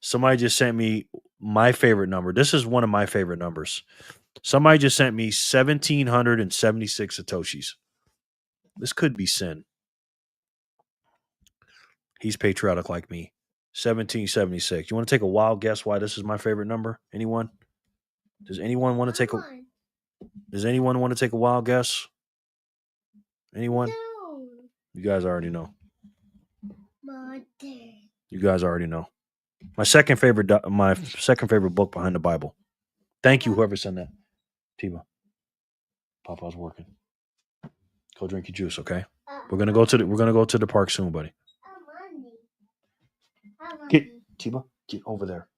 somebody just sent me my favorite number. This is one of my favorite numbers. Somebody just sent me 1,776 Satoshis. This could be Sin. He's patriotic like me. 1776. You want to take a wild guess why this is my favorite number? Anyone? Does anyone want to take a wild guess? Anyone? No. You guys already know. Mother. You guys already know. My second favorite book behind the Bible. Thank you, whoever sent that. Tiva. Papa's working. Go drink your juice, okay? We're gonna go to the park soon, buddy. Get Tiva, get over there.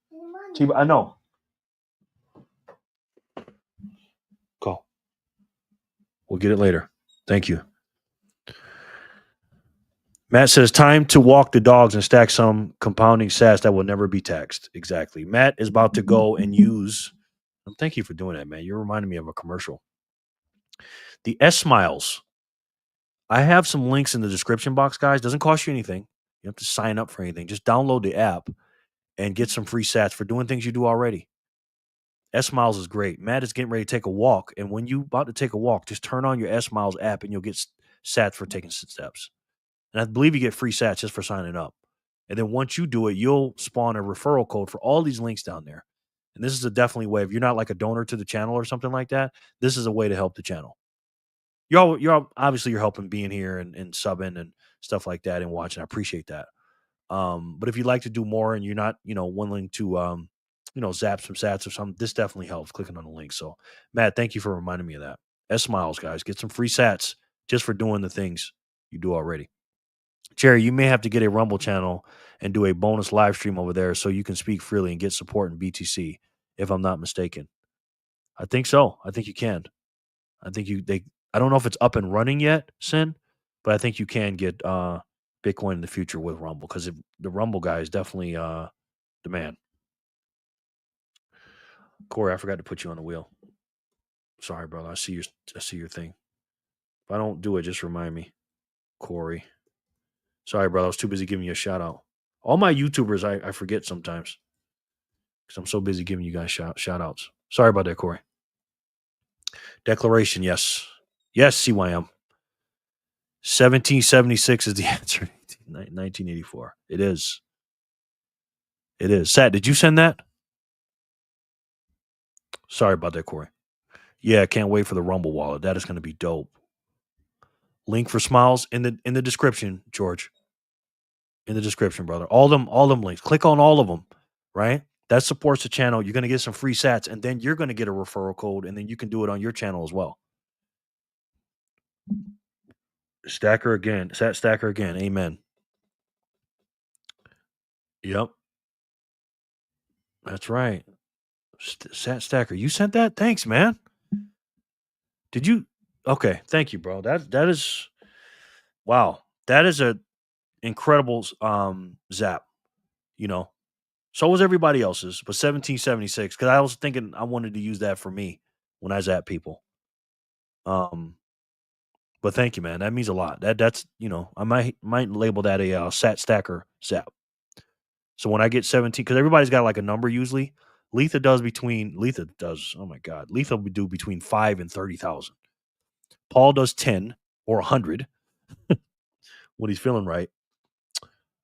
Tiva, I know. Go. We'll get it later. Thank you. Matt says, time to walk the dogs and stack some compounding sats that will never be taxed. Exactly. Matt is about to go and use. Thank you for doing that, man. You're reminding me of a commercial. The S-Miles. I have some links in the description box, guys. Doesn't cost you anything. You don't have to sign up for anything. Just download the app and get some free sats for doing things you do already. S-Miles is great. Matt is getting ready to take a walk. And when you about to take a walk, just turn on your S-Miles app and you'll get sats for taking steps. And I believe you get free sats just for signing up. And then once you do it, you'll spawn a referral code for all these links down there. And this is a definitely way. If you're not like a donor to the channel or something like that, this is a way to help the channel. You're obviously you're helping being here and subbing and stuff like that and watching. I appreciate that. But if you'd like to do more and you're not, willing to, zap some sats or something, this definitely helps clicking on the link. So, Matt, thank you for reminding me of that. S-Miles, guys, get some free sats just for doing the things you do already. Jerry, you may have to get a Rumble channel and do a bonus live stream over there so you can speak freely and get support in BTC, if I'm not mistaken. I think so. I think you can. I don't know if it's up and running yet, Sin, but I think you can get Bitcoin in the future with Rumble because the Rumble guy is definitely the man. Corey, I forgot to put you on the wheel. Sorry, brother. I see your thing. If I don't do it, just remind me, Corey. Sorry, brother. I was too busy giving you a shout out. All my YouTubers, I forget sometimes because I'm so busy giving you guys shout outs. Sorry about that, Corey. Declaration, yes. Yes, CYM. 1776 is the answer. 1984. It is. Sat, did you send that? Sorry about that, Corey. Yeah, can't wait for the Rumble wallet. That is going to be dope. Link for Smiles in the description, George. In the description, brother. All them links. Click on all of them, right? That supports the channel. You're going to get some free sats, and then you're going to get a referral code, and then you can do it on your channel as well. Stacker again. Sat stacker again. Amen. Yep. That's right. Sat stacker. You sent that? Thanks, man. Did you? Okay. Thank you, bro. That is wow. That is a incredible zap. You know. So was everybody else's, but 1776. Because I was thinking I wanted to use that for me when I zap people. But thank you, man. That means a lot. That's I might label that a sat stacker zap. So when I get 17, because everybody's got like a number usually. Letha does. Oh my God, Letha would do between 5 and 30,000. Paul does 10 or 100 when he's feeling right.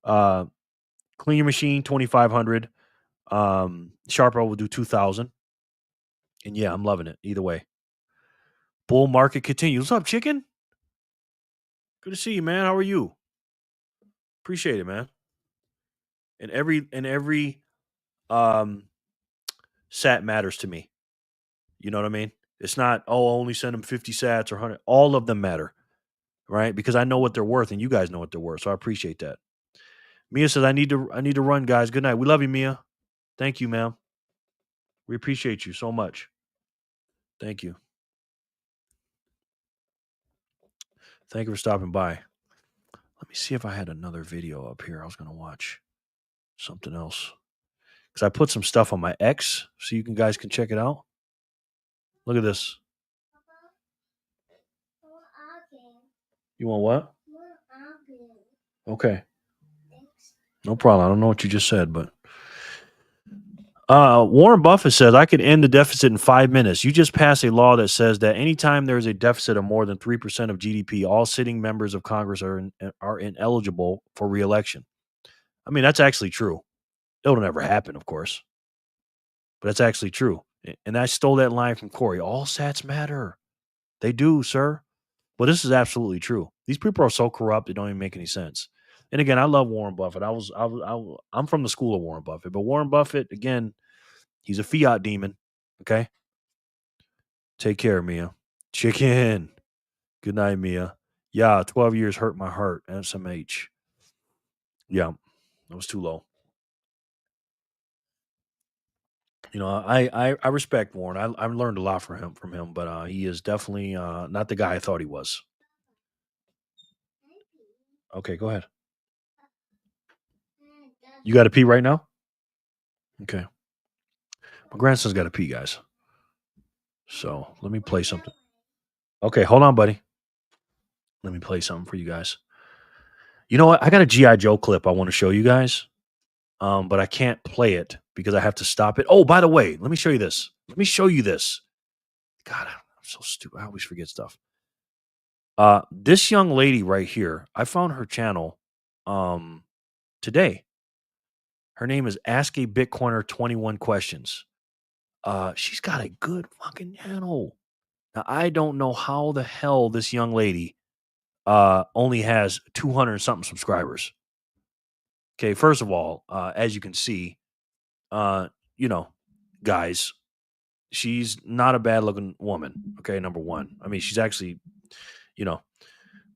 Clean Your Machine 2,500. Sharpo will do 2,000. And yeah, I'm loving it either way. Bull market continues. What's up, chicken? Good to see you, man. How are you? Appreciate it, man. And every sat matters to me. You know what I mean? It's not, only send them 50 sats or 100. All of them matter, right? Because I know what they're worth and you guys know what they're worth. So I appreciate that. Mia says, I need to run, guys. Good night. We love you, Mia. Thank you, ma'am. We appreciate you so much. Thank you. Thank you for stopping by. Let me see if I had another video up here. I was going to watch something else. Because I put some stuff on my X so you guys can check it out. Look at this. You want what? Okay. No problem. I don't know what you just said, but Warren Buffett says, I could end the deficit in 5 minutes. You just passed a law that says that anytime there is a deficit of more than 3% of GDP, all sitting members of Congress are ineligible for re-election. I mean, that's actually true. It'll never happen, of course. But that's actually true. And I stole that line from Corey. All sats matter. They do, sir. But this is absolutely true. These people are so corrupt, it don't even make any sense. And again, I love Warren Buffett. I'm from the school of Warren Buffett. But Warren Buffett, again, he's a fiat demon. Okay? Take care, Mia. Chicken. Good night, Mia. Yeah, 12 years hurt my heart. SMH. Yeah, that was too low. I respect Warren. I learned a lot from him, but he is definitely not the guy I thought he was. Okay, go ahead. You got to pee right now? Okay. My grandson's got to pee, guys. So let me play something. Okay, hold on, buddy. Let me play something for you guys. You know what? I got a G.I. Joe clip I want to show you guys. But I can't play it because I have to stop it. Oh, by the way, let me show you this. God, I'm so stupid. I always forget stuff. This young lady right here, I found her channel today. Her name is Ask a Bitcoiner 21 Questions. She's got a good fucking channel. Now, I don't know how the hell this young lady only has 200 something subscribers. Okay, first of all, as you can see, guys, she's not a bad looking woman. Okay, number one. I mean, she's actually,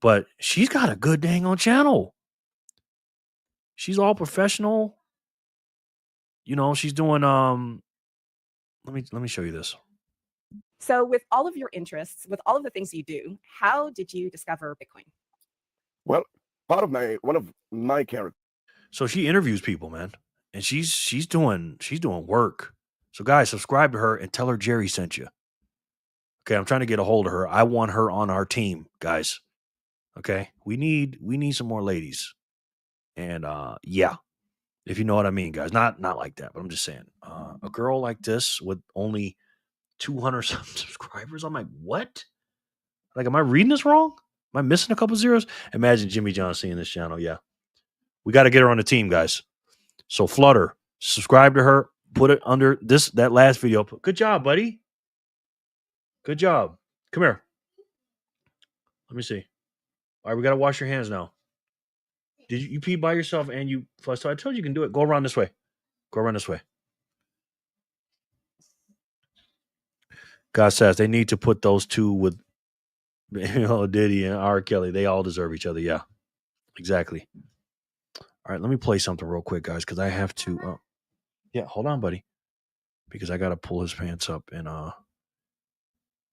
but she's got a good dang on channel. She's all professional. She's doing let me show you this. So with all of your interests, with all of the things you do, how did you discover Bitcoin? Well, one of my characters. So she interviews people, man. And she's doing work. So guys, subscribe to her and tell her Jerry sent you. Okay, I'm trying to get a hold of her. I want her on our team, guys. Okay? We need some more ladies. And yeah. If you know what I mean, guys. Not like that, but I'm just saying. A girl like this with only 200 some subscribers. I'm like, what? Like, am I reading this wrong? Am I missing a couple zeros? Imagine Jimmy John seeing this channel. Yeah. We got to get her on the team, guys. So Flutter, subscribe to her, put it under that last video. Good job, buddy. Good job. Come here. Let me see. All right, we got to wash your hands now. Did you pee by yourself and you flushed? So I told you can do it. Go around this way. Go around this way. God says they need to put those two with You know, Diddy and R. Kelly, they all deserve each other. Yeah, exactly. All right, let me play something real quick, guys, because I have to. Yeah, hold on, buddy, because I got to pull his pants up and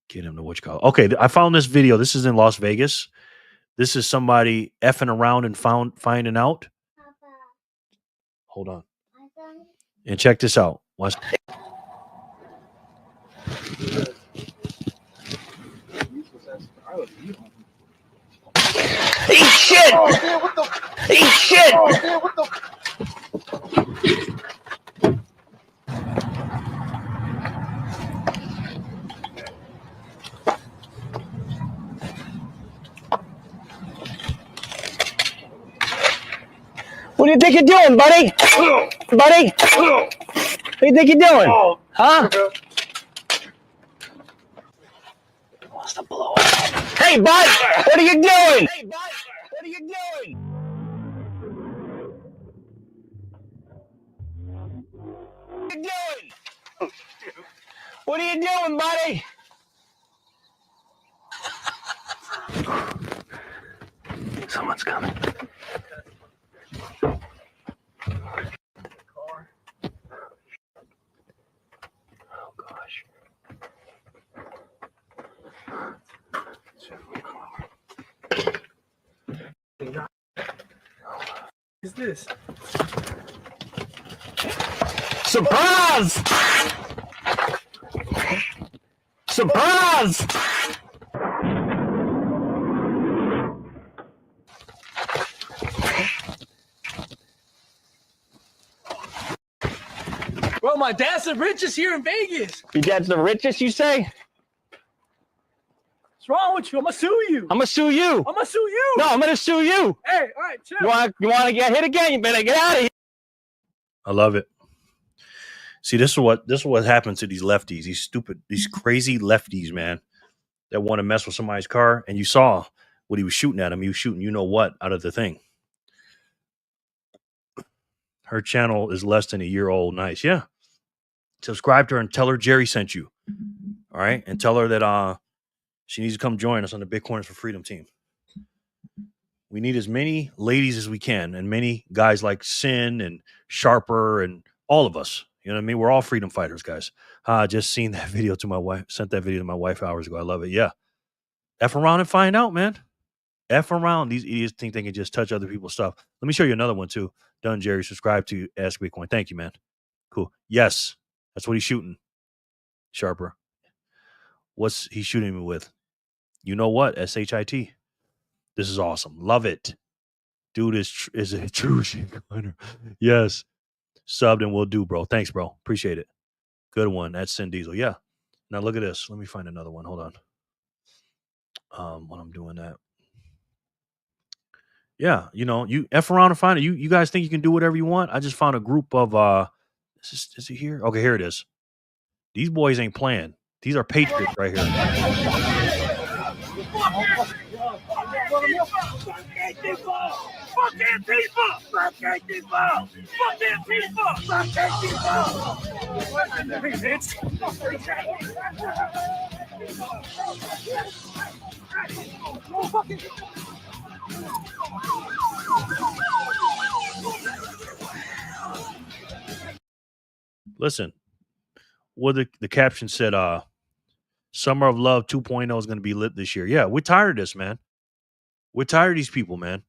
get him to what you call it. Okay, I found this video. This is in Las Vegas. This is somebody effing around and finding out. Hold on. And check this out. Watch. Eat shit! Oh, man, what the? Eat shit! Oh, man, what the? What do you think you're doing, buddy? Buddy? What do you think you're doing? Huh? Wants to blow up. Hey, bud! What are you doing? Hey, bud! What are you doing? What are you doing? What are you doing, buddy? Someone's coming. Oh, gosh. What is this? Surprise! Surprise! Bro, my dad's the richest here in Vegas. Your dad's the richest, you say? What's wrong with you? I'm gonna sue you. I'm gonna sue you. I'm gonna sue you. No, I'm gonna sue you. Hey, all right, chill. You want to get hit again? You better get out of here. I love it. See, this is what happens to these lefties, these stupid, these crazy lefties, man, that want to mess with somebody's car. And you saw what he was shooting at him. He was shooting, you know what, out of the thing. Her channel is less than a year old. Nice, yeah. Subscribe to her and tell her Jerry sent you. All right, and tell her that she needs to come join us on the Bitcoiners for Freedom team. We need as many ladies as we can, and many guys like Sin and Sharper and all of us. You know what I mean? We're all freedom fighters, guys. Just seen that video to my wife. Sent that video to my wife hours ago. I love it. Yeah. F around and find out, man. F around. These idiots think they can just touch other people's stuff. Let me show you another one, too. Done, Jerry. Subscribe to Ask Bitcoin. Thank you, man. Cool. Yes. That's what he's shooting. Sharper. What's he shooting me with? You know what? SHIT. This is awesome. Love it. Dude is a true shitcoiner. Yes. Subbed and will do, bro. Thanks, bro. Appreciate it. Good one. That's Sin Diesel. Yeah. Now look at this. Let me find another one. Hold on. When I'm doing that. Yeah, you know, you F around and find it. You guys think you can do whatever you want? I just found a group of is it here? Okay, here it is. These boys ain't playing. These are patriots right here. Listen, what the caption said, Summer of Love 2.0 is going to be lit this year. Yeah, we're tired of this, man. We're tired of these people, man.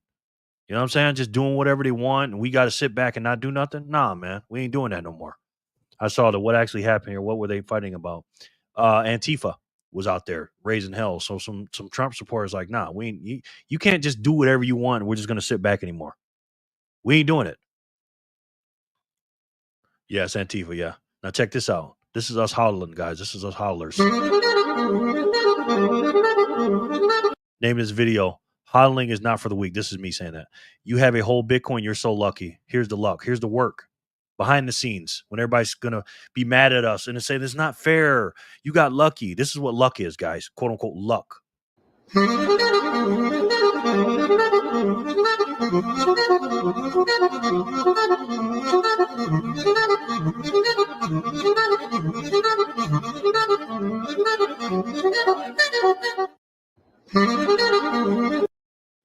You know what I'm saying? Just doing whatever they want, and we got to sit back and not do nothing? Nah, man. We ain't doing that no more. I saw what actually happened here. What were they fighting about? Antifa was out there raising hell. So some Trump supporters like, nah, you can't just do whatever you want. We're just going to sit back anymore. We ain't doing it. Yes, Antifa, yeah. Now check this out. This is us hollering, guys. This is us hollers. Name this video, Hodling is not for the weak. This is me saying that. You have a whole Bitcoin, you're so lucky. Here's the luck. Here's the work. Behind the scenes, when everybody's going to be mad at us and say, this is not fair. You got lucky. This is what luck is, guys. Quote, unquote, luck.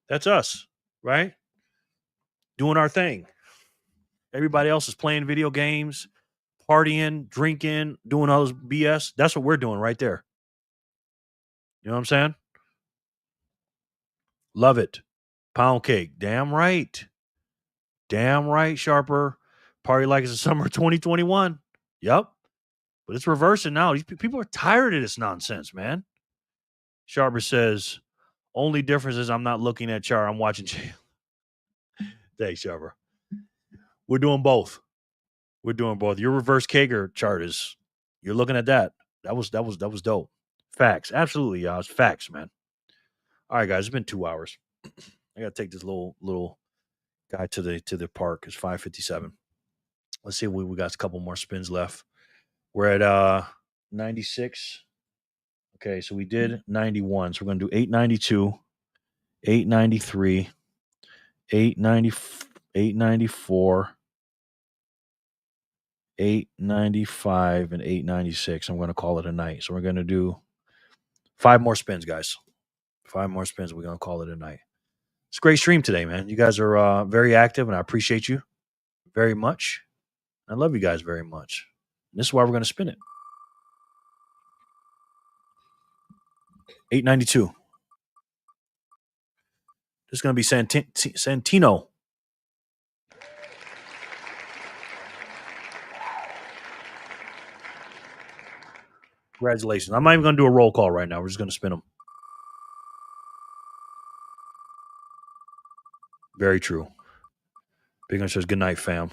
That's us, right? Doing our thing. Everybody else is playing video games, partying, drinking, doing all this BS. That's what we're doing right there. You know what I'm saying? Love it. Pound cake. Damn right. Damn right, Sharper. Party like it's the summer of 2021. Yep. But it's reversing now. These people are tired of this nonsense, man. Sharper says, only difference is I'm not looking at chart. I'm watching. Thanks, Sharper. We're doing both. We're doing both. Your reverse Kager chart is, you're looking at that. That was dope. Facts. Absolutely, y'all. It's facts, man. All right, guys. It's been 2 hours. I gotta take this little guy to the park. It's 5:57. Let's see if we got a couple more spins left. We're at 96. Okay, so we did 91. So we're gonna do 892, 893, 894, 895, and 896. I'm gonna call it a night. So we're gonna do 5 more spins, guys. 5 more spins. We're gonna call it a night. It's a great stream today, man. You guys are very active, and I appreciate you very much. I love you guys very much. And this is why we're gonna spin it. 892. This is gonna be Santino. Congratulations. I'm not even going to do a roll call right now. We're just going to spin them. Very true. Big One says, good night, fam.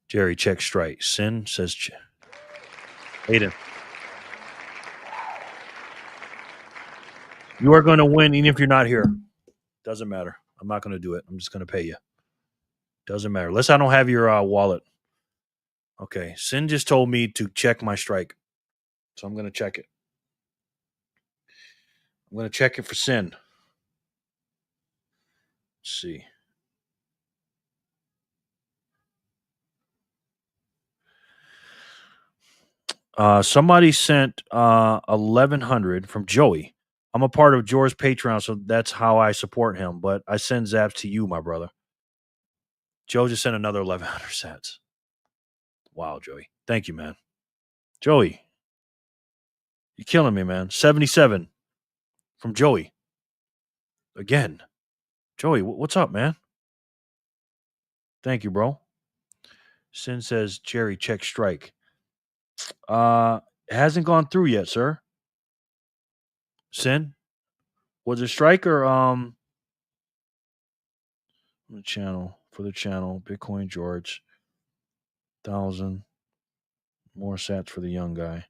Jerry, check strike. Sin says, Aiden. You are going to win even if you're not here. Doesn't matter. I'm not going to do it. I'm just going to pay you. Doesn't matter. Unless I don't have your wallet. Okay. Sin just told me to check my strike. So I'm going to check it. I'm going to check it for Sin. Let's see. Somebody sent 1,100 from Joey. I'm a part of George's Patreon, so that's how I support him. But I send zaps to you, my brother. Joe just sent another 1,100 sats. Wow, Joey. Thank you, man. Joey, you're killing me, man. 77 from Joey. Again. Joey, what's up, man? Thank you, bro. Sin says, Jerry, check strike. It hasn't gone through yet, sir. Sin? Was it strike or the channel? For the channel, Bitcoin George. 1,000 more sats for the young guy.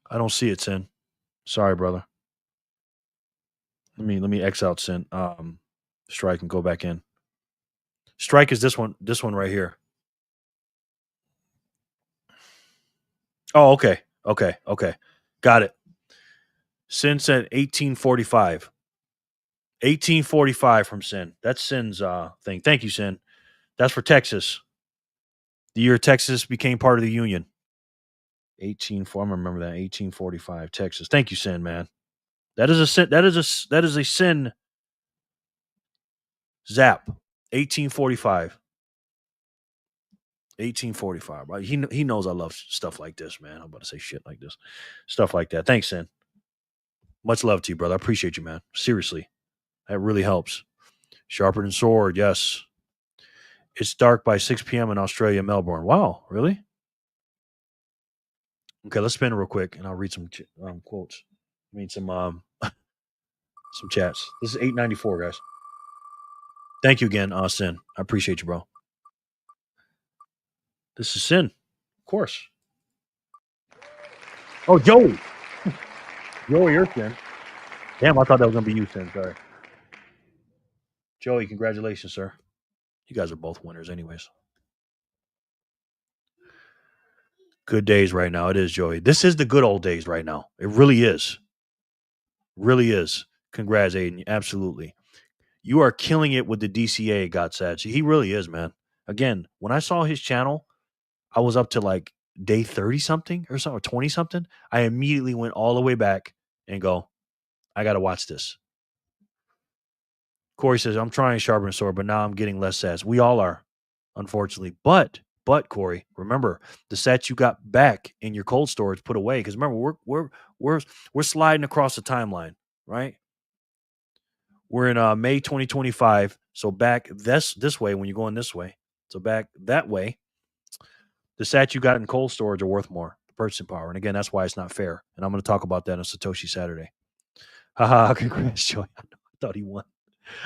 I don't see it, Sin. Sorry, brother. Let me X out Sin. Strike and go back in. Strike is this one right here. Oh, okay. Got it. Sin said 1845. 1845 from Sin. That's Sin's thing. Thank you, Sin. That's for Texas. The year Texas became part of the Union. 1840. I'm gonna remember that. 1845, Texas. Thank you, Sin, man. That is a Sin. That is a Sin zap. 1845. 1845. Right? He knows I love stuff like this, man. I'm about to say shit like this. Stuff like that. Thanks, Sin. Much love to you, brother. I appreciate you, man. Seriously. That really helps. Sharper than sword, yes. It's dark by 6 p.m. in Australia, Melbourne. Wow, really? Okay, let's spin it real quick, and I'll read some quotes. I mean, some chats. This is 894, guys. Thank you again, Sin. I appreciate you, bro. This is Sin, of course. Oh, Joey. Joey, you're Sin. Damn, I thought that was going to be you, Sin. Sorry. Joey, congratulations, sir. You guys are both winners anyways. Good days right now. It is, Joey. This is the good old days right now. It really is. Really is. Congrats, Aiden. Absolutely. You are killing it with the DCA, God said. He really is, man. Again, when I saw his channel, I was up to like day 30 something or something, or 20 something. I immediately went all the way back and go, I got to watch this. Corey says, I'm trying sharpen sword, but now I'm getting less sats. We all are, unfortunately. But Corey, remember the sats you got back in your cold storage put away. Because remember, we're sliding across the timeline, right? We're in May 2025. So back this way when you're going this way. So back that way, the sats you got in cold storage are worth more, the purchasing power. And again, that's why it's not fair. And I'm going to talk about that on Satoshi Saturday. Haha, congrats, Joey. I thought he won.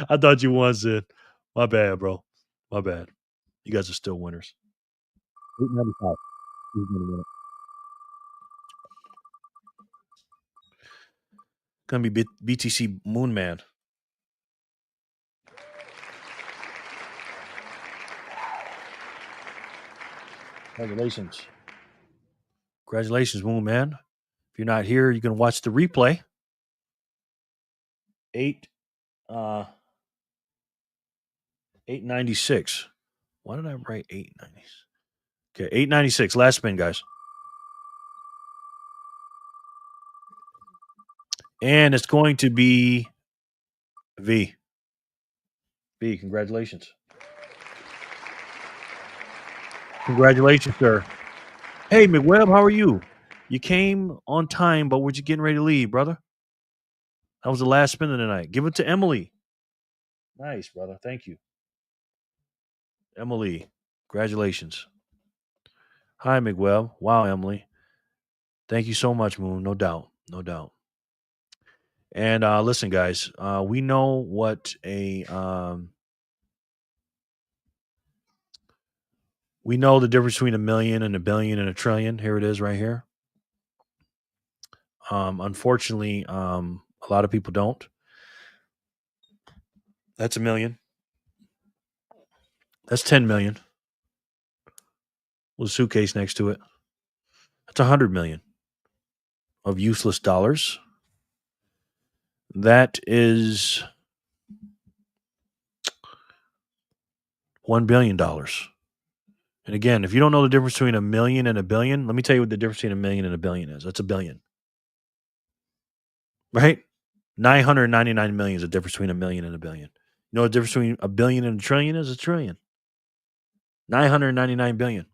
I thought you won, Sid. My bad, bro. My bad. You guys are still winners. 895. Who's going to win it? Going to be BTC Moon Man. Congratulations. Congratulations, Moon Man. If you're not here, you can watch the replay. 896. Why did I write 890? Okay, 896. Last spin, guys. And it's going to be V. V, congratulations. Congratulations, sir. Hey, McWebb, how are you? You came on time, but were you getting ready to leave, brother? That was the last spin of the night. Give it to Emily. Nice, brother. Thank you. Emily, congratulations. Hi, McWebb. Wow, Emily. Thank you so much, Moon. No doubt. No doubt. And listen, guys, we know what we know the difference between $1 million and $1 billion and $1 trillion. Here it is right here. Unfortunately, a lot of people don't. That's $1 million. That's 10 million. With a suitcase next to it. That's 100 million of useless dollars. That is $1 billion. And again, if you don't know the difference between $1 million and $1 billion, let me tell you what the difference between $1 million and $1 billion is. That's $1 billion. Right? 999 million is the difference between $1 million and $1 billion. You know what the difference between $1 billion and $1 trillion is? $1 trillion. 999 billion.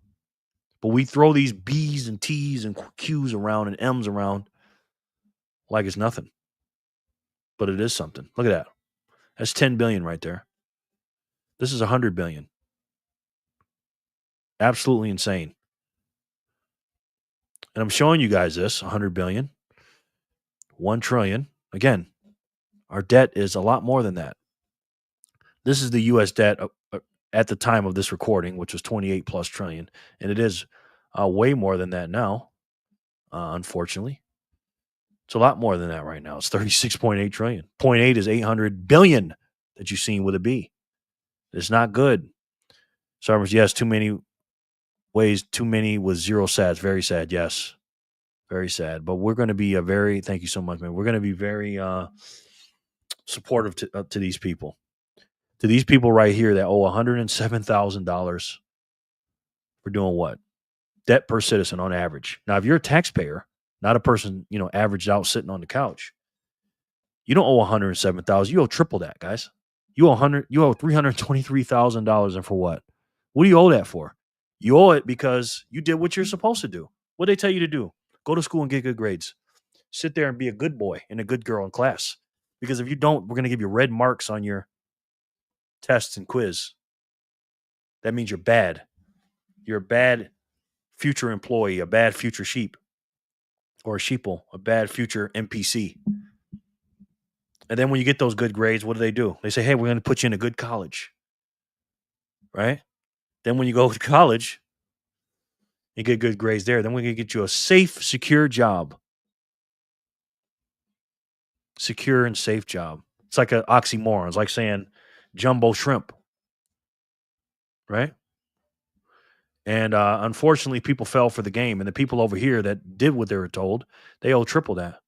But we throw these B's and T's and Q's around and M's around like it's nothing. But it is something. Look at that. That's 10 billion right there. This is 100 billion. Absolutely insane. And I'm showing you guys this, 100 billion, 1 trillion. Again, our debt is a lot more than that. This is the U.S. debt at the time of this recording, which was 28 plus trillion. And it is way more than that now, unfortunately. It's a lot more than that right now. It's 36.8 trillion. 0.8 is 800 billion that you've seen with a B. It's not good. Summers, yes, too many ways, too many with zero sats. Very sad, yes. Very sad. But we're going to be thank you so much, man. We're going to be very supportive to these people. To these people right here that owe $107,000 for doing what? Debt per citizen on average. Now, if you're a taxpayer, not a person, averaged out sitting on the couch, you don't owe $107,000. You owe triple that, guys. You owe $323,000, and for what? What do you owe that for? You owe it because you did what you're supposed to do. What they tell you to do? Go to school and get good grades. Sit there and be a good boy and a good girl in class. Because if you don't, we're going to give you red marks on your tests and quiz. That means you're bad. You're a bad future employee, a bad future sheep, or a sheeple, a bad future NPC. And then when you get those good grades, what do? They say, hey, we're going to put you in a good college. Right? Then when you go to college and get good grades there, then we're going to get you a safe, secure job. Secure and safe job. It's like an oxymoron. It's like saying jumbo shrimp. Right? And unfortunately, people fell for the game. And the people over here that did what they were told, they owe triple that.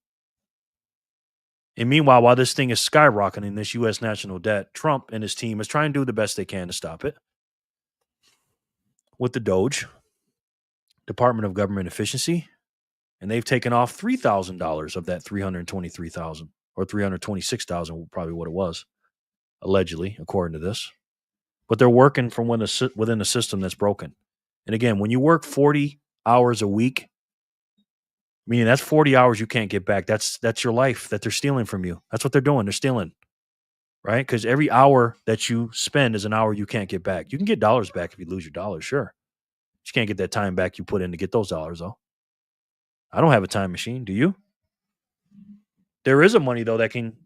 And meanwhile, while this thing is skyrocketing, this U.S. national debt, Trump and his team is trying to do the best they can to stop it. With the Doge, Department of Government Efficiency, and they've taken off $3,000 of that $323,000 or 326,000, probably what it was, allegedly, according to this. But they're working from within a system that's broken. And again, when you work 40 hours a week, meaning that's 40 hours you can't get back. That's your life that they're stealing from you. That's what they're doing. They're stealing, right? Because every hour that you spend is an hour you can't get back. You can get dollars back if you lose your dollars, sure. You can't get that time back you put in to get those dollars, though. I don't have a time machine. Do you? There is a money, though, that can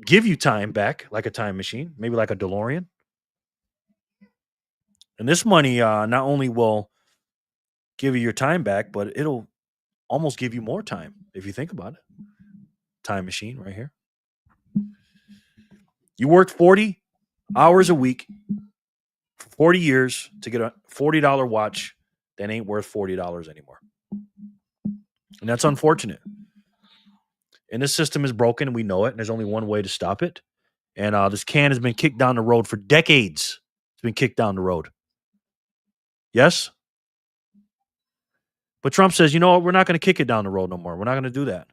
give you time back, like a time machine, maybe like a DeLorean. And this money not only will give you your time back, but it'll almost give you more time if you think about it. Time machine right here. You worked 40 hours a week for 40 years to get a $40 watch that ain't worth $40 anymore. And that's unfortunate. And this system is broken, and we know it, and there's only one way to stop it. And this can has been kicked down the road for decades. It's been kicked down the road. Yes? But Trump says, you know what? We're not going to kick it down the road no more. We're not going to do that.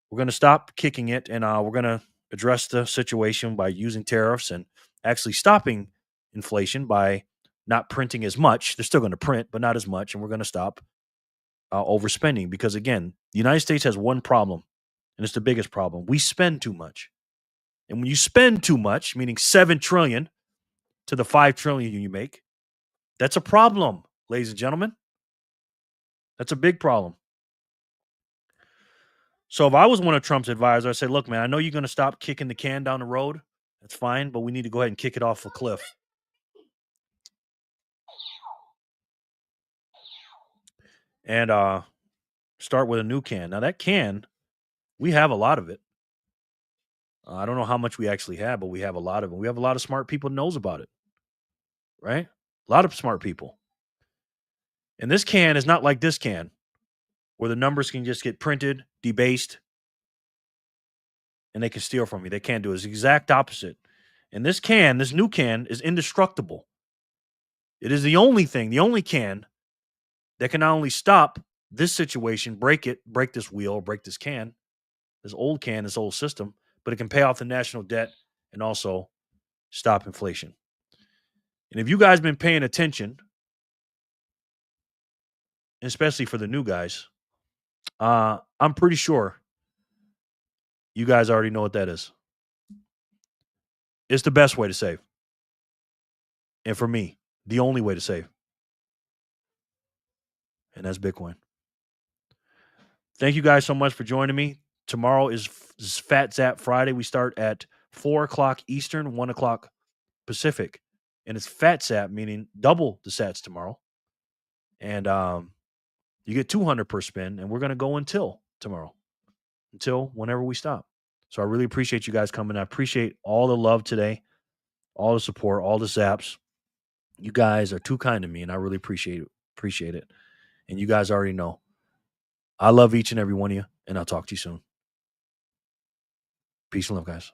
We're going to stop kicking it, and we're going to address the situation by using tariffs and actually stopping inflation by not printing as much. They're still going to print, but not as much, and we're going to stop overspending because, again, the United States has one problem, and it's the biggest problem. We spend too much. And when you spend too much, meaning $7 trillion to the $5 trillion you make, that's a problem, ladies and gentlemen. That's a big problem. So if I was one of Trump's advisors, I'd say, look, man, I know you're going to stop kicking the can down the road. That's fine, but we need to go ahead and kick it off a cliff. And start with a new can. Now, that can, we have a lot of it. I don't know how much we actually have, but we have a lot of it. We have a lot of smart people that knows about it, right? A lot of smart people. And this can is not like this can, where the numbers can just get printed, debased, and they can steal from you. They can't do it. It's the exact opposite. And this can, this new can, is indestructible. It is the only thing, the only can that can not only stop this situation, break this wheel, break this can, this old can, this old system, but it can pay off the national debt and also stop inflation. And if you guys been paying attention, especially for the new guys, I'm pretty sure you guys already know what that is. It's the best way to save. And for me, the only way to save. And that's Bitcoin. Thank you guys so much for joining me. Tomorrow is Fat Zap Friday. We start at 4 o'clock Eastern, 1 o'clock Pacific. And it's Fat Zap, meaning double the sats tomorrow. And you get 200 per spin. And we're going to go until tomorrow. Until whenever we stop. So I really appreciate you guys coming. I appreciate all the love today. All the support, all the zaps. You guys are too kind to me, and I really appreciate it. And you guys already know. I love each and every one of you, and I'll talk to you soon. Peace and love, guys.